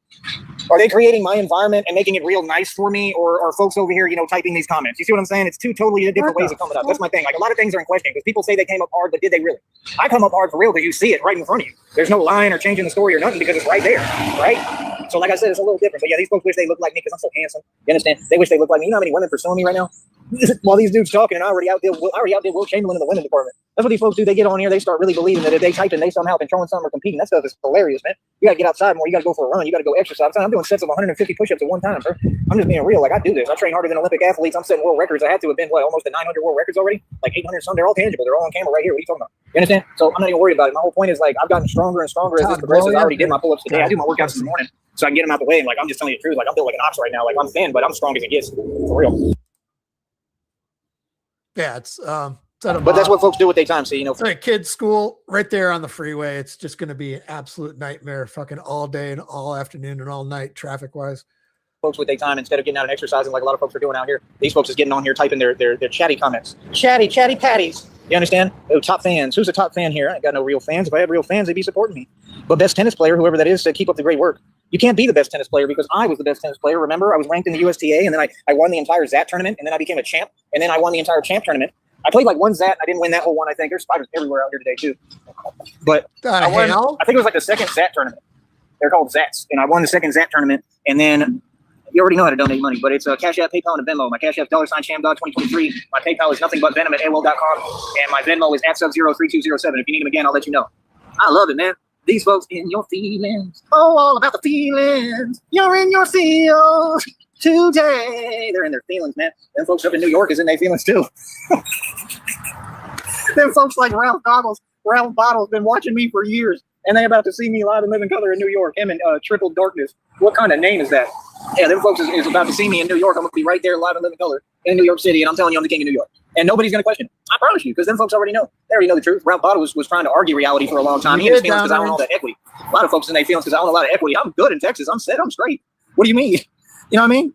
Are they creating my environment and making it real nice for me, or are folks over here, typing these comments? You see what I'm saying? It's two totally different ways of coming up. That's my thing. Like, a lot of things are in question because people say they came up hard, but did they really? I come up hard for real because you see it right in front of you. There's no lying or changing the story or nothing because it's right there, right? So like I said, it's a little different. But yeah, these folks wish they looked like me because I'm so handsome. You understand? They wish they looked like me. You know how many women pursuing me right now? While these dudes talking, and I already outdid Will Chamberlain in the women's department. That's what these folks do. They get on here, they start really believing that if they type and they somehow controlling something or competing. That stuff is hilarious, man. You gotta get outside more. You gotta go for a run. You gotta go exercise. I'm doing sets of 150 push-ups at one time, bro. I'm just being real. Like, I do this. I train harder than Olympic athletes. I'm setting world records. I had to have been almost to 900 world records already. Like 800 some. They're all tangible. They're all on camera right here. What are you talking about? You understand? So I'm not even worried about it. My whole point is, like, I've gotten stronger and stronger as this progresses. I already did my pull-ups today. I do my workouts in the morning, so I can get them out the way. And like, I'm just telling you the truth. Like, I'm built like an ox right now. Like, I'm thin, but I'm strong as it gets. For real. Yeah, it's but that's what folks do with their time. So, it's like kids' school right there on the freeway. It's just going to be an absolute nightmare, fucking all day and all afternoon and all night, traffic wise. Folks with their time, instead of getting out and exercising like a lot of folks are doing out here, these folks is getting on here typing their chatty comments. Chatty patties. You understand? Oh, top fans. Who's a top fan here? I ain't got no real fans. If I had real fans, they'd be supporting me. But best tennis player, whoever that is, said keep up the great work. You can't be the best tennis player because I was the best tennis player. Remember, I was ranked in the USTA, and then I won the entire ZAT tournament, and then I became a champ, and then I won the entire champ tournament. I played like one ZAT. I didn't win that whole one, I think. There's spiders everywhere out here today, too. But I won, I think it was like the second ZAT tournament. They're called ZATs. And I won the second ZAT tournament. And then you already know how to donate money, but it's a Cashapp, PayPal, and a Venmo. My Cashapp $ShamGod2023. My PayPal is nothing but venom at AOL.com. And my Venmo is @sub03207. If you need them again, I'll let you know. I love it, man. These folks in your feelings. Oh, all about the feelings. You're in your feels today. They're in their feelings, man. Them folks up in New York is in their feelings too. Them folks like Ralph Bottle's been watching me for years, and they about to see me live and live in color in New York. Him and Triple Darkness. What kind of name is that? Yeah, them folks is about to see me in New York. I'm gonna be right there live and live in color in New York City, and I'm telling you, I'm the king of New York. And nobody's gonna question it. I promise you, because them folks already know. They already know the truth. Ralph Bottle was trying to argue reality for a long time. He in his feelings because I don't know that equity. A lot of folks in their feelings because I don't know a lot of equity. I'm good in Texas. I'm set. I'm straight. What do you mean? You know what I mean?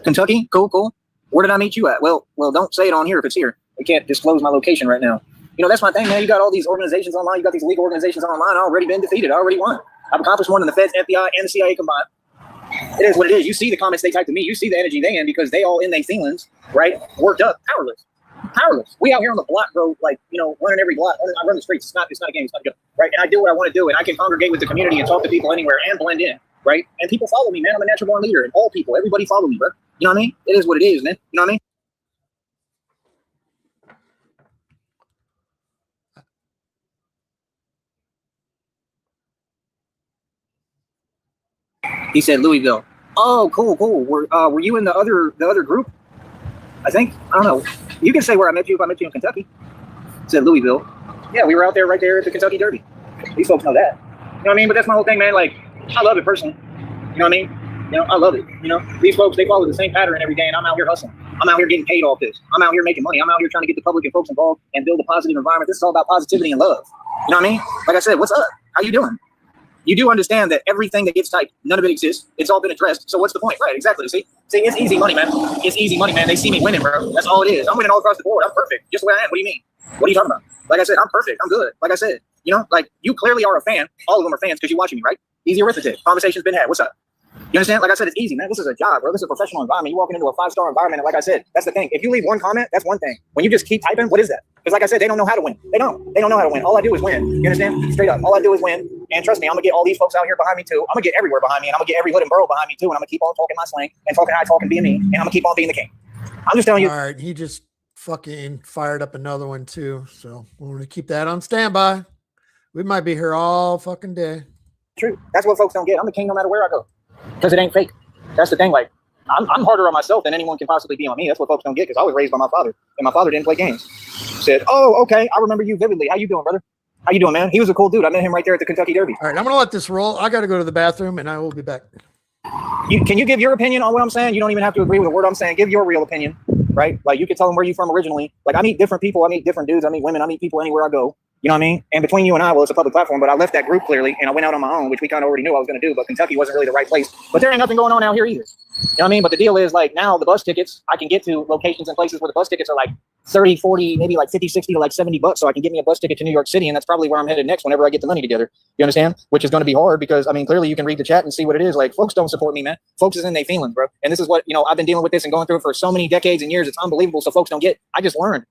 Kentucky, cool. Where did I meet you at? Well, don't say it on here if it's here. I can't disclose my location right now. That's my thing, man. You got all these organizations online. You got these legal organizations online. I already been defeated. I already won. I've accomplished more than the Feds, FBI, and the CIA combined. It is what it is. You see the comments they type to me. You see the energy they in because they all in their feelings, right? Worked up, powerless. We out here on the block, bro. Like, running every block. I run the streets. It's not a game. It's not good, right? And I do what I want to do, and I can congregate with the community and talk to people anywhere and blend in, right? And people follow me, man. I'm a natural born leader, and all people, everybody follow me, bro. You know what I mean? It is what it is, man. You know what I mean? He said Louisville. Oh, cool. Were you in the other group? I think. I don't know. You can say where I met you if I met you in Kentucky. He said Louisville. Yeah, we were out there right there at the Kentucky Derby. These folks know that. You know what I mean? But that's my whole thing, man. Like, I love it personally. You know what I mean? I love it. These folks, they follow the same pattern every day, and I'm out here hustling. I'm out here getting paid off this. I'm out here making money. I'm out here trying to get the public and folks involved and build a positive environment. This is all about positivity and love. You know what I mean? Like I said, what's up? How you doing? You do understand that everything that gets typed, none of it exists. It's all been addressed. So what's the point? Right, exactly. See, it's easy money, man. It's easy money, man. They see me winning, bro. That's all it is. I'm winning all across the board. I'm perfect. Just the way I am. What do you mean? What are you talking about? Like I said, I'm perfect. I'm good. Like I said, like you clearly are a fan. All of them are fans because you're watching me, right? Easy arithmetic. Conversation's been had. What's up? You understand? Like I said, it's easy, man. This is a job, bro. This is a professional environment. You're walking into a 5-star environment. And like I said, that's the thing. If you leave one comment, that's one thing. When you just keep typing, what is that? Because like I said, they don't know how to win. They don't know how to win. All I do is win. You understand? Straight up. All I do is win. And trust me, I'm going to get all these folks out here behind me too. I'm going to get everywhere behind me. And I'm going to get every hood and borough behind me too. And I'm going to keep on talking my slang and talking how I talk and being me. And I'm going to keep on being the king. I'm just telling you. All right. He just fucking fired up another one too. So we're going to keep that on standby. We might be here all fucking day. True. That's what folks don't get. I'm the king no matter where I go. Because it ain't fake. That's the thing. Like, I'm harder on myself than anyone can possibly be on me. That's what folks don't get because I was raised by my father. And my father didn't play games. Said, oh, okay. I remember you vividly. How you doing, brother? How you doing, man? He was a cool dude. I met him right there at the Kentucky Derby. All right. I'm going to let this roll. I got to go to the bathroom and I will be back. Can you give your opinion on what I'm saying? You don't even have to agree with a word I'm saying. Give your real opinion, right? Like, you can tell them where you're from originally. Like, I meet different people. I meet different dudes. I meet women. I meet people anywhere I go. You know what I mean? And between you and I, well, it's a public platform, but I left that group clearly and I went out on my own, which we kind of already knew I was going to do, but Kentucky wasn't really the right place. But there ain't nothing going on out here either. You know what I mean? But the deal is like now the bus tickets, I can get to locations and places where the bus tickets are like 30, 40, maybe like 50, 60 to like $70. So I can get me a bus ticket to New York City. And that's probably where I'm headed next whenever I get the money together. You understand? Which is going to be hard because I mean, clearly you can read the chat and see what it is. Like folks don't support me, man. Folks is in their feelings, bro. And this is what, you know, I've been dealing with this and going through it for so many decades and years. It's unbelievable. So folks don't get, I just learned.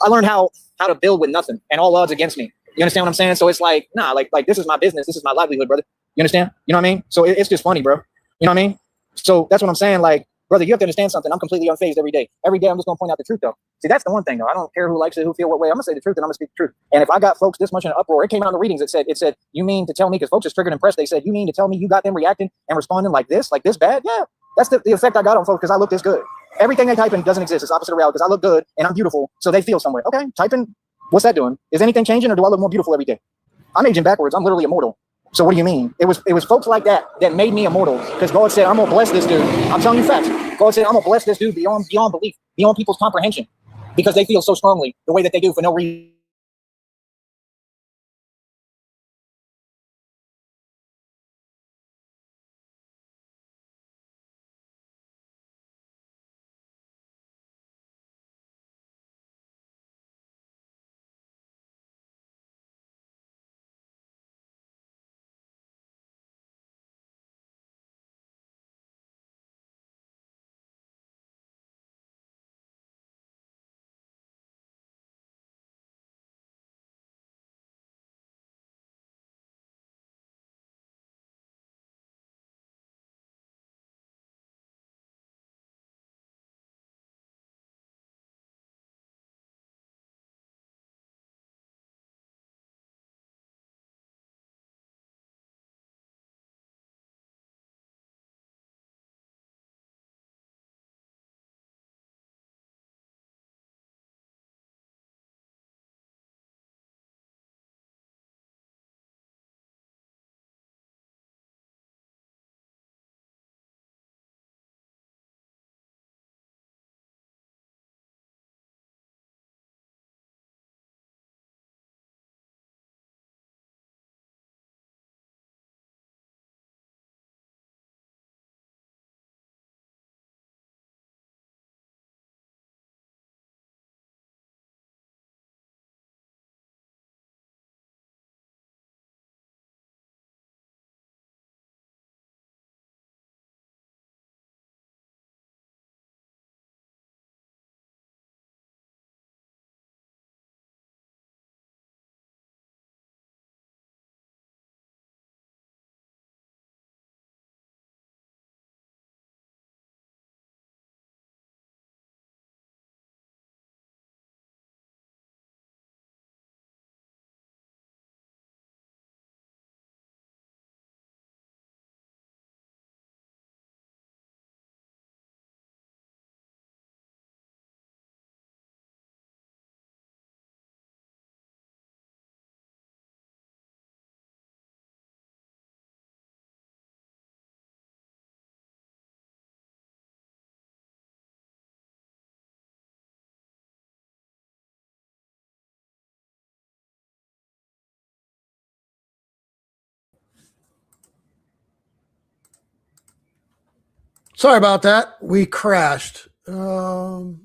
I learned how to build with nothing and all odds against me. You understand what I'm saying? So it's like, nah, like this is my business. This is my livelihood, brother. You understand? You know what I mean? So it's just funny, bro. You know what I mean? So that's what I'm saying. Like, brother, you have to understand something. I'm completely unfazed every day. Every day I'm just going to point out the truth, though. See, that's the one thing, though. I don't care who likes it, who feel what way. I'm going to say the truth and I'm going to speak the truth. And if I got folks this much in an uproar, it came out in the readings. It said, you mean to tell me, because folks is triggered and pressed, they said, you mean to tell me you got them reacting and responding like this bad? Yeah. That's the effect I got on folks because I look this good. Everything they type in doesn't exist. It's opposite of reality because I look good and I'm beautiful. So they feel some way. Okay, type in. What's that doing? Is anything changing or do I look more beautiful every day? I'm aging backwards. I'm literally immortal. So what do you mean? It was folks like that made me immortal because God said, I'm going to bless this dude. I'm telling you facts. God said, I'm going to bless this dude beyond belief, beyond people's comprehension because they feel so strongly the way that they do for no reason. Sorry about that. We crashed. All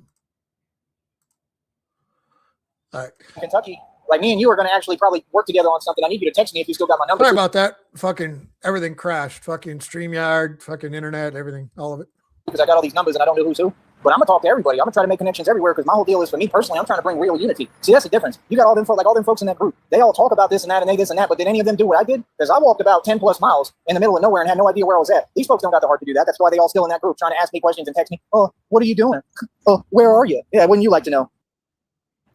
right. Kentucky, like me and you are going to actually probably work together on something. I need you to text me if you still got my number. Sorry about that. Fucking everything crashed. Fucking StreamYard, fucking internet, everything, all of it. Because I got all these numbers and I don't know who's who. But I'm gonna talk to everybody. I'm gonna try to make connections everywhere because my whole deal is for me personally. I'm trying to bring real unity. See, that's the difference. You got all them folks in that group. They all talk about this and that and they this and that. But did any of them do what I did? Because I walked about 10 plus miles in the middle of nowhere and had no idea where I was at. These folks don't got the heart to do that. That's why they all still in that group trying to ask me questions and text me. Oh, what are you doing? Oh, where are you? Yeah, wouldn't you like to know?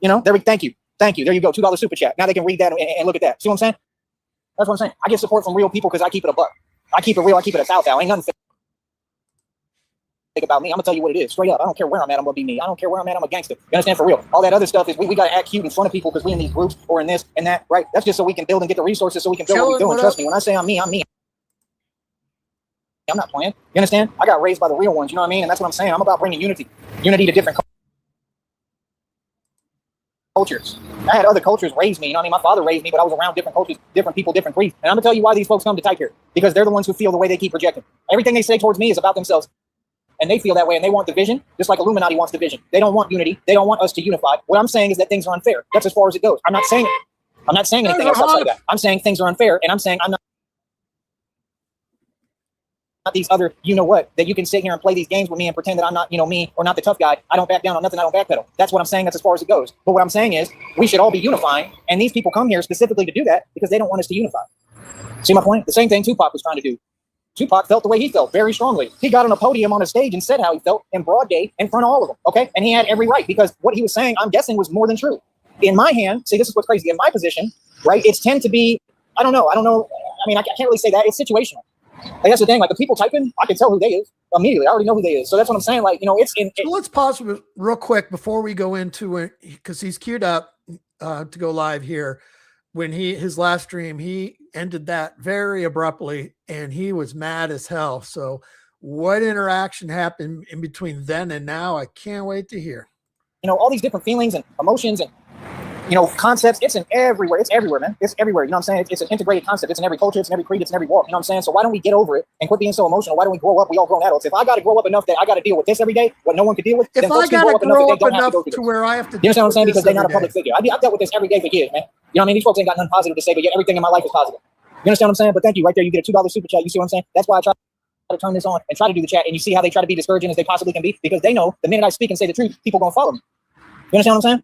You know, thank you. There you go. $2 super chat. Now they can read that and look at that. See what I'm saying? That's what I'm saying. I get support from real people because I keep it a buck. I keep it real. I keep it a thou. Ain't nothing fake about me. I'm gonna tell you what it is straight up. I don't care where I'm at. I'm gonna be me. I don't care where I'm at. I'm a gangster. You understand? For real. All that other stuff is we gotta act cute in front of people because we in these groups or in this and that, right? That's just so we can build and get the resources so we can build what we're doing. Trust me. When I say I'm me, I'm me. I'm not playing. You understand? I got raised by the real ones. You know what I mean? And that's what I'm saying. I'm about bringing unity to different cultures. I had other cultures raise me. You know what I mean? My father raised me, but I was around different cultures, different people, different creeds. And I'm gonna tell you why these folks come to type here. Because they're the ones who feel the way they keep projecting. Everything they say towards me is about themselves. and they feel that way and they want division, just like Illuminati wants division. They don't want unity. They don't want us to unify. What I'm saying is that things are unfair. That's as far as it goes. I'm not saying anything else outside of that. I'm saying things are unfair, and I'm saying I'm not these other, you know what, that you can sit here and play these games with me and pretend that I'm not, me or not the tough guy. I don't back down on nothing. I don't backpedal. That's what I'm saying. That's as far as it goes. But what I'm saying is we should all be unifying. And these people come here specifically to do that because they don't want us to unify. See my point? The same thing Tupac was trying to do. Tupac felt the way he felt very strongly. He got on a podium on a stage and said how he felt in broad day in front of all of them. Okay. And he had every right because what he was saying, I'm guessing, was more than true. In my hand, see, this is what's crazy. In my position, right, it's tend to be, I don't know. I mean, I can't really say that. It's situational. Like, that's the thing. Like, the people typing, I can tell who they is immediately. I already know who they is. So that's what I'm saying. Like, it's in. So let's pause real quick before we go into it, because he's queued up to go live here. When his last stream, he ended that very abruptly, and he was mad as hell. So, what interaction happened in between then and now? I can't wait to hear. All these different feelings and emotions and concepts. It's in everywhere. It's everywhere, man. It's everywhere. You know what I'm saying? It's an integrated concept. It's in every culture. It's in every creed. It's in every walk. You know what I'm saying? So why don't we get over it and quit being so emotional? Why don't we grow up? We all grown adults. If I got to grow up enough that I got to deal with this every day, what no one can deal with, if then I got to grow up enough to where I have to, you understand what I'm saying? Because they're not a public figure. I've dealt with this every day for years, man. You know what I mean? These folks ain't got nothing positive to say, but yet everything in my life is positive. You understand what I'm saying? But thank you. Right there, you get a $2 super chat. You see what I'm saying? That's why I try to turn this on and try to do the chat. And you see how they try to be discouraging as they possibly can be, because they know the minute I speak and say the truth, people gonna follow me. You understand what I'm saying?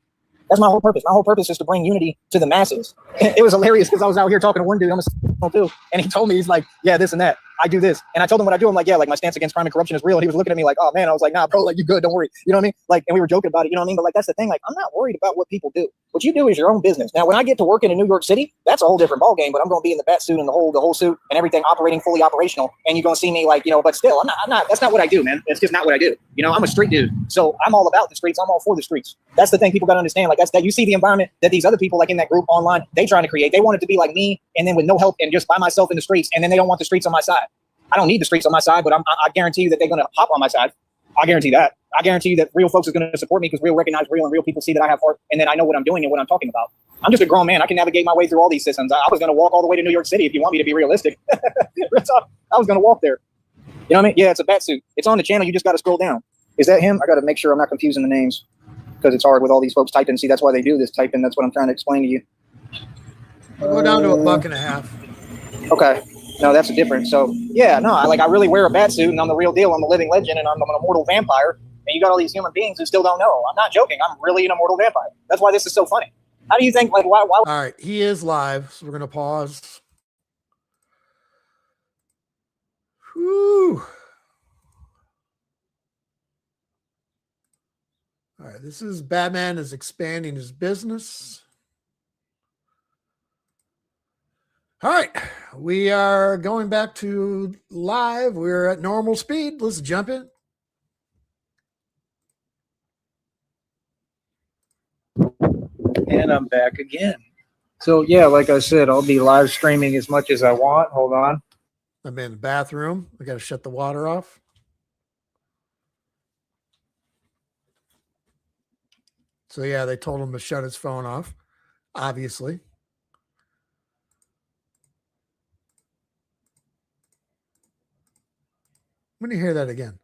That's my whole purpose. My whole purpose is to bring unity to the masses. It was hilarious because I was out here talking to one dude, I'm a too, and he told me, he's like, yeah, this and that. I do this. And I told him what I do. I'm like, yeah, like my stance against crime and corruption is real. And he was looking at me like, oh man, I was like, nah, bro, like you good, don't worry. You know what I mean? Like, and we were joking about it, you know what I mean? But like, that's the thing. Like, I'm not worried about what people do. What you do is your own business. Now, when I get to work in New York City, that's a whole different ballgame, but I'm going to be in the bat suit and the whole suit and everything operating fully operational. And you're going to see me like, but still, I'm not, that's not what I do, man. It's just not what I do. I'm a street dude. So I'm all about the streets. I'm all for the streets. That's the thing people got to understand. Like, that's that you see the environment that these other people like in that group online, they trying to create. They want it to be like me and then with no help and just by myself in the streets. And then they don't want the streets on my side. I don't need the streets on my side, but I guarantee you that they're going to hop on my side. I guarantee that. I guarantee you that real folks are going to support me because real recognize real and real people see that I have heart and that I know what I'm doing and what I'm talking about. I'm just a grown man. I can navigate my way through all these systems. I was going to walk all the way to New York City if you want me to be realistic. I was going to walk there. You know what I mean? Yeah, it's a bat suit. It's on the channel. You just got to scroll down. Is that him? I got to make sure I'm not confusing the names because it's hard with all these folks typing. See, that's why they do this typing. That's what I'm trying to explain to you. I'll go down to $1.50. Okay. No, that's a difference. So yeah, no, I really wear a bat suit and I'm the real deal. I'm a living legend and I'm an immortal vampire. And you got all these human beings who still don't know. I'm not joking. I'm really an immortal vampire. That's why this is so funny. How do you think, like, why? All right. He is live. So we're going to pause. Whew. All right. This is Batman is expanding his business. All right, we are going back to live. We're at normal speed. Let's jump in. And I'm back again. So yeah, like I said, I'll be live streaming as much as I want. Hold on. I'm in the bathroom. I got to shut the water off. So yeah, they told him to shut his phone off, obviously. When do you hear that again?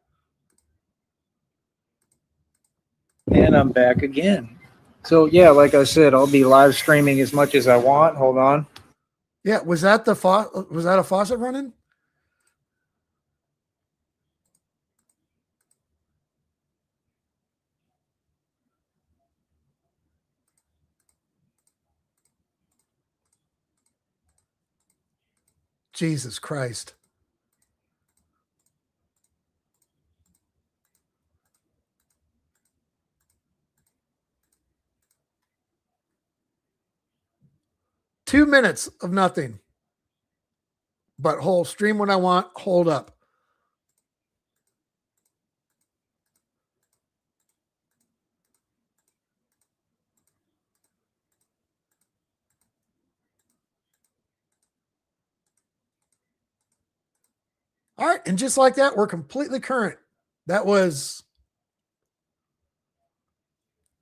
And I'm back again. So yeah, like I said, I'll be live streaming as much as I want. Hold on. Yeah, was that a faucet running? Jesus Christ. Two minutes of nothing. But hold stream when I want, hold up. All right, and just like that, we're completely current. That was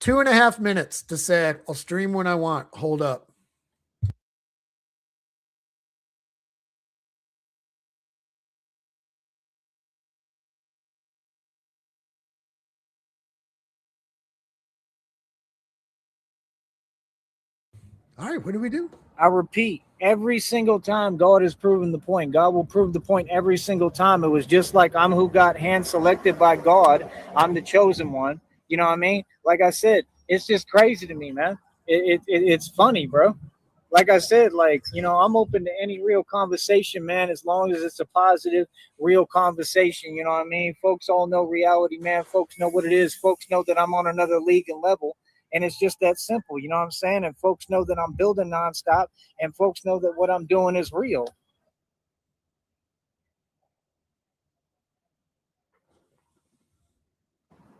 2.5 minutes to say I'll stream when I want, hold up. All right, what do we do? I repeat, every single time God has proven the point. God will prove the point every single time. It was just like I'm who got hand selected by God. I'm the chosen one. You know what I mean? Like I said, it's just crazy to me, man. It's funny, bro. Like I said, like, you know, I'm open to any real conversation, man, as long as it's a positive, real conversation. You know what I mean? Folks all know reality, man. Folks know what it is. Folks know that I'm on another league and level. And it's just that simple. You know what I'm saying? And folks know that I'm building nonstop. And folks know that what I'm doing is real.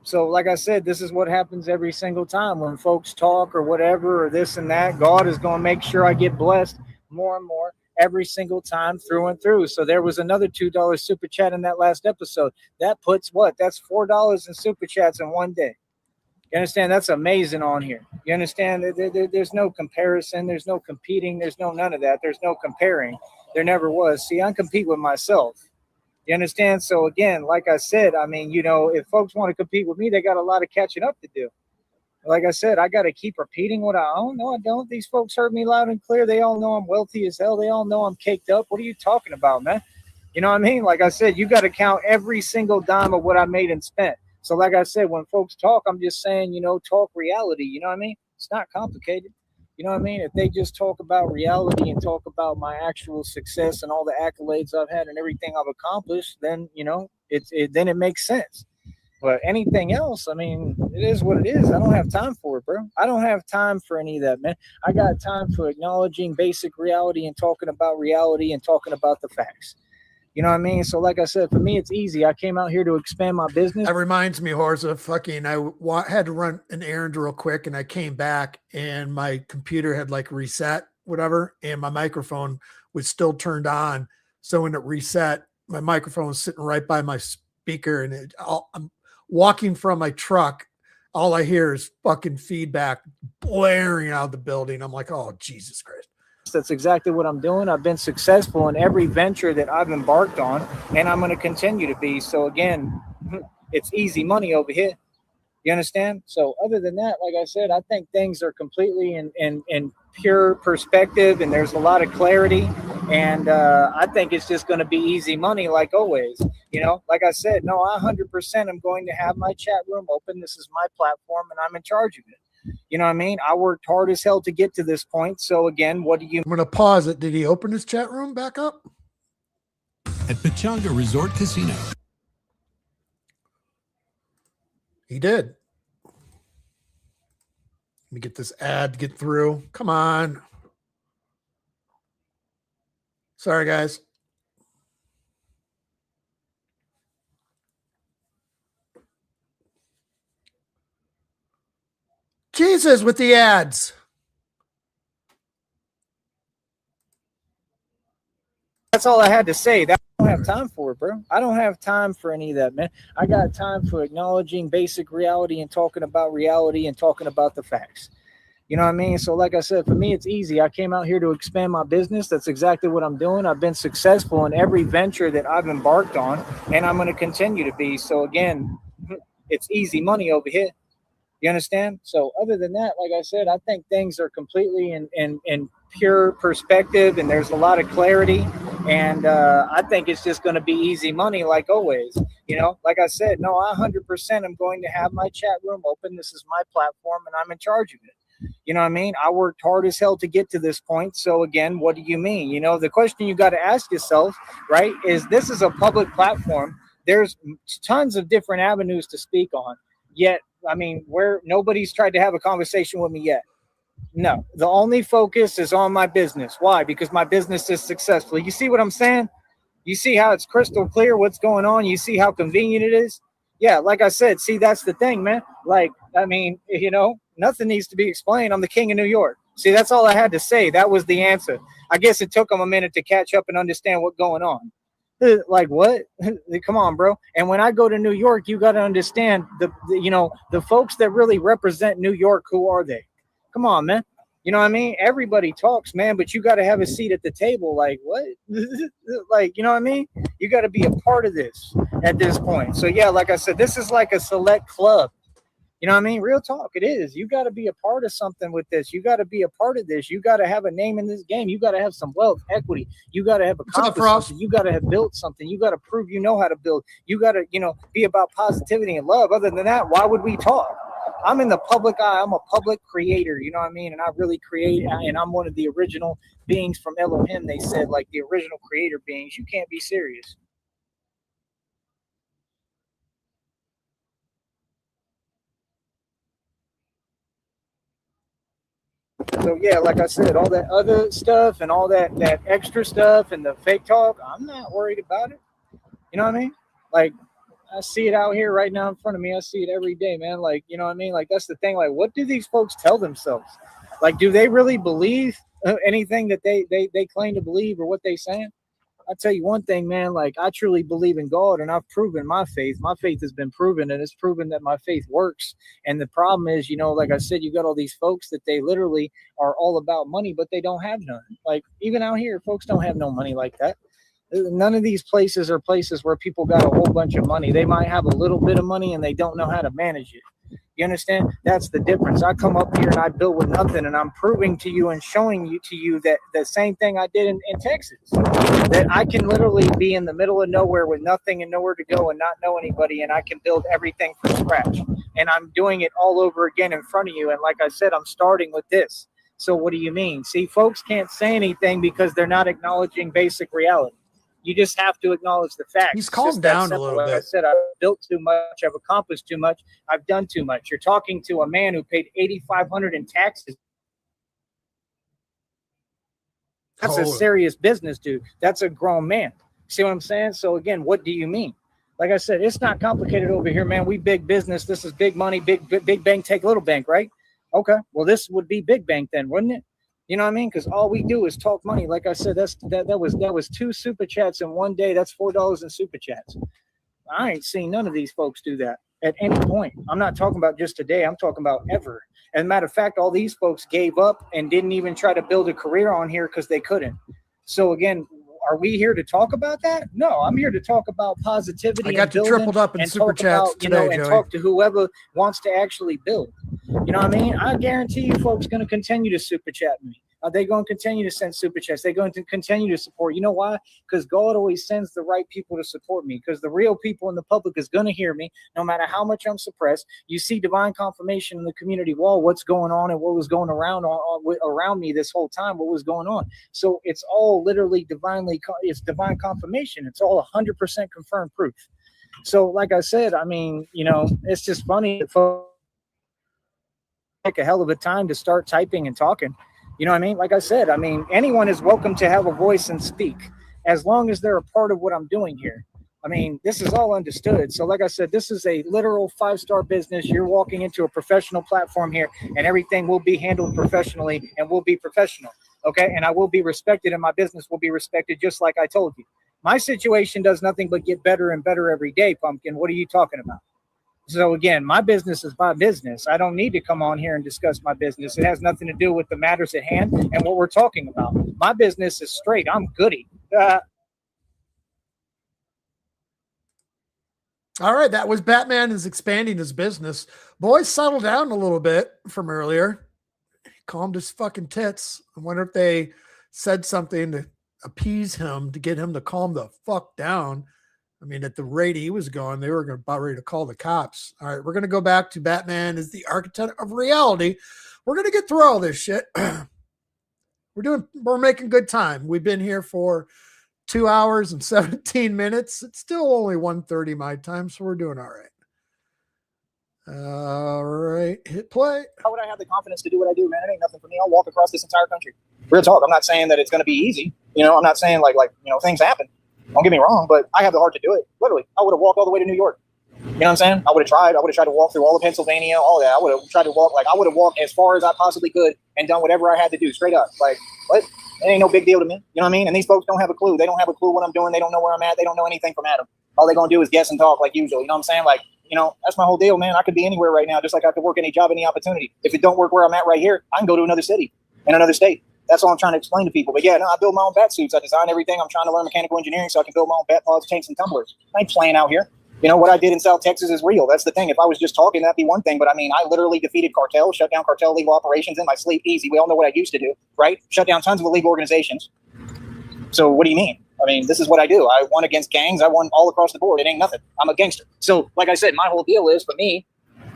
So, like I said, this is what happens every single time when folks talk or whatever or this and that. God is going to make sure I get blessed more and more every single time through and through. So there was another $2 super chat in that last episode. That puts what? That's $4 in super chats in one day. You understand? That's amazing on here. You understand? There's no comparison. There's no competing. There's no none of that. There's no comparing. There never was. See, I compete with myself. You understand? So again, like I said, I mean, you know, if folks want to compete with me, they got a lot of catching up to do. Like I said, I got to keep repeating what I own. No, I don't. These folks heard me loud and clear. They all know I'm wealthy as hell. They all know I'm caked up. What are you talking about, man? You know what I mean? Like I said, you got to count every single dime of what I made and spent. So like I said, when folks talk, I'm just saying, you know, talk reality. You know what I mean? It's not complicated. You know what I mean? If they just talk about reality and talk about my actual success and all the accolades I've had and everything I've accomplished, then, you know, then it makes sense. But anything else, I mean, it is what it is. I don't have time for it, bro. I don't have time for any of that, man. I got time for acknowledging basic reality and talking about reality and talking about the facts. You know what I mean? So like I said, for me, it's easy. I came out here to expand my business. That reminds me, Horza, I had to run an errand real quick, and I came back, and my computer had like reset, whatever, and my microphone was still turned on. So when it reset, my microphone was sitting right by my speaker, and I'm walking from my truck. All I hear is fucking feedback blaring out of the building. I'm like, oh, Jesus Christ. That's exactly what I'm doing. I've been successful in every venture that I've embarked on, and I'm going to continue to be. So again, it's easy money over here. You understand? So other than that, like I said, I think things are completely in pure perspective, and there's a lot of clarity. And I think it's just going to be easy money like always. You know, like I said, no, 100% I'm going to have my chat room open. This is my platform, and I'm in charge of it. You know what I mean? I worked hard as hell to get to this point. So again, what do you... I'm going to pause it. Did he open his chat room back up? At Pechanga Resort Casino. He did. Let me get this ad to get through. Come on. Sorry, guys. Jesus with the ads. That's all I had to say. I don't have time for it, bro. I don't have time for any of that, man. I got time for acknowledging basic reality and talking about reality and talking about the facts. You know what I mean? So like I said, for me, it's easy. I came out here to expand my business. That's exactly what I'm doing. I've been successful in every venture that I've embarked on, and I'm going to continue to be. So again, it's easy money over here. You understand? So other than that, like I said, I think things are completely in pure perspective, and there's a lot of clarity. And I think it's just going to be easy money like always. You know, like I said, no, 100% I'm going to have my chat room open. This is my platform, and I'm in charge of it. You know what I mean? I worked hard as hell to get to this point. So again, what do you mean? You know, the question you got to ask yourself, right, is this is a public platform. There's tons of different avenues to speak on. Yet, I mean, nobody's tried to have a conversation with me yet. No, the only focus is on my business. Why? Because my business is successful. You see what I'm saying? You see how it's crystal clear what's going on? You see how convenient it is? Yeah, like I said, see, that's the thing, man. Like, I mean, you know, nothing needs to be explained. I'm the king of New York. See, that's all I had to say. That was the answer. I guess it took them a minute to catch up and understand what's going on. Like, what? Come on, bro. And when I go to New York, you got to understand the folks that really represent New York. Who are they? Come on, man. You know what I mean? Everybody talks, man, but you got to have a seat at the table. Like, what? Like, you know what I mean? You got to be a part of this at this point. So yeah, like I said, this is like a select club. You know what I mean? Real talk, it is. You got to be a part of something with this. You got to be a part of this. You got to have a name in this game. You got to have some wealth, equity. You got to have accomplished something. You got to have built something. You got to prove you know how to build. You got to, be about positivity and love. Other than that, why would we talk? I'm in the public eye. I'm a public creator. You know what I mean? And I really create. And I'm one of the original beings from Elohim. They said, like, the original creator beings. You can't be serious. So yeah, like I said, all that other stuff and all that extra stuff and the fake talk, I'm not worried about it. You know what I mean? Like, I see it out here right now in front of me. I see it every day, man. Like, you know what I mean? Like, that's the thing. Like, what do these folks tell themselves? Like, do they really believe anything that they claim to believe or what they saying? I'll tell you one thing, man. Like, I truly believe in God, and I've proven my faith. My faith has been proven, and it's proven that my faith works. And the problem is, like I said, you got all these folks that they literally are all about money, but they don't have none. Like, even out here, folks don't have no money like that. None of these places are places where people got a whole bunch of money. They might have a little bit of money, and they don't know how to manage it. You understand? That's the difference. I come up here and I build with nothing, and I'm proving to you and showing you that the same thing I did in Texas, that I can literally be in the middle of nowhere with nothing and nowhere to go and not know anybody, and I can build everything from scratch. And I'm doing it all over again in front of you. And like I said, I'm starting with this. So what do you mean? See, folks can't say anything because they're not acknowledging basic reality. You just have to acknowledge the facts. He's calmed down a little bit. Like I said, I've built too much. I've accomplished too much. I've done too much. You're talking to a man who paid $8,500 in taxes. That's a serious business, dude. That's a grown man. See what I'm saying? So again, what do you mean? Like I said, it's not complicated over here, man. We big business. This is big money, big bank, take little bank, right? Okay. Well, this would be big bank then, wouldn't it? You know what I mean? Because all we do is talk money. Like I said, that was 2 super chats in one day. That's $4 in super chats. I ain't seen none of these folks do that at any point. I'm not talking about just today. I'm talking about ever. As a matter of fact, all these folks gave up and didn't even try to build a career on here because they couldn't. So again, are we here to talk about that? No, I'm here to talk about positivity. I got you tripled up in super chats today, and talk to whoever wants to actually build. You know what I mean? I guarantee you folks going to continue to super chat me. Are they going to continue to send super chats? They're going to continue to support. You know why? Because God always sends the right people to support me, because the real people in the public is going to hear me no matter how much I'm suppressed. You see divine confirmation in the community wall, what's going on and what was going around me this whole time, what was going on. So it's all literally it's divine confirmation. It's all 100% confirmed proof. So like I said, I mean, it's just funny that folks take a hell of a time to start typing and talking. You know what I mean? Like I said, I mean, anyone is welcome to have a voice and speak as long as they're a part of what I'm doing here. I mean, this is all understood. So like I said, this is a literal 5-star business. You're walking into a professional platform here, and everything will be handled professionally and will be professional. Okay. And I will be respected, and my business will be respected, just like I told you. My situation does nothing but get better and better every day, Pumpkin. What are you talking about? So again, my business is my business. I don't need to come on here and discuss my business. It has nothing to do with the matters at hand and what we're talking about. My business is straight. I'm goody. All right, that was Batman is expanding his business. Boys, settle down a little bit from earlier. He calmed his fucking tits. I wonder if they said something to appease him, to get him to calm the fuck down. I mean, at the rate he was going, they were about ready to call the cops. All right, we're going to go back to Batman as the architect of reality. We're going to get through all this shit. We're making good time. We've been here for 2 hours and 17 minutes. It's still only 1:30 my time, so we're doing all right. All right, hit play. How would I have the confidence to do what I do, man? It ain't nothing for me. I'll walk across this entire country. Real talk. I'm not saying that it's going to be easy. I'm not saying like things happen. Don't get me wrong, but I have the heart to do it. Literally, I would have walked all the way to New York. You know what I'm saying? I would have tried. I would have tried to walk through all of Pennsylvania, all that. I would have tried to walk. I would have walked as far as I possibly could and done whatever I had to do, straight up. Like, what? It ain't no big deal to me. You know what I mean? And these folks don't have a clue. They don't have a clue what I'm doing. They don't know where I'm at. They don't know anything from Adam. All they're going to do is guess and talk like usual. You know what I'm saying? Like, that's my whole deal, man. I could be anywhere right now, just like I could work any job, any opportunity. If it don't work where I'm at right here, I can go to another city in another state. That's all I'm trying to explain to people. But yeah, no, I build my own bat suits. I design everything. I'm trying to learn mechanical engineering so I can build my own bat pods, tanks, and tumblers. I ain't playing out here. You know, what I did in South Texas is real. That's the thing. If I was just talking, that'd be one thing. But I mean, I literally defeated cartels, shut down cartel legal operations in my sleep. Easy. We all know what I used to do, right? Shut down tons of illegal organizations. So what do you mean? I mean, this is what I do. I won against gangs. I won all across the board. It ain't nothing. I'm a gangster. So like I said, my whole deal is, for me,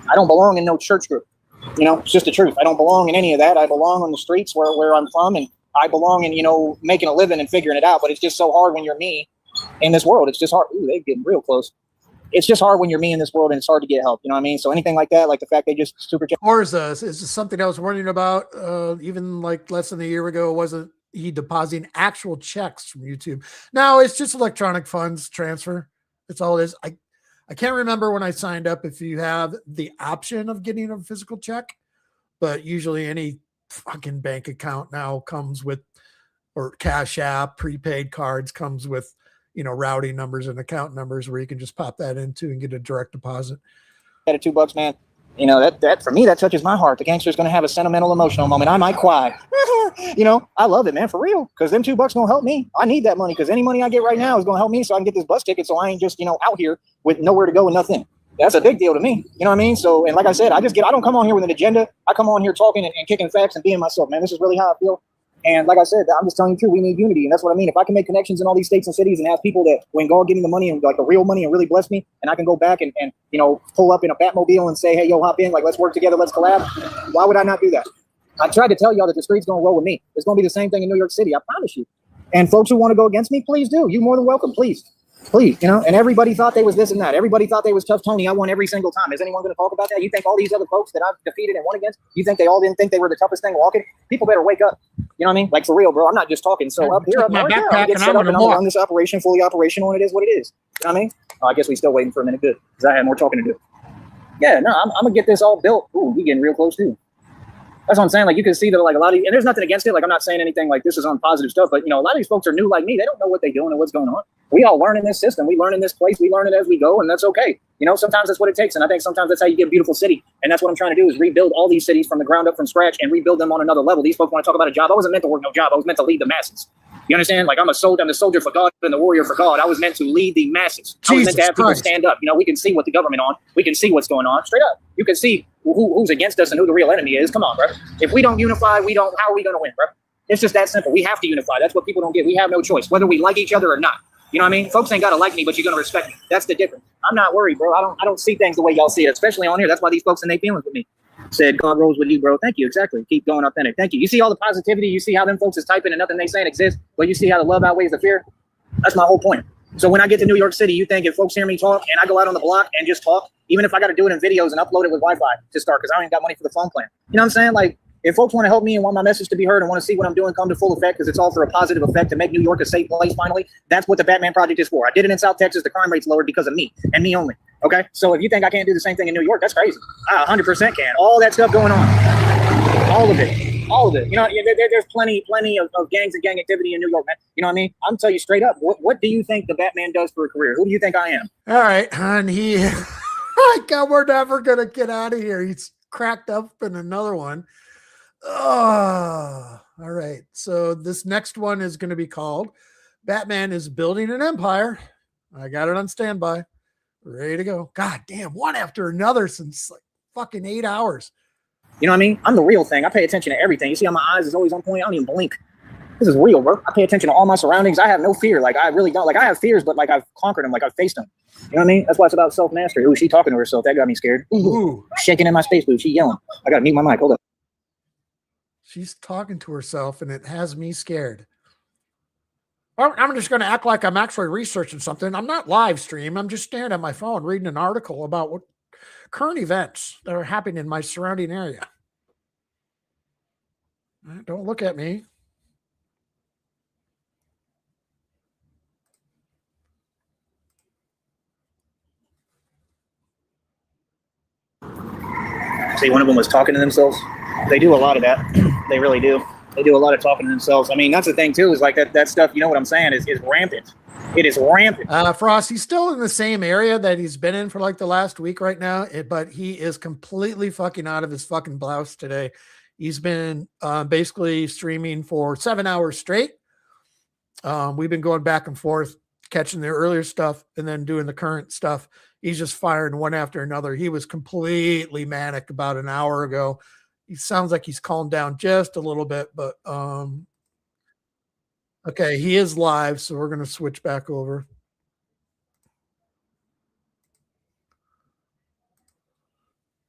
I don't belong in no church group. You know, it's just the truth. I don't belong in any of that. I belong on the streets where I'm from, and I belong in, you know, making a living and figuring it out. But it's just so hard when you're me in this world. It's just hard. Ooh, they're getting real close. It's just hard when you're me in this world, and it's hard to get help. You know what I mean? So anything like that, like the fact they just super chat. Or is something I was wondering about even like less than a year ago? Wasn't he depositing actual checks from YouTube? No, it's just electronic funds transfer. That's all it is. I can't remember when I signed up if you have the option of getting a physical check, but usually any fucking bank account now comes with, or Cashapp, prepaid cards comes with, you know, routing numbers and account numbers where you can just pop that into and get a direct deposit. At $2, man. You know, that for me, that touches my heart. The gangster's going to have a sentimental, emotional moment. I might cry. You know, I love it, man, for real. Because them $2 going to help me. I need that money, because any money I get right now is going to help me so I can get this bus ticket, so I ain't just, you know, out here with nowhere to go and nothing. That's a big deal to me. You know what I mean? So, and like I said, I don't come on here with an agenda. I come on here talking and kicking facts and being myself, man. This is really how I feel. And like I said, I'm just telling you too, we need unity. And that's what I mean. If I can make connections in all these states and cities and have people that, when God give me the money and like the real money and really bless me, and I can go back and you know, pull up in a Batmobile and say, hey, yo, hop in, like, let's work together, let's collab. Why would I not do that? I tried to tell y'all that the street's going to roll with me. It's going to be the same thing in New York City. I promise you. And folks who want to go against me, please do. You're more than welcome. Please, you know, and everybody thought they was this and that. Everybody thought they was Tough Tony. I won every single time. Is anyone going to talk about that? You think all these other folks that I've defeated and won against, you think they all didn't think they were the toughest thing walking? People better wake up. You know what I mean? Like, for real, bro. I'm not just talking. So up here, I'm going to get set up and I'm run this operation fully operational, and it is what it is. You know what I mean? I guess we still waiting for a minute. Good. Because I had more talking to do. Yeah, no, I'm going to get this all built. Ooh, we getting real close too. That's what I'm saying. Like, you can see that, like, a lot of, and there's nothing against it. Like, I'm not saying anything like this is on positive stuff, but, you know, a lot of these folks are new like me. They don't know what they're doing and what's going on. We all learn in this system. We learn in this place. We learn it as we go, and that's okay. You know, sometimes that's what it takes. And I think sometimes that's how you get a beautiful city. And that's what I'm trying to do, is rebuild all these cities from the ground up, from scratch, and rebuild them on another level. These folks want to talk about a job. I wasn't meant to work no job. I was meant to lead the masses. You understand? Like, I'm the soldier for God and the warrior for God. I was meant to lead the masses. I was meant to have people stand up. You know, we can see what the government on. We can see what's going on. Straight up. You can see who's against us and who the real enemy is. Come on, bro. If we don't unify, how are we going to win, bro? It's just that simple. We have to unify. That's what people don't get. We have no choice, whether we like each other or not. You know what I mean? Folks ain't got to like me, but you're going to respect me. That's the difference. I'm not worried, bro. I don't see things the way y'all see it, especially on here. That's why these folks in their feelings with me. Said, God rolls with you, bro. Thank you. Exactly. Keep going authentic. Thank you. You see all the positivity. You see how them folks is typing and nothing they saying exists. But you see how the love outweighs the fear. That's my whole point. So when I get to New York City, you think if folks hear me talk and I go out on the block and just talk, even if I got to do it in videos and upload it with Wi-Fi to start, because I ain't got money for the phone plan. You know what I'm saying? Like, if folks want to help me and want my message to be heard and want to see what I'm doing come to full effect, because it's all for a positive effect to make New York a safe place finally, that's what the Batman Project is for. I did it in South Texas. The crime rate's lowered because of me and me only. Okay? So if you think I can't do the same thing in New York, that's crazy. I 100% can. All that stuff going on. All of it. All of it. You know, there's plenty of gangs and gang activity in New York, man. You know what I mean? I'm going to tell you straight up, what do you think the Batman does for a career? Who do you think I am? All right, hon, God, we're never going to get out of here. He's cracked up in another one. Oh, all right. So this next one is going to be called Batman is Building an Empire. I got it on standby. Ready to go. God damn, one after another since like fucking 8 hours. You know what I mean? I'm the real thing. I pay attention to everything. You see how my eyes is always on point? I don't even blink. This is real, bro. I pay attention to all my surroundings. I have no fear. Like, I really don't. Like, I have fears, but like, I've conquered them. Like, I've faced them. You know what I mean? That's why it's about self-mastery. Ooh, she talking to herself. That got me scared. Ooh. Shaking in my space booth. She yelling. I got to mute my mic. Hold up. She's talking to herself, and it has me scared. I'm just going to act like I'm actually researching something. I'm not live stream. I'm just staring at my phone, reading an article about what current events that are happening in my surrounding area. Don't look at me. See, one of them was talking to themselves. They do a lot of that. They really do. They do a lot of talking to themselves. I mean, that's the thing too, is like that stuff, you know what I'm saying, is rampant. It is rampant. Frost, he's still in the same area that he's been in for like the last week right now, but he is completely fucking out of his fucking blouse today. He's been basically streaming for 7 hours straight. We've been going back and forth catching the earlier stuff and then doing the current stuff. He's just firing one after another. He was completely manic about an hour ago. He sounds like he's calmed down just a little bit, but okay, he is live, so we're going to switch back over.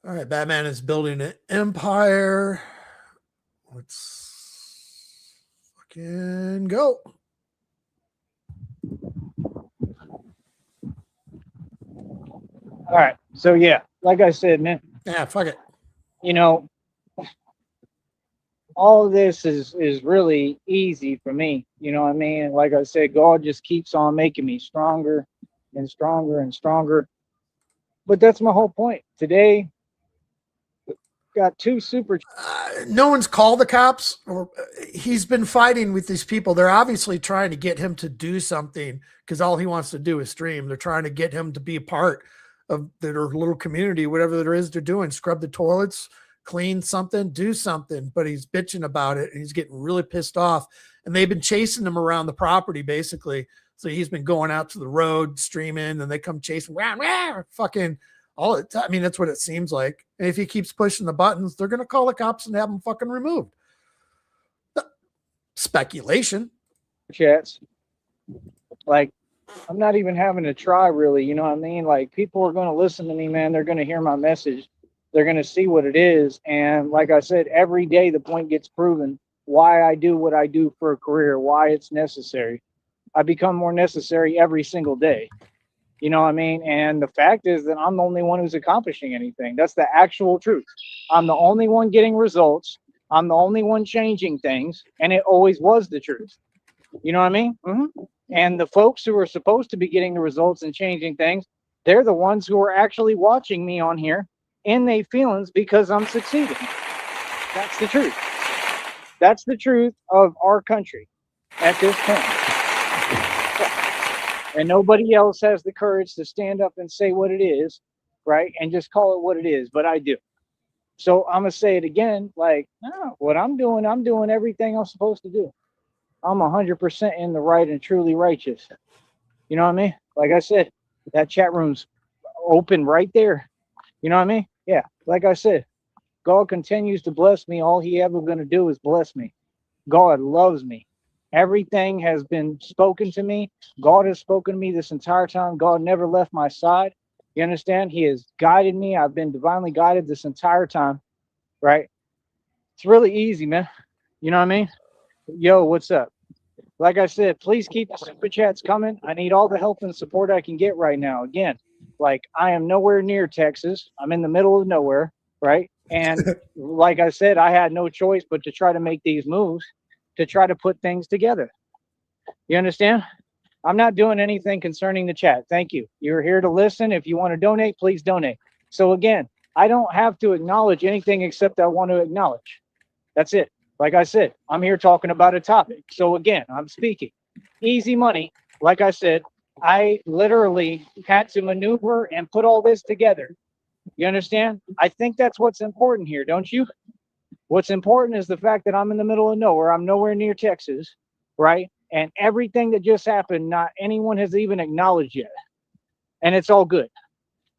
All right, Batman is building an empire. Let's fucking go. All right. So yeah, like I said, man, Yeah, fuck it. you know, all of this is really easy for me. You know what I mean? Like I said, God just keeps on making me stronger and stronger and stronger. But that's my whole point. Today, got two super. No one's called the cops, or he's been fighting with these people. They're obviously trying to get him to do something because all he wants to do is stream. They're trying to get him to be a part of their little community, whatever there is they're doing. Scrub the toilets, clean something, do something. But he's bitching about it and he's getting really pissed off. And they've been chasing him around the property basically. So he's been going out to the road, streaming, and they come chasing around, fucking all it. I mean, that's what it seems like. And if he keeps pushing the buttons, they're going to call the cops and have him fucking removed. Speculation. Chats. Like, I'm not even having to try really. You know what I mean? Like, people are going to listen to me, man. They're going to hear my message. They're going to see what it is. And like I said, every day the point gets proven why I do what I do for a career, why it's necessary. I become more necessary every single day. You know what I mean? And the fact is that I'm the only one who's accomplishing anything. That's the actual truth. I'm the only one getting results. I'm the only one changing things. And it always was the truth. You know what I mean? Mm-hmm. And the folks who are supposed to be getting the results and changing things, they're the ones who are actually watching me on here in their feelings because I'm succeeding. That's the truth. That's the truth of our country at this point. And nobody else has the courage to stand up and say what it is, right? And just call it what it is, but I do. So I'm going to say it again, like, no, what I'm doing everything I'm supposed to do. I'm 100% in the right and truly righteous. You know what I mean? Like I said, that chat room's open right there. You know what I mean? Yeah, like I said, God continues to bless me. All he ever going to do is bless me. God loves me. Everything has been spoken to me. God has spoken to me this entire time. God never left my side. You understand? He has guided me. I've been divinely guided this entire time, right? It's really easy, man. You know what I mean? Yo, what's up? Like I said, please keep the super chats coming. I need all the help and support I can get right now. Again, like, I am nowhere near Texas. I'm in the middle of nowhere, right? And like I said, I had no choice but to try to make these moves to try to put things together. You understand? I'm not doing anything concerning the chat. Thank you. You're here to listen. If you want to donate, please donate. So again, I don't have to acknowledge anything except I want to acknowledge. That's it. Like I said, I'm here talking about a topic. So again, I'm speaking. Easy money. Like I said, I literally had to maneuver and put all this together. You understand? I think that's what's important here, don't you? What's important is the fact that I'm in the middle of nowhere. I'm nowhere near Texas, right? And everything that just happened, not anyone has even acknowledged yet. And it's all good.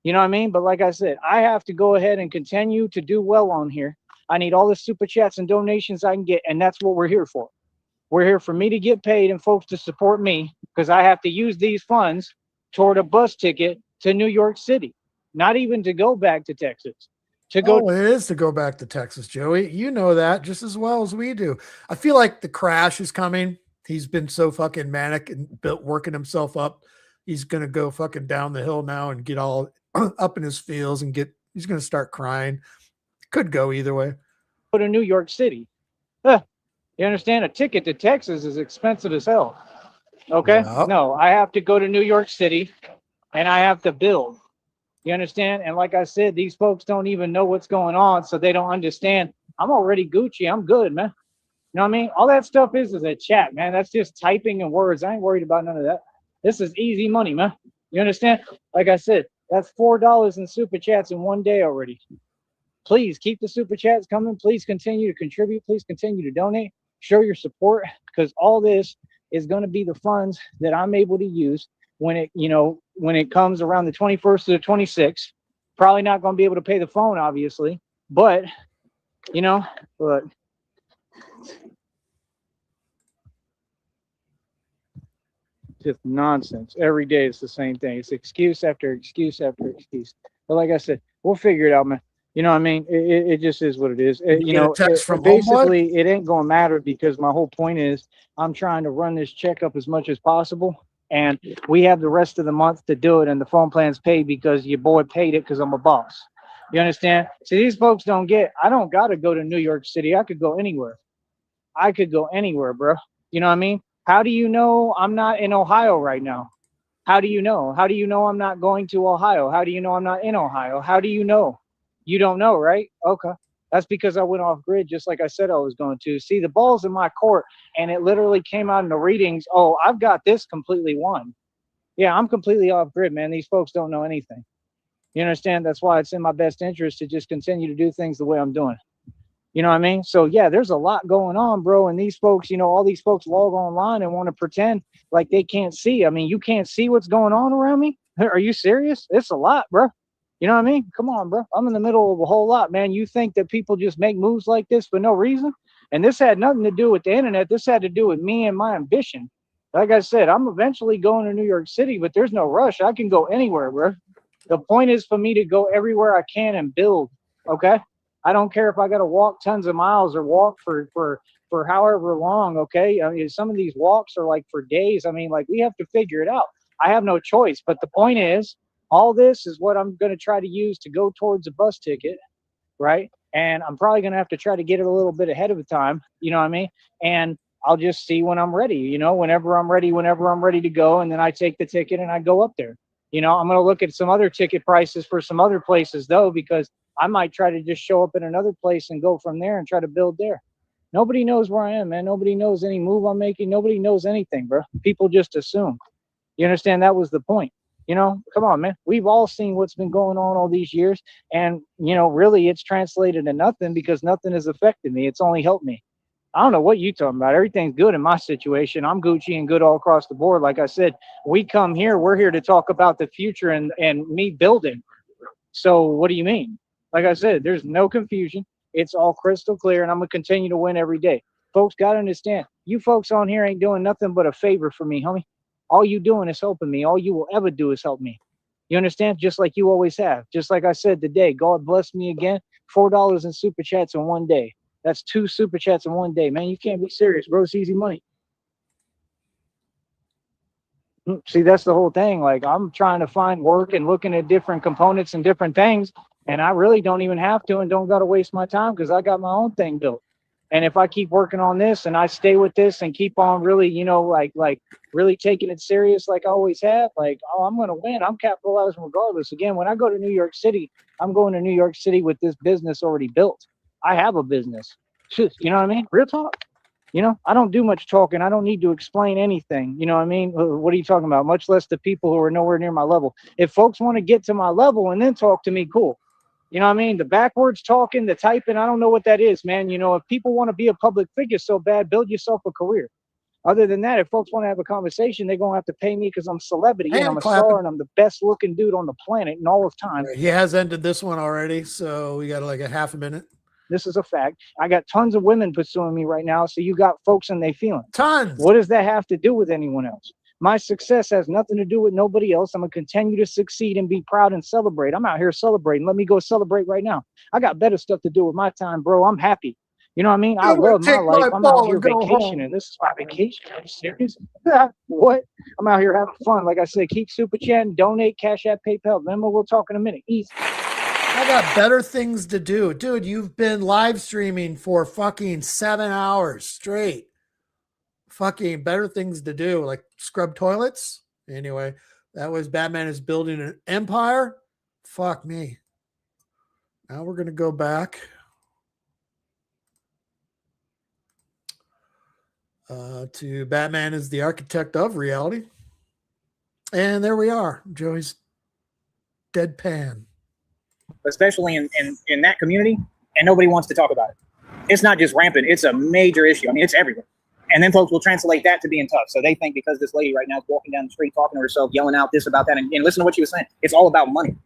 You know what I mean? But like I said, I have to go ahead and continue to do well on here. I need all the super chats and donations I can get. And that's what we're here for. We're here for me to get paid and folks to support me because I have to use these funds toward a bus ticket to New York City, not even to go back to Texas. To go. Oh, it is to go back to Texas, Joey. You know that just as well as we do. I feel like the crash is coming. He's been so fucking manic and working himself up. He's going to go fucking down the hill now and get all up in his feels and he's going to start crying. Could go either way. Go to New York City. You understand? A ticket to Texas is expensive as hell. Okay? Yep. No, I have to go to New York City and I have to build. You understand? And like I said, these folks don't even know what's going on, so they don't understand. I'm already Gucci. I'm good, man. You know what I mean? All that stuff is a chat, man. That's just typing and words. I ain't worried about none of that. This is easy money, man. You understand? Like I said, that's $4 in super chats in one day already. Please keep the super chats coming. Please continue to contribute. Please continue to donate. Show your support because all this is going to be the funds that I'm able to use when it comes around the 21st to the 26th. Probably not going to be able to pay the phone, obviously, but but just nonsense. Every day it's the same thing. It's excuse after excuse after excuse. But like I said, we'll figure it out, man. You know what I mean? It just is what it is. Get a text from Homeboy? Basically, it ain't going to matter because my whole point is I'm trying to run this check up as much as possible. And we have the rest of the month to do it. And the phone plan's paid because your boy paid it because I'm a boss. You understand? See, these folks don't get, I don't got to go to New York City. I could go anywhere. I could go anywhere, bro. You know what I mean? How do you know I'm not in Ohio right now? How do you know? How do you know I'm not going to Ohio? How do you know I'm not in Ohio? How do you know? You don't know, right? Okay. That's because I went off grid just like I said I was going to. See, the ball's in my court, and it literally came out in the readings. Oh, I've got this completely won. Yeah, I'm completely off grid, man. These folks don't know anything. You understand? That's why it's in my best interest to just continue to do things the way I'm doing. You know what I mean? So yeah, there's a lot going on, bro. And these folks, all these folks log online and want to pretend like they can't see. I mean, you can't see what's going on around me? Are you serious? It's a lot, bro. You know what I mean? Come on, bro. I'm in the middle of a whole lot, man. You think that people just make moves like this for no reason? And this had nothing to do with the internet. This had to do with me and my ambition. Like I said, I'm eventually going to New York City, but there's no rush. I can go anywhere, bro. The point is for me to go everywhere I can and build. Okay? I don't care if I got to walk tons of miles or walk for however long. Okay? I mean, some of these walks are like for days. I mean, like we have to figure it out. I have no choice. But the point is, all this is what I'm going to try to use to go towards a bus ticket, right? And I'm probably going to have to try to get it a little bit ahead of the time. You know what I mean? And I'll just see when I'm ready, whenever I'm ready to go. And then I take the ticket and I go up there. I'm going to look at some other ticket prices for some other places, though, because I might try to just show up in another place and go from there and try to build there. Nobody knows where I am, man. Nobody knows any move I'm making. Nobody knows anything, bro. People just assume. You understand? That was the point. Come on, man. We've all seen what's been going on all these years. And, really it's translated to nothing because nothing has affected me. It's only helped me. I don't know what you're talking about. Everything's good in my situation. I'm Gucci and good all across the board. Like I said, we're here to talk about the future and me building. So what do you mean? Like I said, there's no confusion. It's all crystal clear, and I'm going to continue to win every day. Folks got to understand, you folks on here ain't doing nothing but a favor for me, homie. All you doing is helping me. All you will ever do is help me. You understand? Just like you always have. Just like I said today, God bless me again. $4 in super chats in one day. That's 2 super chats in one day. Man, you can't be serious, bro. It's easy money. See, that's the whole thing. Like, I'm trying to find work and looking at different components and different things. And I really don't even have to and don't got to waste my time because I got my own thing built. And if I keep working on this and I stay with this and keep on really, like really taking it serious like I always have, I'm going to win. I'm capitalizing regardless. Again, when I go to New York City, I'm going to New York City with this business already built. I have a business. You know what I mean? Real talk. I don't do much talking. I don't need to explain anything. You know what I mean? What are you talking about? Much less the people who are nowhere near my level. If folks want to get to my level and then talk to me, cool. You know what I mean? The backwards talking, the typing, I don't know what that is, man. If people want to be a public figure so bad, build yourself a career. Other than that, if folks want to have a conversation, they're going to have to pay me because I'm a celebrity and I'm a star and I'm the best looking dude on the planet in all of time. He has ended this one already, so we got like a half a minute. This is a fact. I got tons of women pursuing me right now, so you got folks and they feeling. Tons. What does that have to do with anyone else? My success has nothing to do with nobody else. I'm going to continue to succeed and be proud and celebrate. I'm out here celebrating. Let me go celebrate right now. I got better stuff to do with my time, bro. I'm happy. You know what I mean? I love my life. I'm out here vacationing. This is my vacation. Are you serious? What? I'm out here having fun. Like I said, keep super chatting, donate, Cashapp, PayPal, Venmo. We'll talk in a minute. Easy. I got better things to do. Dude, you've been live streaming for fucking 7 hours straight. Fucking better things to do, like scrub toilets. Anyway, that was Batman is building an empire. Fuck me. Now we're going to go back to Batman is the architect of reality. And there we are. Joey's deadpan. Especially in that community, and nobody wants to talk about it. It's not just rampant. It's a major issue. I mean, it's everywhere. And then folks will translate that to being tough. So they think because this lady right now is walking down the street talking to herself, yelling out this about that, and listen to what she was saying. It's all about money.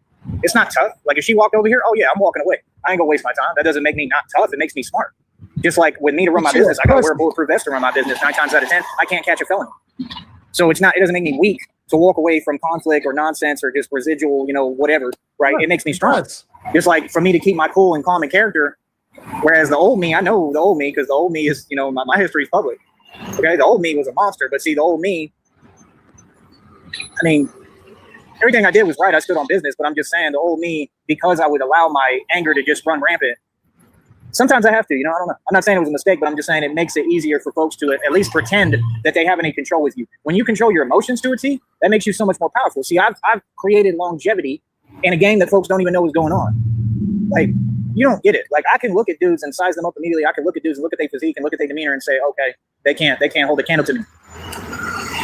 It's not tough. Like if she walked over here, oh yeah, I'm walking away. I ain't gonna waste my time. That doesn't make me not tough. It makes me smart. Just like with me to run my business, I gotta wear a bulletproof vest to run my business. 9 times out of 10, I can't catch a felony. So it doesn't make me weak to walk away from conflict or nonsense or just residual, whatever, right? It makes me strong. Just like for me to keep my cool and calm and character. Whereas the old me, I know the old me because the old me is, my history is public. Okay, the old me was a monster, but see, the old me, I mean, everything I did was right. I stood on business, but I'm just saying the old me, because I would allow my anger to just run rampant. Sometimes I have to, I don't know. I'm not saying it was a mistake, but I'm just saying it makes it easier for folks to at least pretend that they have any control with you. When you control your emotions to a T, that makes you so much more powerful. See, I've created longevity in a game that folks don't even know what's going on. Like, you don't get it. Like, I can look at dudes and size them up immediately. I can look at dudes and look at their physique and look at their demeanor and say, okay, they can't hold a candle to me.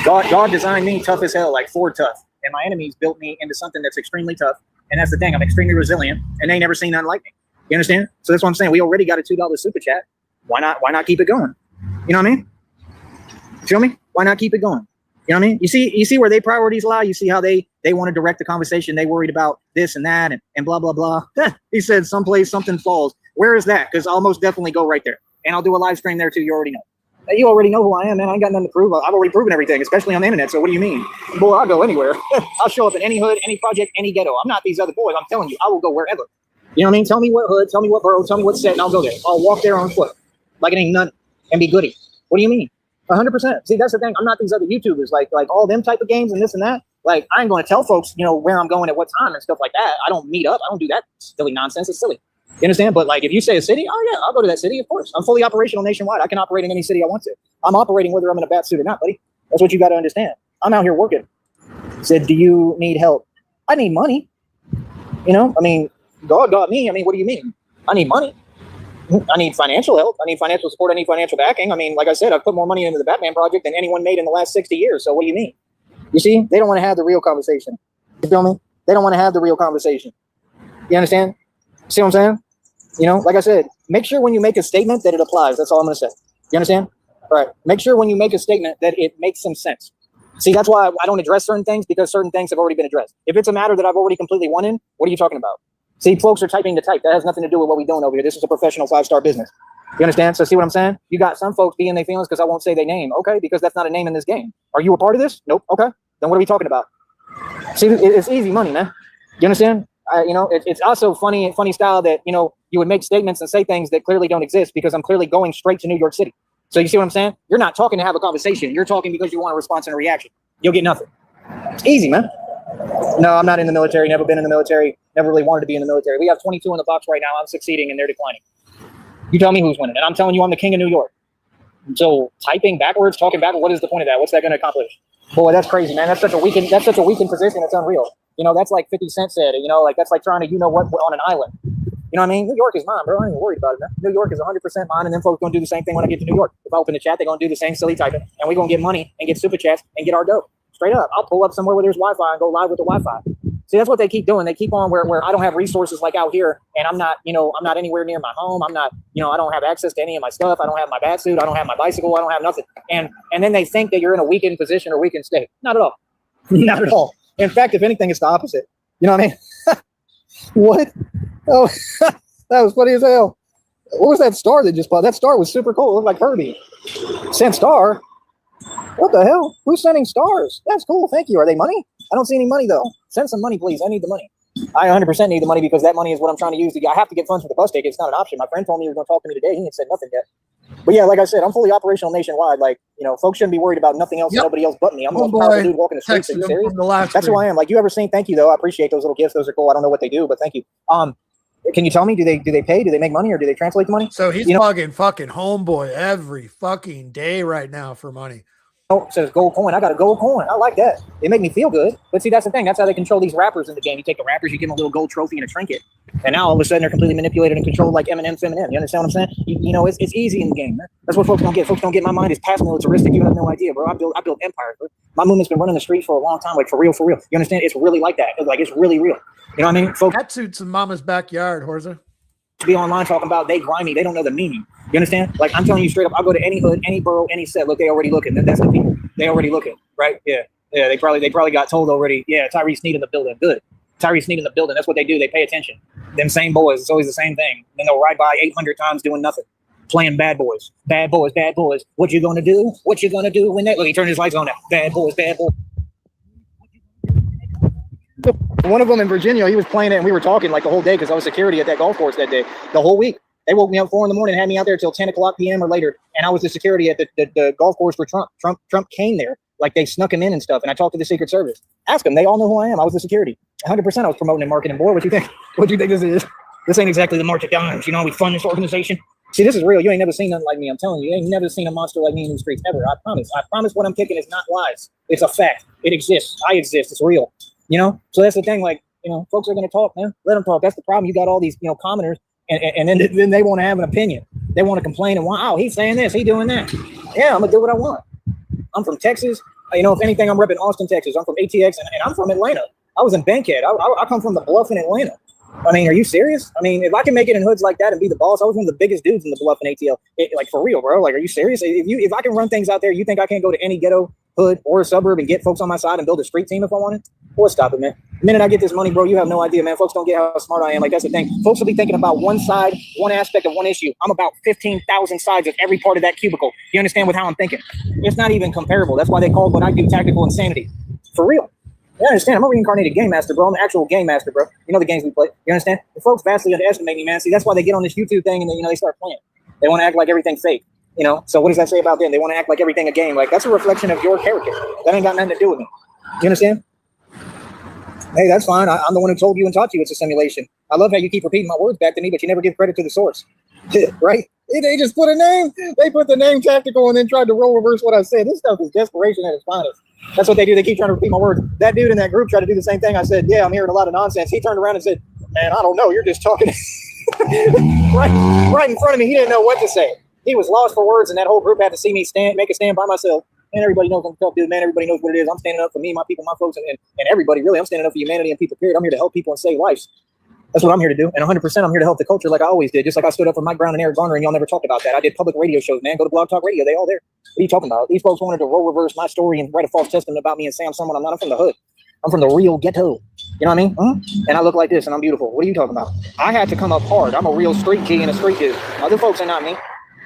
God designed me tough as hell, like Ford tough. And my enemies built me into something that's extremely tough. And that's the thing. I'm extremely resilient, and they never seen nothing like me. You understand? So that's what I'm saying. We already got a $2 super chat. Why not keep it going? You know what I mean? Feel me? Why not keep it going? You know what I mean? You see where their priorities lie? You see how they want to direct the conversation. They worried about this and that and blah, blah, blah. He said someplace something falls. Where is that? Because I'll most definitely go right there. And I'll do a live stream there too. You already know. You already know who I am, man. I ain't got nothing to prove. I've already proven everything, especially on the internet. So what do you mean? Boy, I'll go anywhere. I'll show up in any hood, any project, any ghetto. I'm not these other boys. I'm telling you, I will go wherever. You know what I mean? Tell me what hood, tell me what borough, tell me what set, and I'll go there. I'll walk there on foot like it ain't nothing and be goody. What do you mean? 100%. See, that's the thing. I'm not these other YouTubers, like all them type of games and this and that. Like, I ain't going to tell folks, where I'm going at what time and stuff like that. I don't meet up. I don't do that silly nonsense. It's silly. You understand? But like, if you say a city, oh yeah, I'll go to that city. Of course, I'm fully operational nationwide. I can operate in any city I want to. I'm operating whether I'm in a bat suit or not, buddy. That's what you got to understand. I'm out here working. Said, do you need help? I need money. I mean, God got me. I mean, what do you mean? I need money. I need financial help. I need financial support. I need financial backing. I mean, like I said, I've put more money into the Batman project than anyone made in the last 60 years. So what do you mean? You see, they don't want to have the real conversation. You feel me? They don't want to have the real conversation. You understand? See what I'm saying? Like I said, make sure when you make a statement that it applies. That's all I'm going to say. You understand? All right. Make sure when you make a statement that it makes some sense. See, that's why I don't address certain things, because certain things have already been addressed. If it's a matter that I've already completely won in, what are you talking about? See, folks are typing to type. That has nothing to do with what we're doing over here. This is a professional 5-star business. You understand? So see what I'm saying? You got some folks being their feelings because I won't say their name. Okay, because that's not a name in this game. Are you a part of this? Nope. Okay. Then what are we talking about? See, it's easy money, man. You understand? It's also funny style that, you would make statements and say things that clearly don't exist because I'm clearly going straight to New York City. So you see what I'm saying? You're not talking to have a conversation. You're talking because you want a response and a reaction. You'll get nothing. It's easy, man. No, I'm not in the military. Never been in the military. Never really wanted to be in the military. We have 22 in the box right now. I'm succeeding and they're declining. You tell me who's winning. And I'm telling you, I'm the king of New York. So typing backwards, talking backwards, what is the point of that? What's that going to accomplish? Boy, that's crazy, man. That's such a weakened position. It's unreal. That's like 50 Cent said, like that's like trying to, what on an island. You know what I mean? New York is mine, bro. I ain't even worried about it, man. New York is 100% mine, and then folks going to do the same thing when I get to New York. If I open the chat, they're going to do the same silly typing, and we're going to get money and get super chats and get our dough. Straight up. I'll pull up somewhere where there's Wi-Fi and go live with the Wi-Fi. See, that's what they keep doing. They keep on where I don't have resources like out here, and I'm not anywhere near my home. I'm not, I don't have access to any of my stuff. I don't have my bat suit. I don't have my bicycle. I don't have nothing. And then they think that you're in a weakened position or weakened state. Not at all. Not at all. In fact, if anything, it's the opposite. You know what I mean? What? Oh, that was funny as hell. What was that star that just popped? That star was super cool. It looked like Herbie. Sent star? What the hell? Who's sending stars? That's cool. Thank you. Are they money? I don't see any money, though. Send some money, please. I need the money. I 100% need the money because that money is what I'm trying to use. I have to get funds for the bus ticket. It's not an option. My friend told me he was going to talk to me today. He ain't said nothing yet. But yeah, like I said, I'm fully operational nationwide. Like, folks shouldn't be worried about nothing else and nobody else but me. I'm the most powerful dude walking the streets. Are you serious? That's who I am. Like, you ever seen? Thank you, though. I appreciate those little gifts. Those are cool. I don't know what they do, but thank you. Can you tell me, do they pay? Do they make money or do they translate the money? So he's plugging fucking homeboy every fucking day right now for money. Oh, it says gold coin. I got a gold coin. I like that. It make me feel good. But see, that's the thing. That's how they control these rappers in the game. You take the rappers, you give them a little gold trophy and a trinket. And now all of a sudden they're completely manipulated and controlled like Eminem. You understand what I'm saying? It's easy in the game, man. That's what folks don't get. Folks don't get my mind is past militaristic. You have no idea, bro. I built empires, bro. My movement's been running the streets for a long time, like for real. You understand? It's really like that. It's really real. You know what I mean? Folks, that suits in mama's backyard, Horza. be online talking about they grimy. They don't know the meaning. You understand? Like I'm telling you straight up, I'll go to any hood, any borough, any set. Look, they already looking. That's the people. They already looking, right? Yeah. They probably got told already. Yeah, Tyree Sneed in the building. Good. Tyree Sneed in the building. That's what they do. They pay attention. Them same boys. It's always the same thing. Then they'll ride by 800 times doing nothing, playing bad boys. Bad boys. Bad boys. What you gonna do? What you gonna do when they look? He turned his lights on. Now. Bad boys. Bad boys. One of them in Virginia, he was playing it, and we were talking like the whole day because I was security at that golf course that day. The whole week, they woke me up 4 a.m, had me out there till 10 o'clock p.m. or later, and I was the security at the golf course for Trump. Trump came there, like they snuck him in and stuff. And I talked to the Secret Service. Ask them; they all know who I am. I was the security. 100%. I was promoting and marketing. Boy, what you think? What you think this is? This ain't exactly the March of Dimes. You know, we fund this organization. See, this is real. You ain't never seen nothing like me. I'm telling you, you ain't never seen a monster like me in the streets ever. I promise. I promise. What I'm kicking is not lies. It's a fact. It exists. I exist. It's real. You know. So that's the thing. Like. You know, folks are going to talk, man. Let them talk. That's the problem. You got all these, you know, commoners, and then they want to have an opinion. They want to complain and wow, he's saying this, he's doing that. Yeah, I'm gonna do what I want. I'm from Texas. You know, if anything, I'm repping Austin, Texas. I'm from ATX, and I'm from Atlanta. I was in Bankhead. I come from the Bluff in Atlanta. I mean, are you serious? I mean, if I can make it in hoods like that and be the boss, I was one of the biggest dudes in the Bluff and ATL. Like for real, bro. Like, are you serious? If I can run things out there, you think I can't go to any ghetto, hood, or a suburb and get folks on my side and build a street team if I wanted? Boy, stop it, man. The minute I get this money, bro, you have no idea, man. Folks don't get how smart I am. Like, that's the thing. Folks will be thinking about one side, one aspect of one issue. I'm about 15,000 sides of every part of that cubicle. You understand with how I'm thinking? It's not even comparable. That's why they call what I do tactical insanity. For real. You understand? I'm a reincarnated game master, bro. I'm an actual game master, bro. You know the games we play. You understand? The folks vastly underestimate me, man. See, that's why they get on this YouTube thing and then, you know, they start playing. They want to act like everything's fake. You know? So what does that say about them? They want to act like everything a game. Like, that's a reflection of your character. That ain't got nothing to do with me. You understand? Hey, that's fine. I'm the one who told you and taught you it's a simulation. I love how you keep repeating my words back to me, but you never give credit to the source. Right? They just put a name. They put the name tactical and then tried to role reverse what I said. This stuff is desperation at its finest. That's what they do. They keep trying to repeat my words. That dude in that group tried to do the same thing. I said, yeah, I'm hearing a lot of nonsense. He turned around and said, man, I don't know. You're just talking right in front of me. He didn't know what to say. He was lost for words, and that whole group had to see me make a stand by myself. And everybody knows I'm a tough dude, man. Everybody knows what it is. I'm standing up for me, my people, my folks, and everybody, really. I'm standing up for humanity and people, period. I'm here to help people and save lives. That's what I'm here to do. And 100% I'm here to help the culture like I always did. Just like I stood up for Mike Brown and Eric Garner, and y'all never talked about that. I did public radio shows, man. Go to Blog Talk Radio. They all there. What are you talking about? These folks wanted to role reverse my story and write a false testament about me and say I'm someone I'm not. I'm from the hood. I'm from the real ghetto. You know what I mean? And I look like this, and I'm beautiful. What are you talking about? I had to come up hard. I'm a real street key and a street dude. Other folks are not me.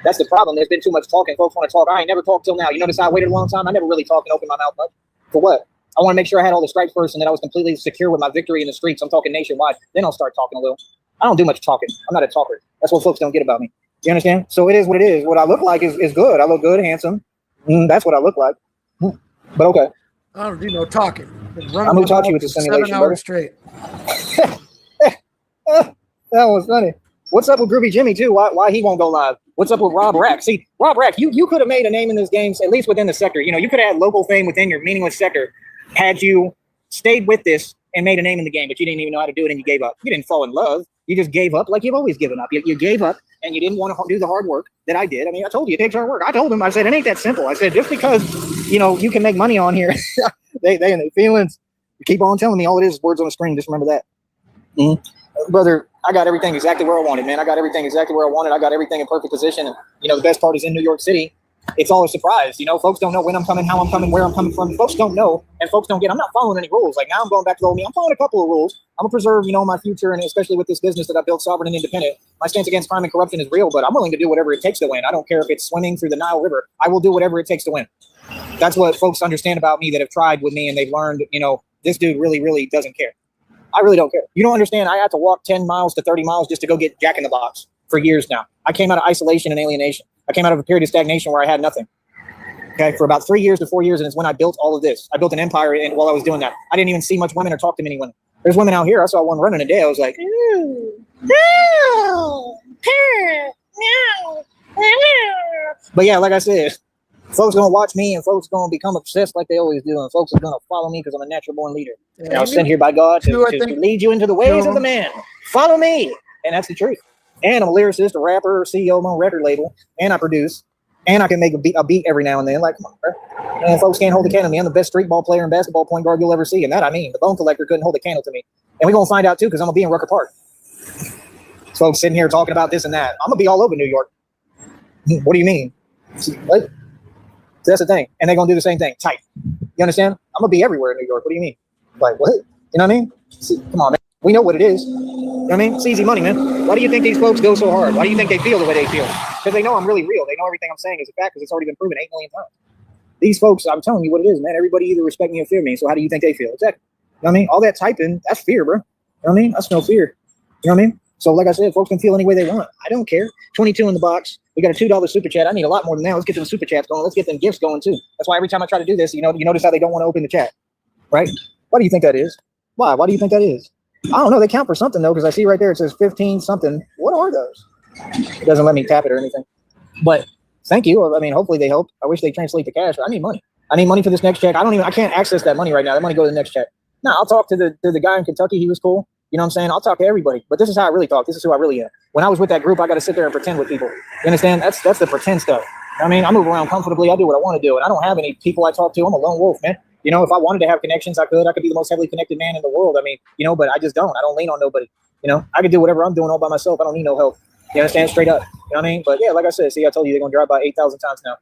That's the problem. There's been too much talking. Folks want to talk. I ain't never talked till now. You notice I waited a long time? I never really talked and opened my mouth much. For what? I want to make sure I had all the stripes first and that I was completely secure with my victory in the streets. I'm talking nationwide. Then I'll start talking a little. I don't do much talking. I'm not a talker. That's what folks don't get about me. You understand? So it is what it is. What I look like is good. I look good, handsome. That's what I look like. But okay. I don't do no talking. I'm who taught you it's a simulation, 7 hours straight. That was funny. What's up with Groovy Jimmy too? Why he won't go live? What's up with Rob Rack? See, Rob Rack, you could have made a name in this game, at least within the sector. You know, you could have had local fame within your meaningless sector had you stayed with this and made a name in the game, but you didn't even know how to do it and you gave up. You didn't fall in love. You just gave up like you've always given up. You gave up and you didn't want to do the hard work that I did. I mean, I told you it takes hard work. I told him, I said, it ain't that simple. I said, just because, you know, you can make money on here, they and their feelings, keep on telling me all it is words on the screen. Just remember that. Brother, I got everything exactly where I wanted, man. I got everything exactly where I wanted. I got everything in perfect position. And, you know, the best part is in New York City. It's all a surprise. You know, folks don't know when I'm coming, how I'm coming, where I'm coming from. Folks don't know, and folks don't get. I'm not following any rules. Like now, I'm going back to the old me. I'm following a couple of rules. I'm gonna preserve, you know, my future, and especially with this business that I built, sovereign and independent. My stance against crime and corruption is real, but I'm willing to do whatever it takes to win. I don't care if it's swimming through the Nile River. I will do whatever it takes to win. That's what folks understand about me that have tried with me, and they've learned. You know, this dude really, really doesn't care. I really don't care. You don't understand. I had to walk 10 miles to 30 miles just to go get Jack in the Box for years now. I came out of isolation and alienation. I came out of a period of stagnation where I had nothing. Okay, for about 3 years to 4 years, and it's when I built all of this. I built an empire, and while I was doing that, I didn't even see much women or talk to many women. There's women out here. I saw one running a day. I was like, but yeah, like I said, folks gonna watch me, and folks gonna become obsessed like they always do, and folks are gonna follow me because I'm a natural born leader. Yeah, and I was sent here by God to lead you into the ways of the man. Follow me, and that's the truth. And I'm a lyricist, a rapper, CEO of my own record label, and I produce. And I can make a beat every now and then. Like, come on, bro. And folks can't hold a candle to me. I'm the best street ball player and basketball point guard you'll ever see. And that I mean, the Bone Collector couldn't hold a candle to me. And we're going to find out, too, because I'm going to be in Rucker Park. Folks sitting here talking about this and that. I'm going to be all over New York. What do you mean? What? So that's the thing. And they're going to do the same thing. Tight. You understand? I'm going to be everywhere in New York. What do you mean? Like, what? You know what I mean? See, come on, man. We know what it is. You know what I mean? It's easy money, man. Why do you think these folks go so hard? Why do you think they feel the way they feel? Because they know I'm really real. They know everything I'm saying is a fact because it's already been proven 8 million times. These folks, I'm telling you what it is, man. Everybody either respect me or fear me. So how do you think they feel? Exactly. You know what I mean? All that typing, that's fear, bro. You know what I mean? That's no fear. You know what I mean? So like I said, folks can feel any way they want. I don't care. 22 in the box. We got a $2 super chat. I need a lot more than that. Let's get them super chats going. Let's get them gifts going too. That's why every time I try to do this, you notice how they don't want to open the chat, right? Why do you think that is? Why? Why do you think that is? I don't know. They count for something though, because I see right there it says 15 something. What are those? It doesn't let me tap it or anything. But thank you. I mean, hopefully they help. I wish they translate the cash. I need money. I need money for this next check. I can't access that money right now. That money go to the next check. No, I'll talk to the guy in Kentucky. He was cool. You know what I'm saying? I'll talk to everybody. But this is how I really talk. This is who I really am. When I was with that group, I got to sit there and pretend with people. You understand? That's the pretend stuff. I mean, I move around comfortably. I do what I want to do. And I don't have any people I talk to. I'm a lone wolf, man. You know, if I wanted to have connections, I could. I could be the most heavily connected man in the world. I mean, you know, but I just don't. I don't lean on nobody. You know, I can do whatever I'm doing all by myself. I don't need no help. You understand? Straight up. You know what I mean? But yeah, like I said, see, I told you they're going to drive by 8,000 times now.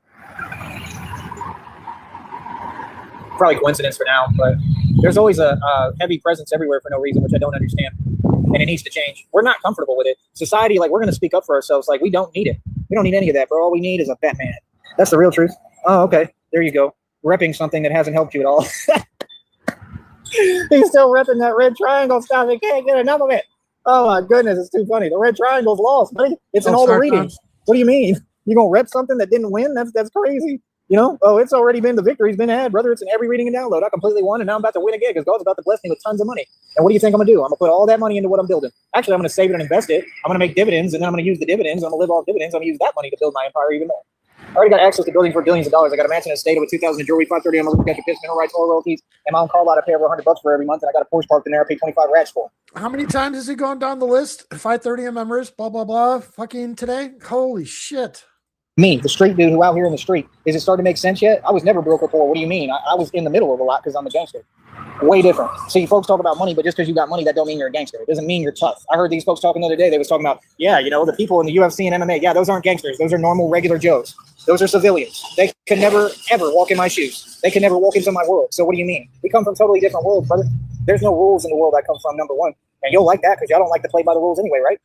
Probably coincidence for now, but there's always a heavy presence everywhere for no reason, which I don't understand. And it needs to change. We're not comfortable with it. Society, like, we're going to speak up for ourselves. Like, we don't need it. We don't need any of that, bro. All we need is a Batman. That's the real truth. Oh, okay. There you go. Repping something that hasn't helped you at all. He's still repping that red triangle stuff. He can't get enough of it. Oh, my goodness. It's too funny. The red triangle's lost, buddy. It's in all the readings. What do you mean? You going to rep something that didn't win? That's crazy. You know, oh, it's already been, the victory's been had, brother. It's in every reading and download. I completely won, and now I'm about to win again because God's about to bless me with tons of money. And what do you think I'm going to do? I'm going to put all that money into what I'm building. Actually, I'm going to save it and invest it. I'm going to make dividends, and then I'm going to use the dividends. I'm going to live off dividends. I'm going to use that money to build my empire even more. I already got access to buildings for billions of dollars. I got a mansion in the state with 2,000 in jewelry, 530 on my roof, got your piss, mineral rights, oil royalties, and my own car lot I pay over $100 for every month, and I got a Porsche parked in there I pay 25 rats for. How many times has he gone down the list? 530 on my wrist, blah, blah, blah. Fucking today? Holy shit. Me, the street dude who out here in the street. Is it starting to make sense yet? I was never broke before. What do you mean? I was in the middle of a lot because I'm a gangster. Way different. See, folks talk about money, but just because you got money, that don't mean you're a gangster. It doesn't mean you're tough. I heard these folks talking the other day. They was talking about, yeah, you know, the people in the UFC and MMA. Yeah, those aren't gangsters. Those are normal, regular Joes. Those are civilians. They could never, ever walk in my shoes. They can never walk into my world. So what do you mean? We come from totally different worlds, brother. There's no rules in the world I come from, number one. And you'll like that because y'all don't like to play by the rules anyway, right?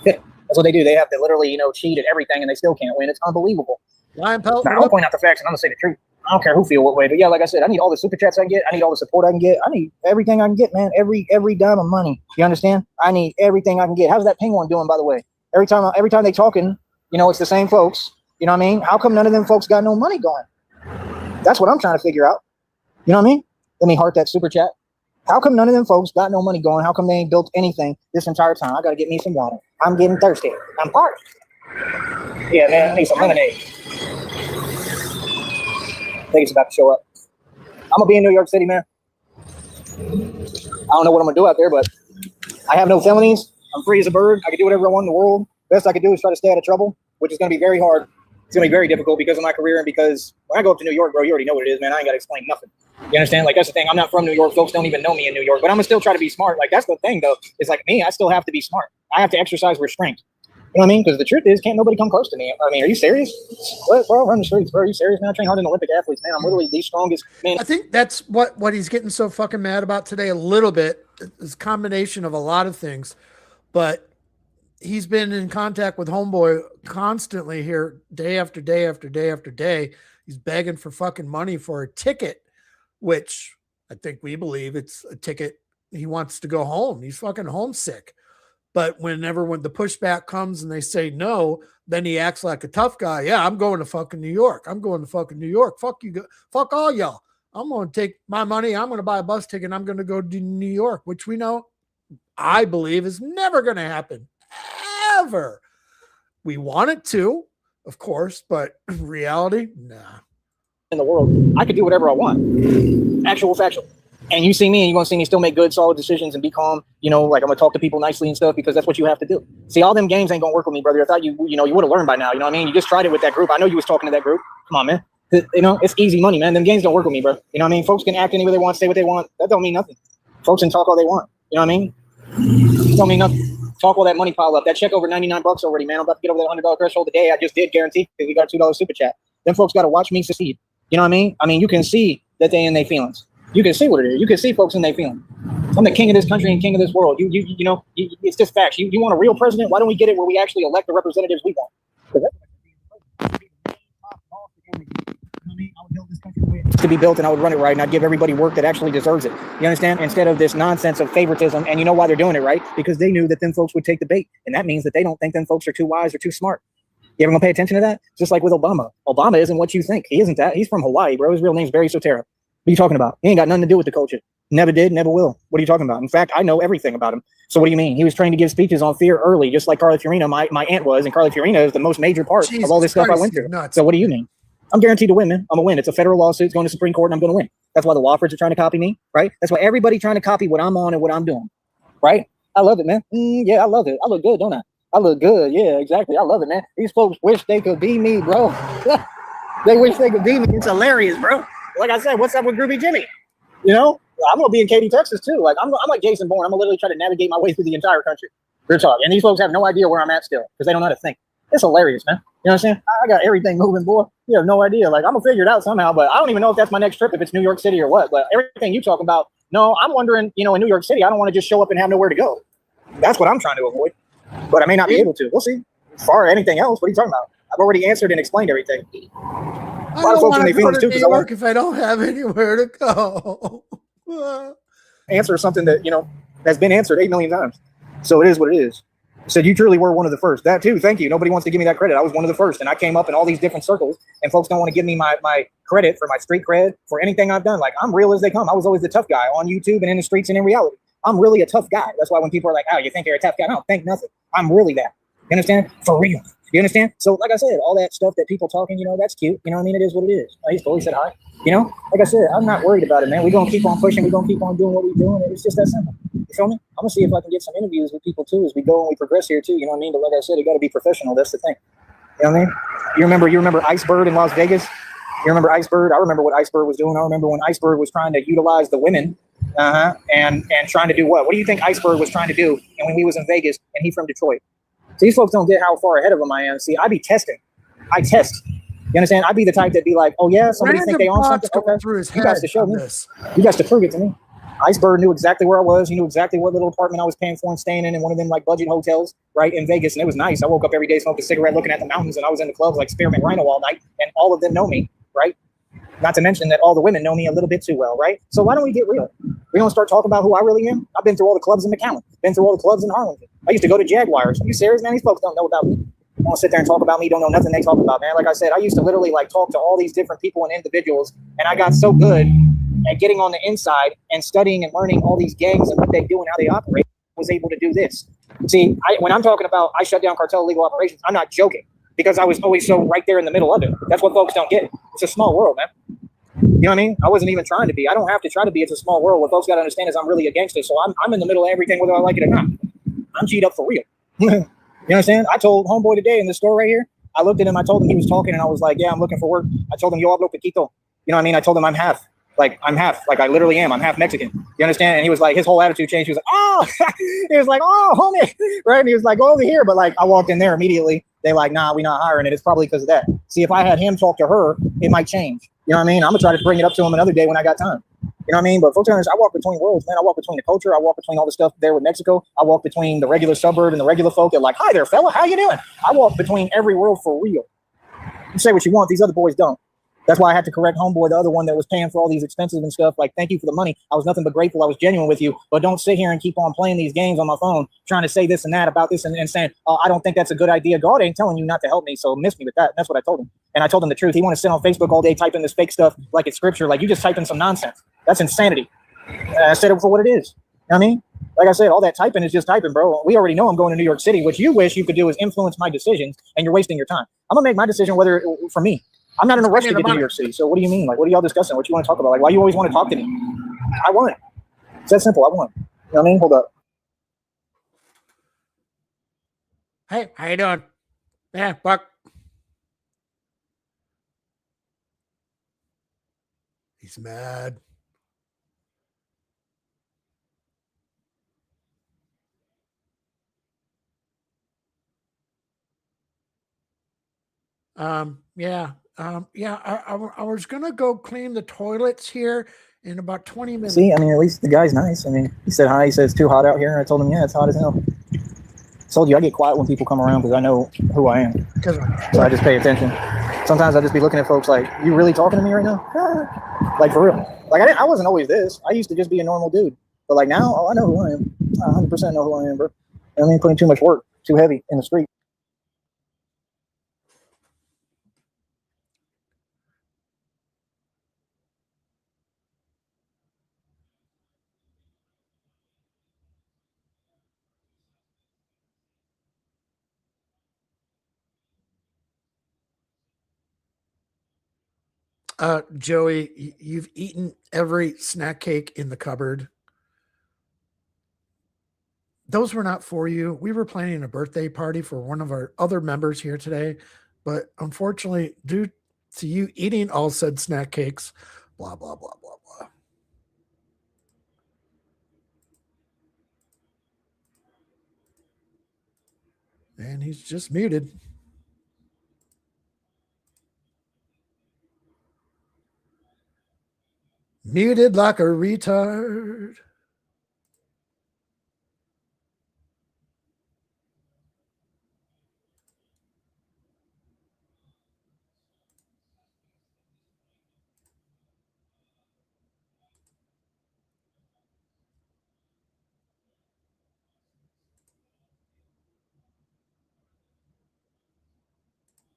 That's what they do. They have to literally, you know, cheat at everything and they still can't win. It's unbelievable. Lion Pelt. Now, I'll point out the facts and I'm going to say the truth. I don't care who feel what way. But yeah, like I said, I need all the super chats I can get. I need all the support I can get. I need everything I can get, man. Every dime of money. You understand? I need everything I can get. How's that penguin doing, by the way? Every time they talking, you know, it's the same folks. You know what I mean? How come none of them folks got no money going? That's what I'm trying to figure out. You know what I mean? Let me heart that super chat. How come none of them folks got no money going? How come they ain't built anything this entire time? I got to get me some water. I'm getting thirsty. I'm parched. Yeah, man, I need some lemonade. I think it's about to show up. I'm going to be in New York City, man. I don't know what I'm going to do out there, but I have no felonies. I'm free as a bird. I can do whatever I want in the world. Best I can do is try to stay out of trouble, which is going to be very hard. It's going to be very difficult because of my career and because when I go up to New York, bro, you already know what it is, man. I ain't got to explain nothing. You understand? Like, that's the thing. I'm not from New York. Folks don't even know me in New York, but I'm going to still try to be smart. Like, that's the thing, though. It's like me, I still have to be smart. I have to exercise restraint. You know what I mean? Because the truth is, can't nobody come close to me. I mean, are you serious? What, bro, run the streets, bro. Are you serious, man? I train harder than Olympic athletes, man. I'm literally the strongest man. I think that's what he's getting so fucking mad about today a little bit. It's a combination of a lot of things, but he's been in contact with Homeboy constantly here day after day after day after day. He's begging for fucking money for a ticket, which I think we believe it's a ticket. He wants to go home. He's fucking homesick. But when the pushback comes and they say no, then he acts like a tough guy. Yeah, I'm going to fucking New York. I'm going to fucking New York. Fuck you. Fuck all y'all. I'm going to take my money. I'm going to buy a bus ticket. And I'm going to go to New York, which we know, I believe, is never going to happen. Ever. We want it to, of course, but reality, nah. In the world, I could do whatever I want. Actual factual. And you see me and you're going to see me still make good, solid decisions and be calm. You know, like I'm going to talk to people nicely and stuff because that's what you have to do. See, all them games ain't going to work with me, brother. I thought you would have learned by now. You know what I mean? You just tried it with that group. I know you was talking to that group. Come on, man. You know, it's easy money, man. Them games don't work with me, bro. You know what I mean? Folks can act any way they want, say what they want. That don't mean nothing. Folks can talk all they want. You know what I mean? It don't mean nothing. Talk all that money pile up. That check over $99 already, man. I'm about to get over that $100 threshold today. I just did, guaranteed, because we got a $2 super chat. Them folks got to watch me succeed. You know what I mean? I mean, you can see that they in their feelings. You can see what it is. You can see folks in their feelings. I'm the king of this country and king of this world. It's just facts. You want a real president? Why don't we get it where we actually elect the representatives we want? To be built, and I would run it right, and I'd give everybody work that actually deserves it. You understand? Instead of this nonsense of favoritism. And you know why they're doing it, right? Because they knew that them folks would take the bait, and that means that they don't think them folks are too wise or too smart. You ever gonna pay attention to that? Just like with Obama. Obama isn't what you think. He isn't that. He's from Hawaii, bro. His real name's Barry Soetoro. What are you talking about? He ain't got nothing to do with the culture. Never did, never will. What are you talking about? In fact, I know everything about him. So what do you mean? He was trained to give speeches on fear early, just like Carla Fiorina, my aunt was, and Carla Fiorina is the most major part of all this stuff I went through. So what do you mean? I'm guaranteed to win, man. I'm gonna win. It's a federal lawsuit. It's going to Supreme Court, and I'm gonna win. That's why the Wofford's are trying to copy me, right? That's why everybody trying to copy what I'm on and what I'm doing, right? I love it, man. Yeah, I love it. I look good, don't I? I look good. Yeah, exactly. I love it, man. These folks wish they could be me, bro. They wish they could be me. It's hilarious, bro. Like I said, what's up with Groovy Jimmy? You know, I'm gonna be in Katy, Texas too. Like I'm like Jason Bourne. I'm gonna literally try to navigate my way through the entire country. Real talk. And these folks have no idea where I'm at still because they don't know how to think. It's hilarious, man. You know what I'm saying? I got everything moving, boy. You have no idea. Like I'm gonna figure it out somehow, but I don't even know if that's my next trip, if it's New York City or what. But everything you talk about, no, I'm wondering. You know, in New York City, I don't want to just show up and have nowhere to go. That's what I'm trying to avoid. But I may not be able to. We'll see. As far as anything else, what are you talking about? I've already answered and explained everything. I don't want to go to New York if I don't have anywhere to go. Answer something that, you know, has been answered 8 million times. So it is what it is. I said, you truly were one of the first. That too, thank you. Nobody wants to give me that credit. I was one of the first, and I came up in all these different circles, and folks don't want to give me my credit for my street cred, for anything I've done. Like, I'm real as they come. I was always the tough guy on YouTube and in the streets and in reality. I'm really a tough guy. That's why when people are like, oh, you think you're a tough guy? I don't think nothing. I'm really that. You understand? For real. You understand? So, like I said, all that stuff that people talking, you know, that's cute. You know what I mean? It is what it is. I used to always say hi. You know, like I said, I'm not worried about it, man. We're going to keep on pushing. We're going to keep on doing what we're doing. It's just that simple. You feel me? I'm going to see if I can get some interviews with people, too, as we go and we progress here, too. You know what I mean? But like I said, it got to be professional. That's the thing. You know what I mean? You remember Iceberg in Las Vegas? You remember Iceberg? I remember what Iceberg was doing. I remember when Iceberg was trying to utilize the women and trying to do what? What do you think Iceberg was trying to do? And when he was in Vegas and he from Detroit? So these folks don't get how far ahead of them I am. See, I be testing. I test. You understand? I'd be the type that'd be like, oh yeah, somebody think they own something. Okay, you guys to show me. You guys to prove it to me. Iceberg knew exactly where I was. He knew exactly what little apartment I was paying for and staying in one of them like budget hotels, right, in Vegas. And it was nice. I woke up every day, smoked a cigarette, looking at the mountains, and I was in the clubs like Spearmint Rhino all night. And all of them know me, right? Not to mention that all the women know me a little bit too well, right? So why don't we get real? We don't start talking about who I really am. I've been through all the clubs in McAllen, been through all the clubs in Harlem. I used to go to Jaguars. Are you serious, man? These folks don't know about me. I want to sit there and talk about me, don't know nothing they talk about, man. Like I said, I used to literally like talk to all these different people and individuals, and I got so good at getting on the inside and studying and learning all these gangs and what they do and how they operate, was able to do this. See, when I'm talking about I shut down cartel illegal operations, I'm not joking, because I was always so right there in the middle of it. That's what folks don't get. It's a small world, man. You know what I mean? I wasn't even trying to be. I don't have to try to be. It's a small world. What folks got to understand is I'm really a gangster, so I'm in the middle of everything, whether I like it or not. I'm G'd up for real. You understand? I told homeboy today in the store right here, I looked at him, I told him he was talking, and I was like, yeah, I'm looking for work. I told him, yo hablo poquito. You know what I mean? I told him I'm half. Like I literally am. I'm half Mexican. You understand? And he was like, his whole attitude changed. He was like, oh, he was like, oh, homie. Right? And he was like, go over here. But like, I walked in there immediately. They like, nah, we not hiring it. It's probably because of that. See, if I had him talk to her, it might change. You know what I mean? I'm going to try to bring it up to him another day when I got time. You know what I mean? But folks, I walk between worlds, man. I walk between the culture. I walk between all the stuff there with Mexico. I walk between the regular suburb and the regular folk. They're like, hi there, fella. How you doing? I walk between every world for real. You say what you want. These other boys don't. That's why I had to correct homeboy, the other one that was paying for all these expenses and stuff. Like, thank you for the money. I was nothing but grateful. I was genuine with you. But don't sit here and keep on playing these games on my phone, trying to say this and that about this and saying, oh, I don't think that's a good idea. God ain't telling you not to help me. So miss me with that. And that's what I told him. And I told him the truth. He want to sit on Facebook all day typing this fake stuff like it's scripture. Like, you just typing some nonsense. That's insanity. I said it for what it is. You know what I mean? Like I said, all that typing is just typing, bro. We already know I'm going to New York City. What you wish you could do is influence my decisions, and you're wasting your time. I'm going to make my decision whether for me. I'm not in a rush to get to New York City. So what do you mean? Like, what are y'all discussing? What you want to talk about? Like, why you always want to talk to me? I won. It's that simple. I won. You know what I mean? Hold up. Hey, how you doing? Yeah, Buck. He's mad. Yeah. I was gonna go clean the toilets here in about 20 minutes. See, I mean, at least the guy's nice. I mean, he said hi. He said it's too hot out here. I told him, yeah, it's hot as hell. Told you I get quiet when people come around because I know who I am. So I just pay attention. Sometimes I just be looking at folks like, you really talking to me right now? Like, for real. Like, I wasn't always this. I used to just be a normal dude. But like now, oh, I know who I am. I 100% know who I am, bro. I mean, putting too much work, too heavy in the street. Joey, you've eaten every snack cake in the cupboard. Those were not for you. We were planning a birthday party for one of our other members here today, but unfortunately, due to you eating all said snack cakes, blah, blah, blah, blah, blah. And he's just muted. Muted like a retard.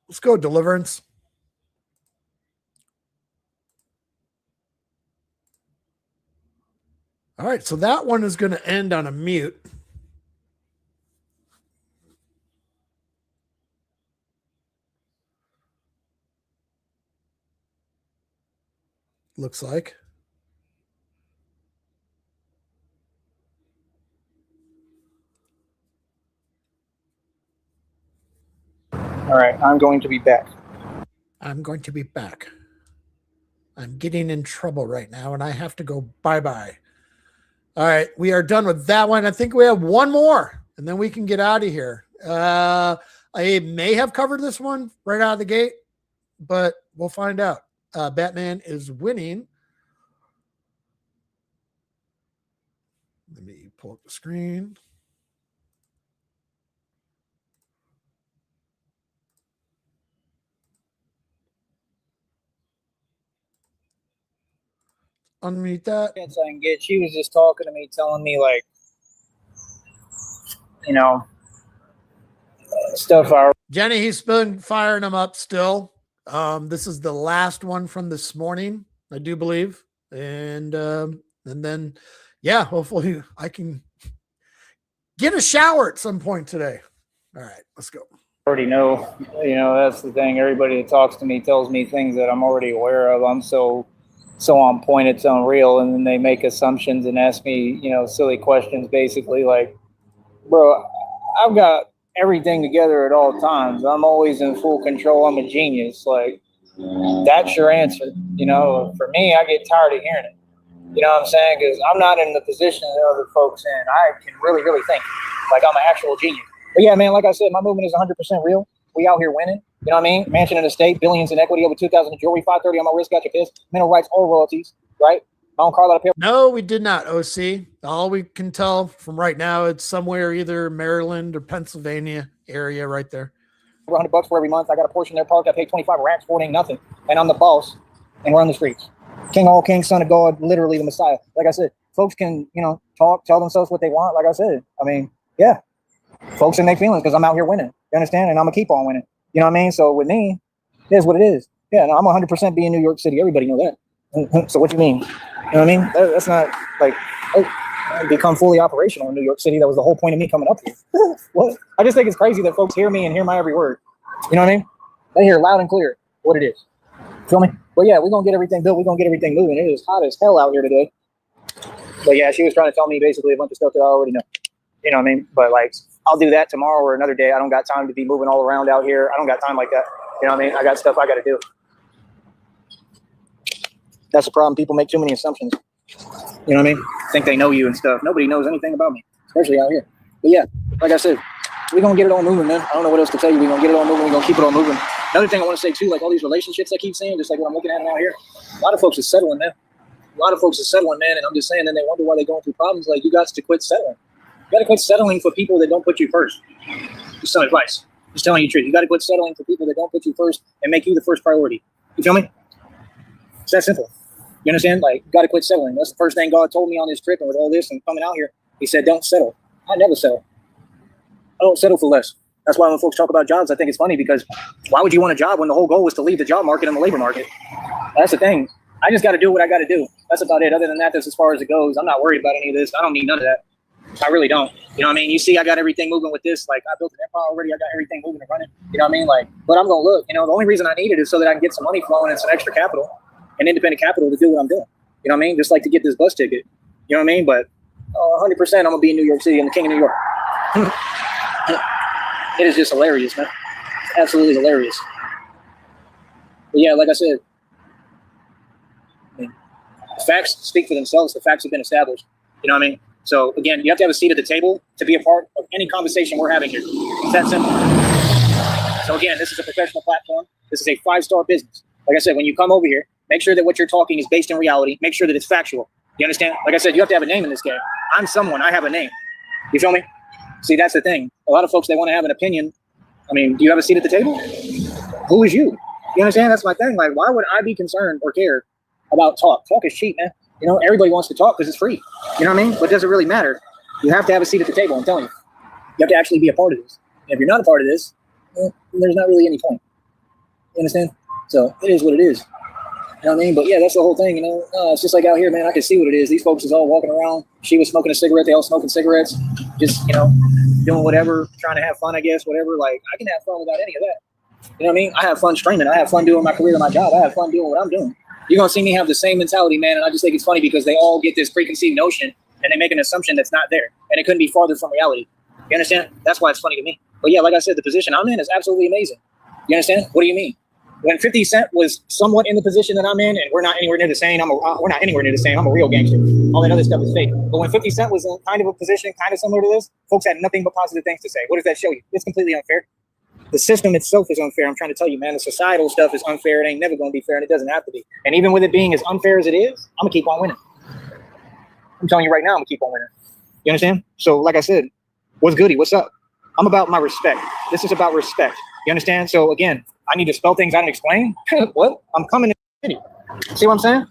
Let's go, Deliverance. All right, so that one is going to end on a mute. Looks like. All right, I'm going to be back. I'm going to be back. I'm getting in trouble right now, and I have to go bye-bye. All right, we are done with that one. I think we have one more, and then we can get out of here. I may have covered this one right out of the gate, but we'll find out. Batman is winning. Let me pull up the screen. Unmute that. Chance I can get. She was just talking to me, telling me like, you know, stuff. Jenny, he's been firing them up still. This is the last one from this morning, I do believe, and then, yeah, hopefully I can get a shower at some point today. All right, let's go. Already know, that's the thing. Everybody that talks to me tells me things that I'm already aware of. I'm so on point, it's unreal. And then they make assumptions and ask me, silly questions, basically like, bro, I've got everything together at all times. I'm always in full control. I'm a genius. Like, that's your answer. For me, I get tired of hearing it. You know what I'm saying? Because I'm not in the position that other folks in. I can really, really think like I'm an actual genius. But yeah, man, like I said, my movement is 100% real. We out here winning. You know what I mean? Mansion in the state, billions in equity, over 2,000 in jewelry, 530 on my wrist, got your piss, mineral rights, all royalties, right? My own car, lot of paper. No, we did not, OC. All we can tell from right now, it's somewhere either Maryland or Pennsylvania area right there. Over $100 for every month. I got a portion there parked. I pay 25 racks for it, ain't nothing. And I'm the boss, and we're on the streets. King of all kings, son of God, literally the Messiah. Like I said, folks can, talk, tell themselves what they want. Like I said, I mean, yeah, folks in their feelings because I'm out here winning. You understand? And I'm going to keep on winning. You know what I mean? So with me, it is what it is. Yeah, no, I'm 100% be in New York City. Everybody know that. So what you mean? You know what I mean? That's not like become fully operational in New York City. That was the whole point of me coming up here. What? I just think it's crazy that folks hear me and hear my every word. You know what I mean? They hear loud and clear what it is. Feel me? But yeah, we're going to get everything built. We're going to get everything moving. It is hot as hell out here today. But yeah, she was trying to tell me basically a bunch of stuff that I already know. You know what I mean? But like, I'll do that tomorrow or another day. I don't got time to be moving all around out here. I don't got time like that. You know what I mean? I got stuff I got to do. That's the problem. People make too many assumptions. You know what I mean? Think they know you and stuff. Nobody knows anything about me, especially out here. But yeah, like I said, we're going to get it all moving, man. I don't know what else to tell you. We're going to get it all moving. We're going to keep it all moving. Another thing I want to say, too, like all these relationships I keep saying, just like what I'm looking at out here, a lot of folks are settling, man. A lot of folks are settling, man, and I'm just saying, then they wonder why they're going through problems. Like, you got to quit settling. You got to quit settling for people that don't put you first. Just some advice. Just telling you the truth. You got to quit settling for people that don't put you first and make you the first priority. You feel me? It's that simple. You understand? Like, you got to quit settling. That's the first thing God told me on this trip and with all this and coming out here. He said, don't settle. I never settle. I don't settle for less. That's why when folks talk about jobs, I think it's funny because why would you want a job when the whole goal was to leave the job market and the labor market? That's the thing. I just got to do what I got to do. That's about it. Other than that, that's as far as it goes. I'm not worried about any of this. I don't need none of that. I really don't. You know what I mean? You see, I got everything moving with this. Like, I built an empire already. I got everything moving and running. You know what I mean? Like, but I'm going to look. You know, the only reason I need it is so that I can get some money flowing and some extra capital and independent capital to do what I'm doing. You know what I mean? Just like to get this bus ticket. You know what I mean? But 100% I'm going to be in New York City. I'm the king of New York. It is just hilarious, man. Absolutely hilarious. But yeah, like I said, I mean, the facts speak for themselves. The facts have been established. You know what I mean? So again, you have to have a seat at the table to be a part of any conversation we're having here. It's that simple. So again, this is a professional platform. This is a 5-star business. Like I said, when you come over here, make sure that what you're talking is based in reality. Make sure that it's factual. You understand? Like I said, you have to have a name in this game. I'm someone. I have a name. You feel me? See, that's the thing. A lot of folks, they want to have an opinion. I mean, do you have a seat at the table? Who is you? You understand? That's my thing. Like, why would I be concerned or care about talk? Talk is cheap, man. You know, everybody wants to talk because it's free. You know what I mean? But does it really matter? You have to have a seat at the table, I'm telling you. You have to actually be a part of this. And if you're not a part of this, well, there's not really any point. You understand? So it is what it is. You know what I mean? But yeah, that's the whole thing, you know. It's just like out here, man, I can see what it is. These folks is all walking around. She was smoking a cigarette. They all smoking cigarettes. Just, you know, doing whatever, trying to have fun, I guess, whatever. Like, I can have fun without any of that. You know what I mean? I have fun streaming. I have fun doing my career and my job. I have fun doing what I'm doing. You're going to see me have the same mentality, man. And I just think it's funny because they all get this preconceived notion and they make an assumption that's not there. And it couldn't be farther from reality. You understand? That's why it's funny to me. But yeah, like I said, the position I'm in is absolutely amazing. You understand? What do you mean? When 50 Cent was somewhat in the position that I'm in, and we're not anywhere near the same, we're not anywhere near the same. I'm a real gangster. All that other stuff is fake. But when 50 Cent was in kind of a position, kind of similar to this, folks had nothing but positive things to say. What does that show you? It's completely unfair. The system itself is unfair. I'm trying to tell you, man, the societal stuff is unfair. It ain't never going to be fair, and it doesn't have to be. And even with it being as unfair as it is, I'm going to keep on winning. I'm telling you right now, I'm going to keep on winning. You understand? So, like I said, what's goody? What's up? I'm about my respect. This is about respect. You understand? So, again, I need to spell things out and explain. What? I'm coming to the city. See what I'm saying?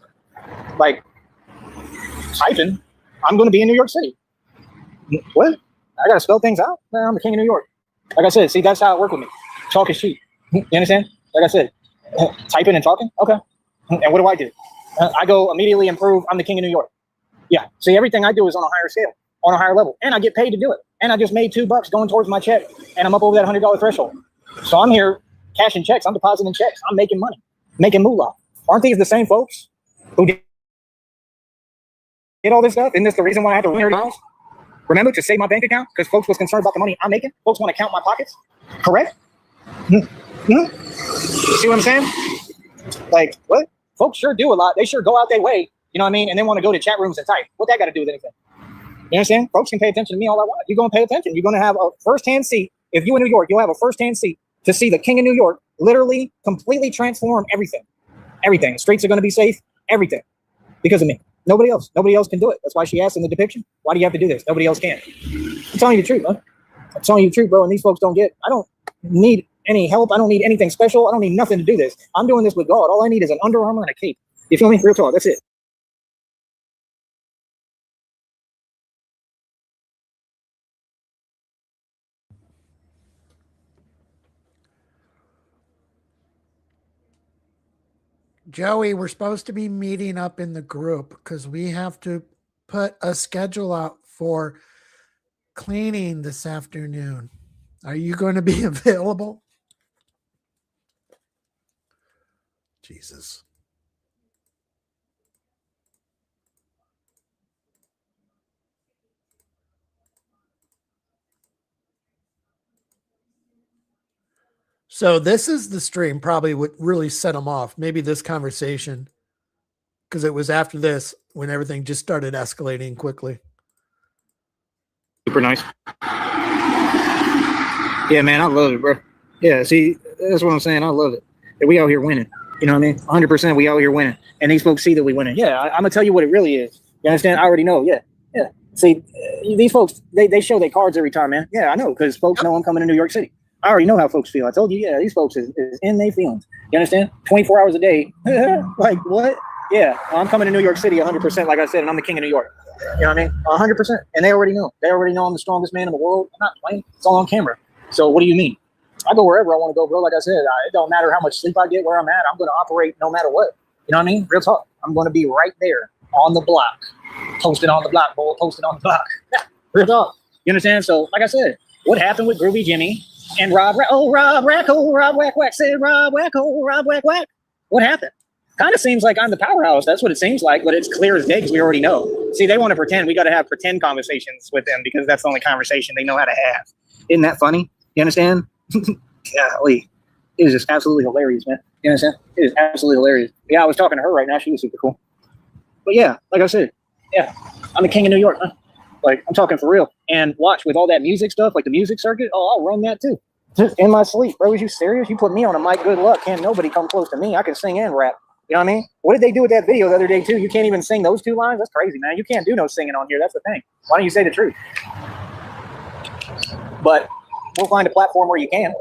Like, typing, I'm going to be in New York City. What? I got to spell things out? Man, I'm the king of New York. Like I said, see, that's how it works with me. Talk is cheap. You understand? Like I said, typing and talking. Okay. And what do? I go immediately improve. I'm the king of New York. Yeah. See, everything I do is on a higher scale, on a higher level. And I get paid to do it. And I just made $2 going towards my check. And I'm up over that $100 threshold. So I'm here cashing checks. I'm depositing checks. I'm making money, making moolah. Aren't these the same folks who did all this stuff? Isn't this the reason why I had to run $30? Remember, to save my bank account because folks was concerned about the money I'm making. Folks want to count my pockets. Correct? Mm-hmm. See what I'm saying? Like, what? Folks sure do a lot. They sure go out their way, you know what I mean? And they want to go to chat rooms and type. What that got to do with anything? You understand? Folks can pay attention to me all I want. You're going to pay attention. You're going to have a first-hand seat. If you're in New York, you'll have a first-hand seat to see the king of New York literally completely transform everything. Everything. The streets are going to be safe. Everything. Because of me. Nobody else. Nobody else can do it. That's why she asked in the depiction, why do you have to do this? Nobody else can. I'm telling you the truth, man. I'm telling you the truth, bro. And these folks don't get, I don't need any help. I don't need anything special. I don't need nothing to do this. I'm doing this with God. All I need is an Under Armour and a cape. You feel me? Real talk. That's it. Joey, we're supposed to be meeting up in the group because we have to put a schedule out for cleaning this afternoon. Are you going to be available? Jesus. So this is the stream probably what really set them off. Maybe this conversation, because it was after this when everything just started escalating quickly. Super nice. Yeah, man, I love it, bro. Yeah, see, that's what I'm saying. I love it. That we out here winning. You know what I mean? 100% we out here winning. And these folks see that we winning. Yeah, I'm going to tell you what it really is. You understand? I already know. Yeah, yeah. See, these folks, they show their cards every time, man. Yeah, I know, because folks know I'm coming to New York City. I already know how folks feel. I told you, yeah, these folks is in their feelings. You understand? 24 hours a day. Like, what? Yeah, I'm coming to New York City 100%, like I said, and I'm the king of New York. You know what I mean? 100%. And they already know. They already know I'm the strongest man in the world. I'm not playing. It's all on camera. So what do you mean? I go wherever I want to go, bro. Like I said, it don't matter how much sleep I get, where I'm at. I'm going to operate no matter what. You know what I mean? Real talk. I'm going to be right there on the block. Posted on the block, boy. Posted on the block. Real talk. You understand? So, like I said, what happened with Groovy Jimmy and Rob Whack Whack said Rob Whack Whack. What happened? Kind of seems like I'm the powerhouse. That's what it seems like, but it's clear as day because we already know. See, they want to pretend. We got to have pretend conversations with them because that's the only conversation they know how to have. Isn't that funny? You understand? Golly. It is just absolutely hilarious, man. You understand? It is absolutely hilarious. Yeah, I was talking to her right now. She was super cool. But yeah, like I said, yeah, I'm the king of New York, huh? Like, I'm talking for real. And watch, with all that music stuff, like the music circuit, I'll run that too. Just in my sleep. Bro, is you serious? You put me on a mic, good luck. Can't nobody come close to me. I can sing and rap. You know what I mean? What did they do with that video the other day too? You can't even sing those two lines? That's crazy, man. You can't do no singing on here. That's the thing. Why don't you say the truth? But we'll find a platform where you can.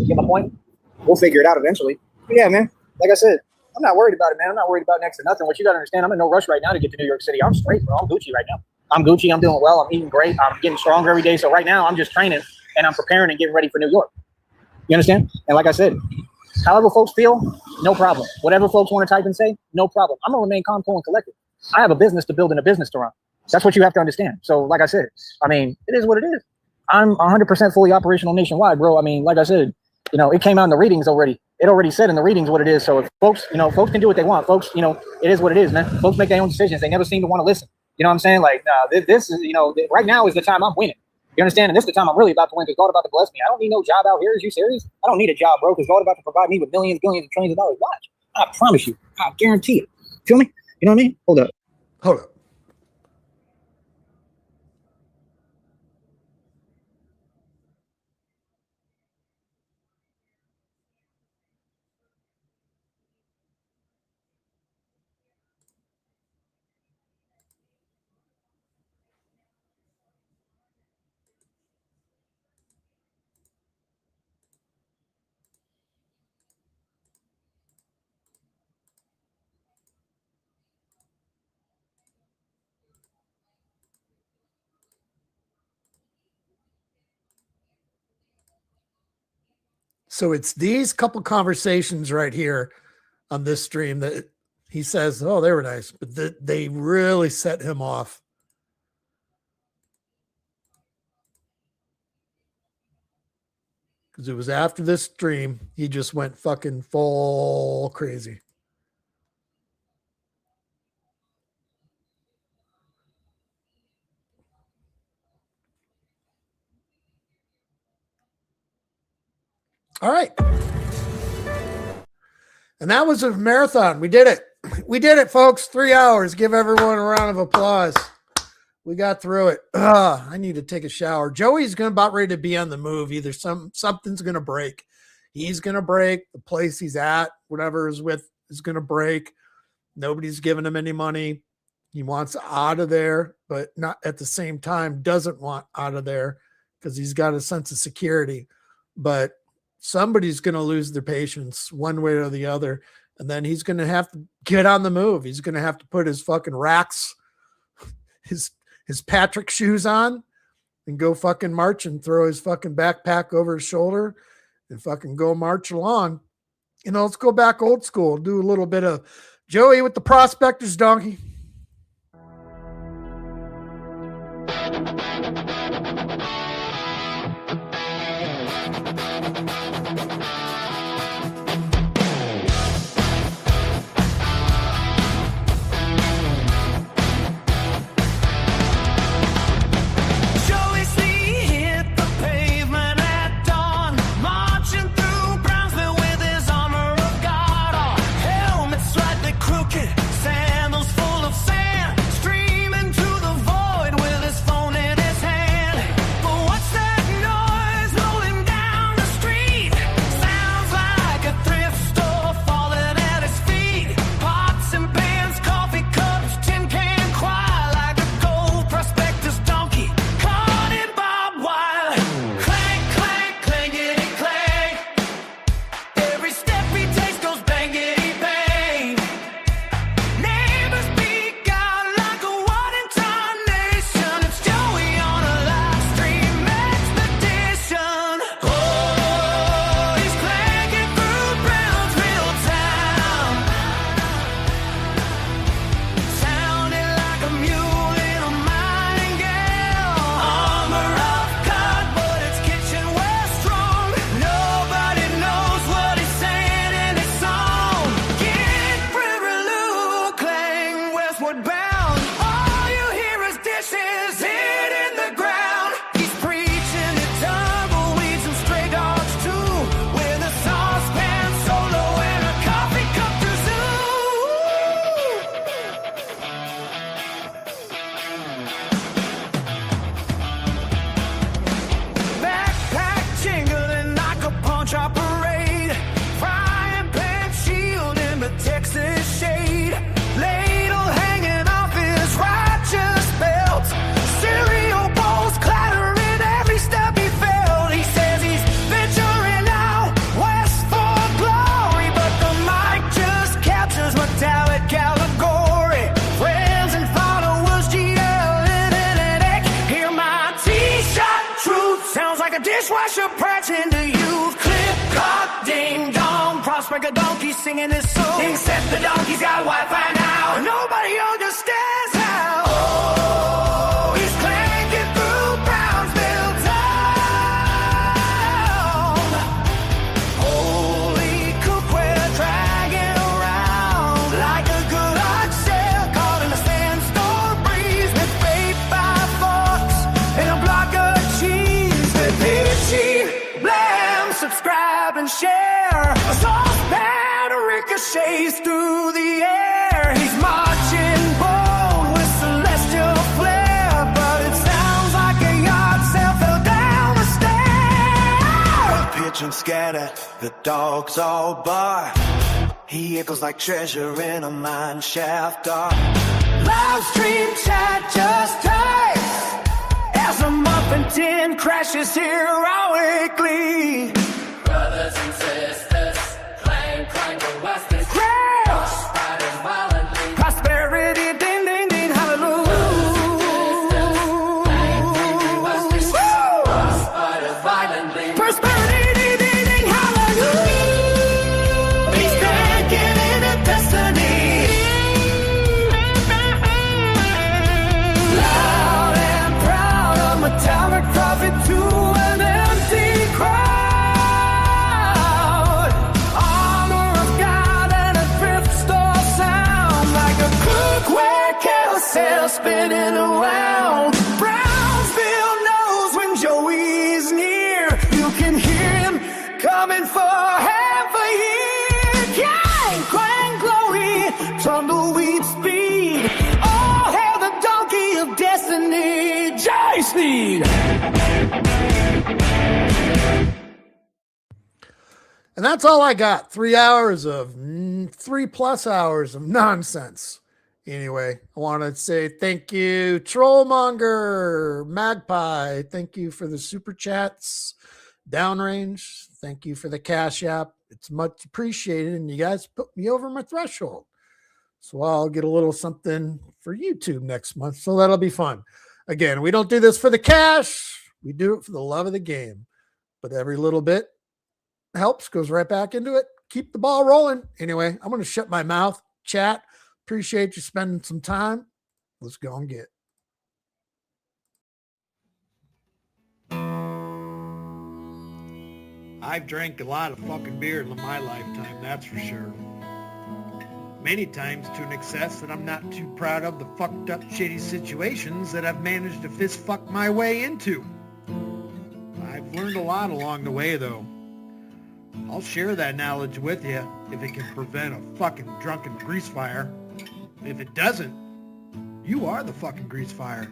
Get my point? We'll figure it out eventually. But yeah, man. Like I said, I'm not worried about it, man. I'm not worried about next to nothing. What you got to understand, I'm in no rush right now to get to New York City. I'm straight, bro. I'm Gucci right now. I'm Gucci. I'm doing well. I'm eating great. I'm getting stronger every day. So right now, I'm just training and I'm preparing and getting ready for New York. You understand? And like I said, however folks feel, no problem. Whatever folks want to type and say, no problem. I'm going to remain calm, cool, and collected. I have a business to build and a business to run. That's what you have to understand. So like I said, I mean, it is what it is. I'm 100% fully operational nationwide, bro. I mean, like I said, you know, it came out in the readings already. It already said in the readings what it is. So if folks, you know, folks can do what they want. Folks, you know, it is what it is, man. Folks make their own decisions. They never seem to want to listen. You know what I'm saying? Like, this is, you know, right now is the time I'm winning. You understand? And this is the time I'm really about to win because God about to bless me. I don't need no job out here. Is you serious? I don't need a job, bro, because God about to provide me with millions, billions, and trillions of dollars. Watch. I promise you. I guarantee it. Feel me? You know what I mean? Hold up. So it's these couple conversations right here on this stream that he says, oh, they were nice, but they really set him off. Because it was after this stream, he just went fucking full crazy. All right. And that was a marathon. We did it. We did it, folks. 3 hours. Give everyone a round of applause. We got through it. I need to take a shower. Joey's about ready to be on the move. Either something's going to break. He's going to break. The place he's at, whatever is with, is going to break. Nobody's giving him any money. He wants out of there, but not at the same time doesn't want out of there because he's got a sense of security. But somebody's going to lose their patience one way or the other. And then he's going to have to get on the move. He's going to have to put his fucking racks, his Patrick shoes on and go fucking march and throw his fucking backpack over his shoulder and fucking go march along. You know, let's go back old school, do a little bit of Joey with the prospector's donkey. Down Pressure patching to youth. Clip, clop, ding, dong. Prospect a donkey singing this song. Except the donkey's got Wi-Fi now. Nobody understands how. Oh, he's clanking through Brownsville town. Holy cook, we're dragging around like a good hot shell caught in a sandstorm breeze with bait by forks and a block of cheese with peachy blam. Subscribe and share. A saucepan ricochets through the air. He's marching bold with celestial flair, but it sounds like a yard sale fell down the stair. The pigeons scatter, the dogs all bark. He echoes like treasure in a mine shaft dark. Live stream chat just types as a muffin tin crashes heroically. Brothers and sisters, clang, clang, the west is crash. Spiders violently. Prosperity, ding, ding, ding, hallelujah. Spiders violently. Prosperity, ding, ding, ding, hallelujah. He's cranking into destiny. Loud and proud, a metallic prophet to an empty crowd. Honor of God and a thrift store sound like a cookware carousel spinning around. Brownsville knows when Joey's near. You can hear him coming for half a year. Clang, clang, glowy, tumbleweed speed. Oh, hail the donkey of destiny, Jay Sneed. And that's all I got. 3 hours of 3+ hours of nonsense. Anyway, I want to say thank you, Trollmonger, Magpie. Thank you for the super chats. Downrange, thank you for the Cashapp. It's much appreciated, and you guys put me over my threshold. So I'll get a little something for YouTube next month. So that'll be fun. Again, we don't do this for the cash. We do it for the love of the game. But every little bit helps, goes right back into it. Keep the ball rolling. Anyway, I'm going to shut my mouth. Chat. Appreciate you spending some time. Let's go and get. I've drank a lot of fucking beer in my lifetime, that's for sure. Many times to an excess that I'm not too proud of the fucked up shitty situations that I've managed to fist fuck my way into. I've learned a lot along the way though. I'll share that knowledge with you if it can prevent a fucking drunken grease fire. If it doesn't, you are the fucking grease fire.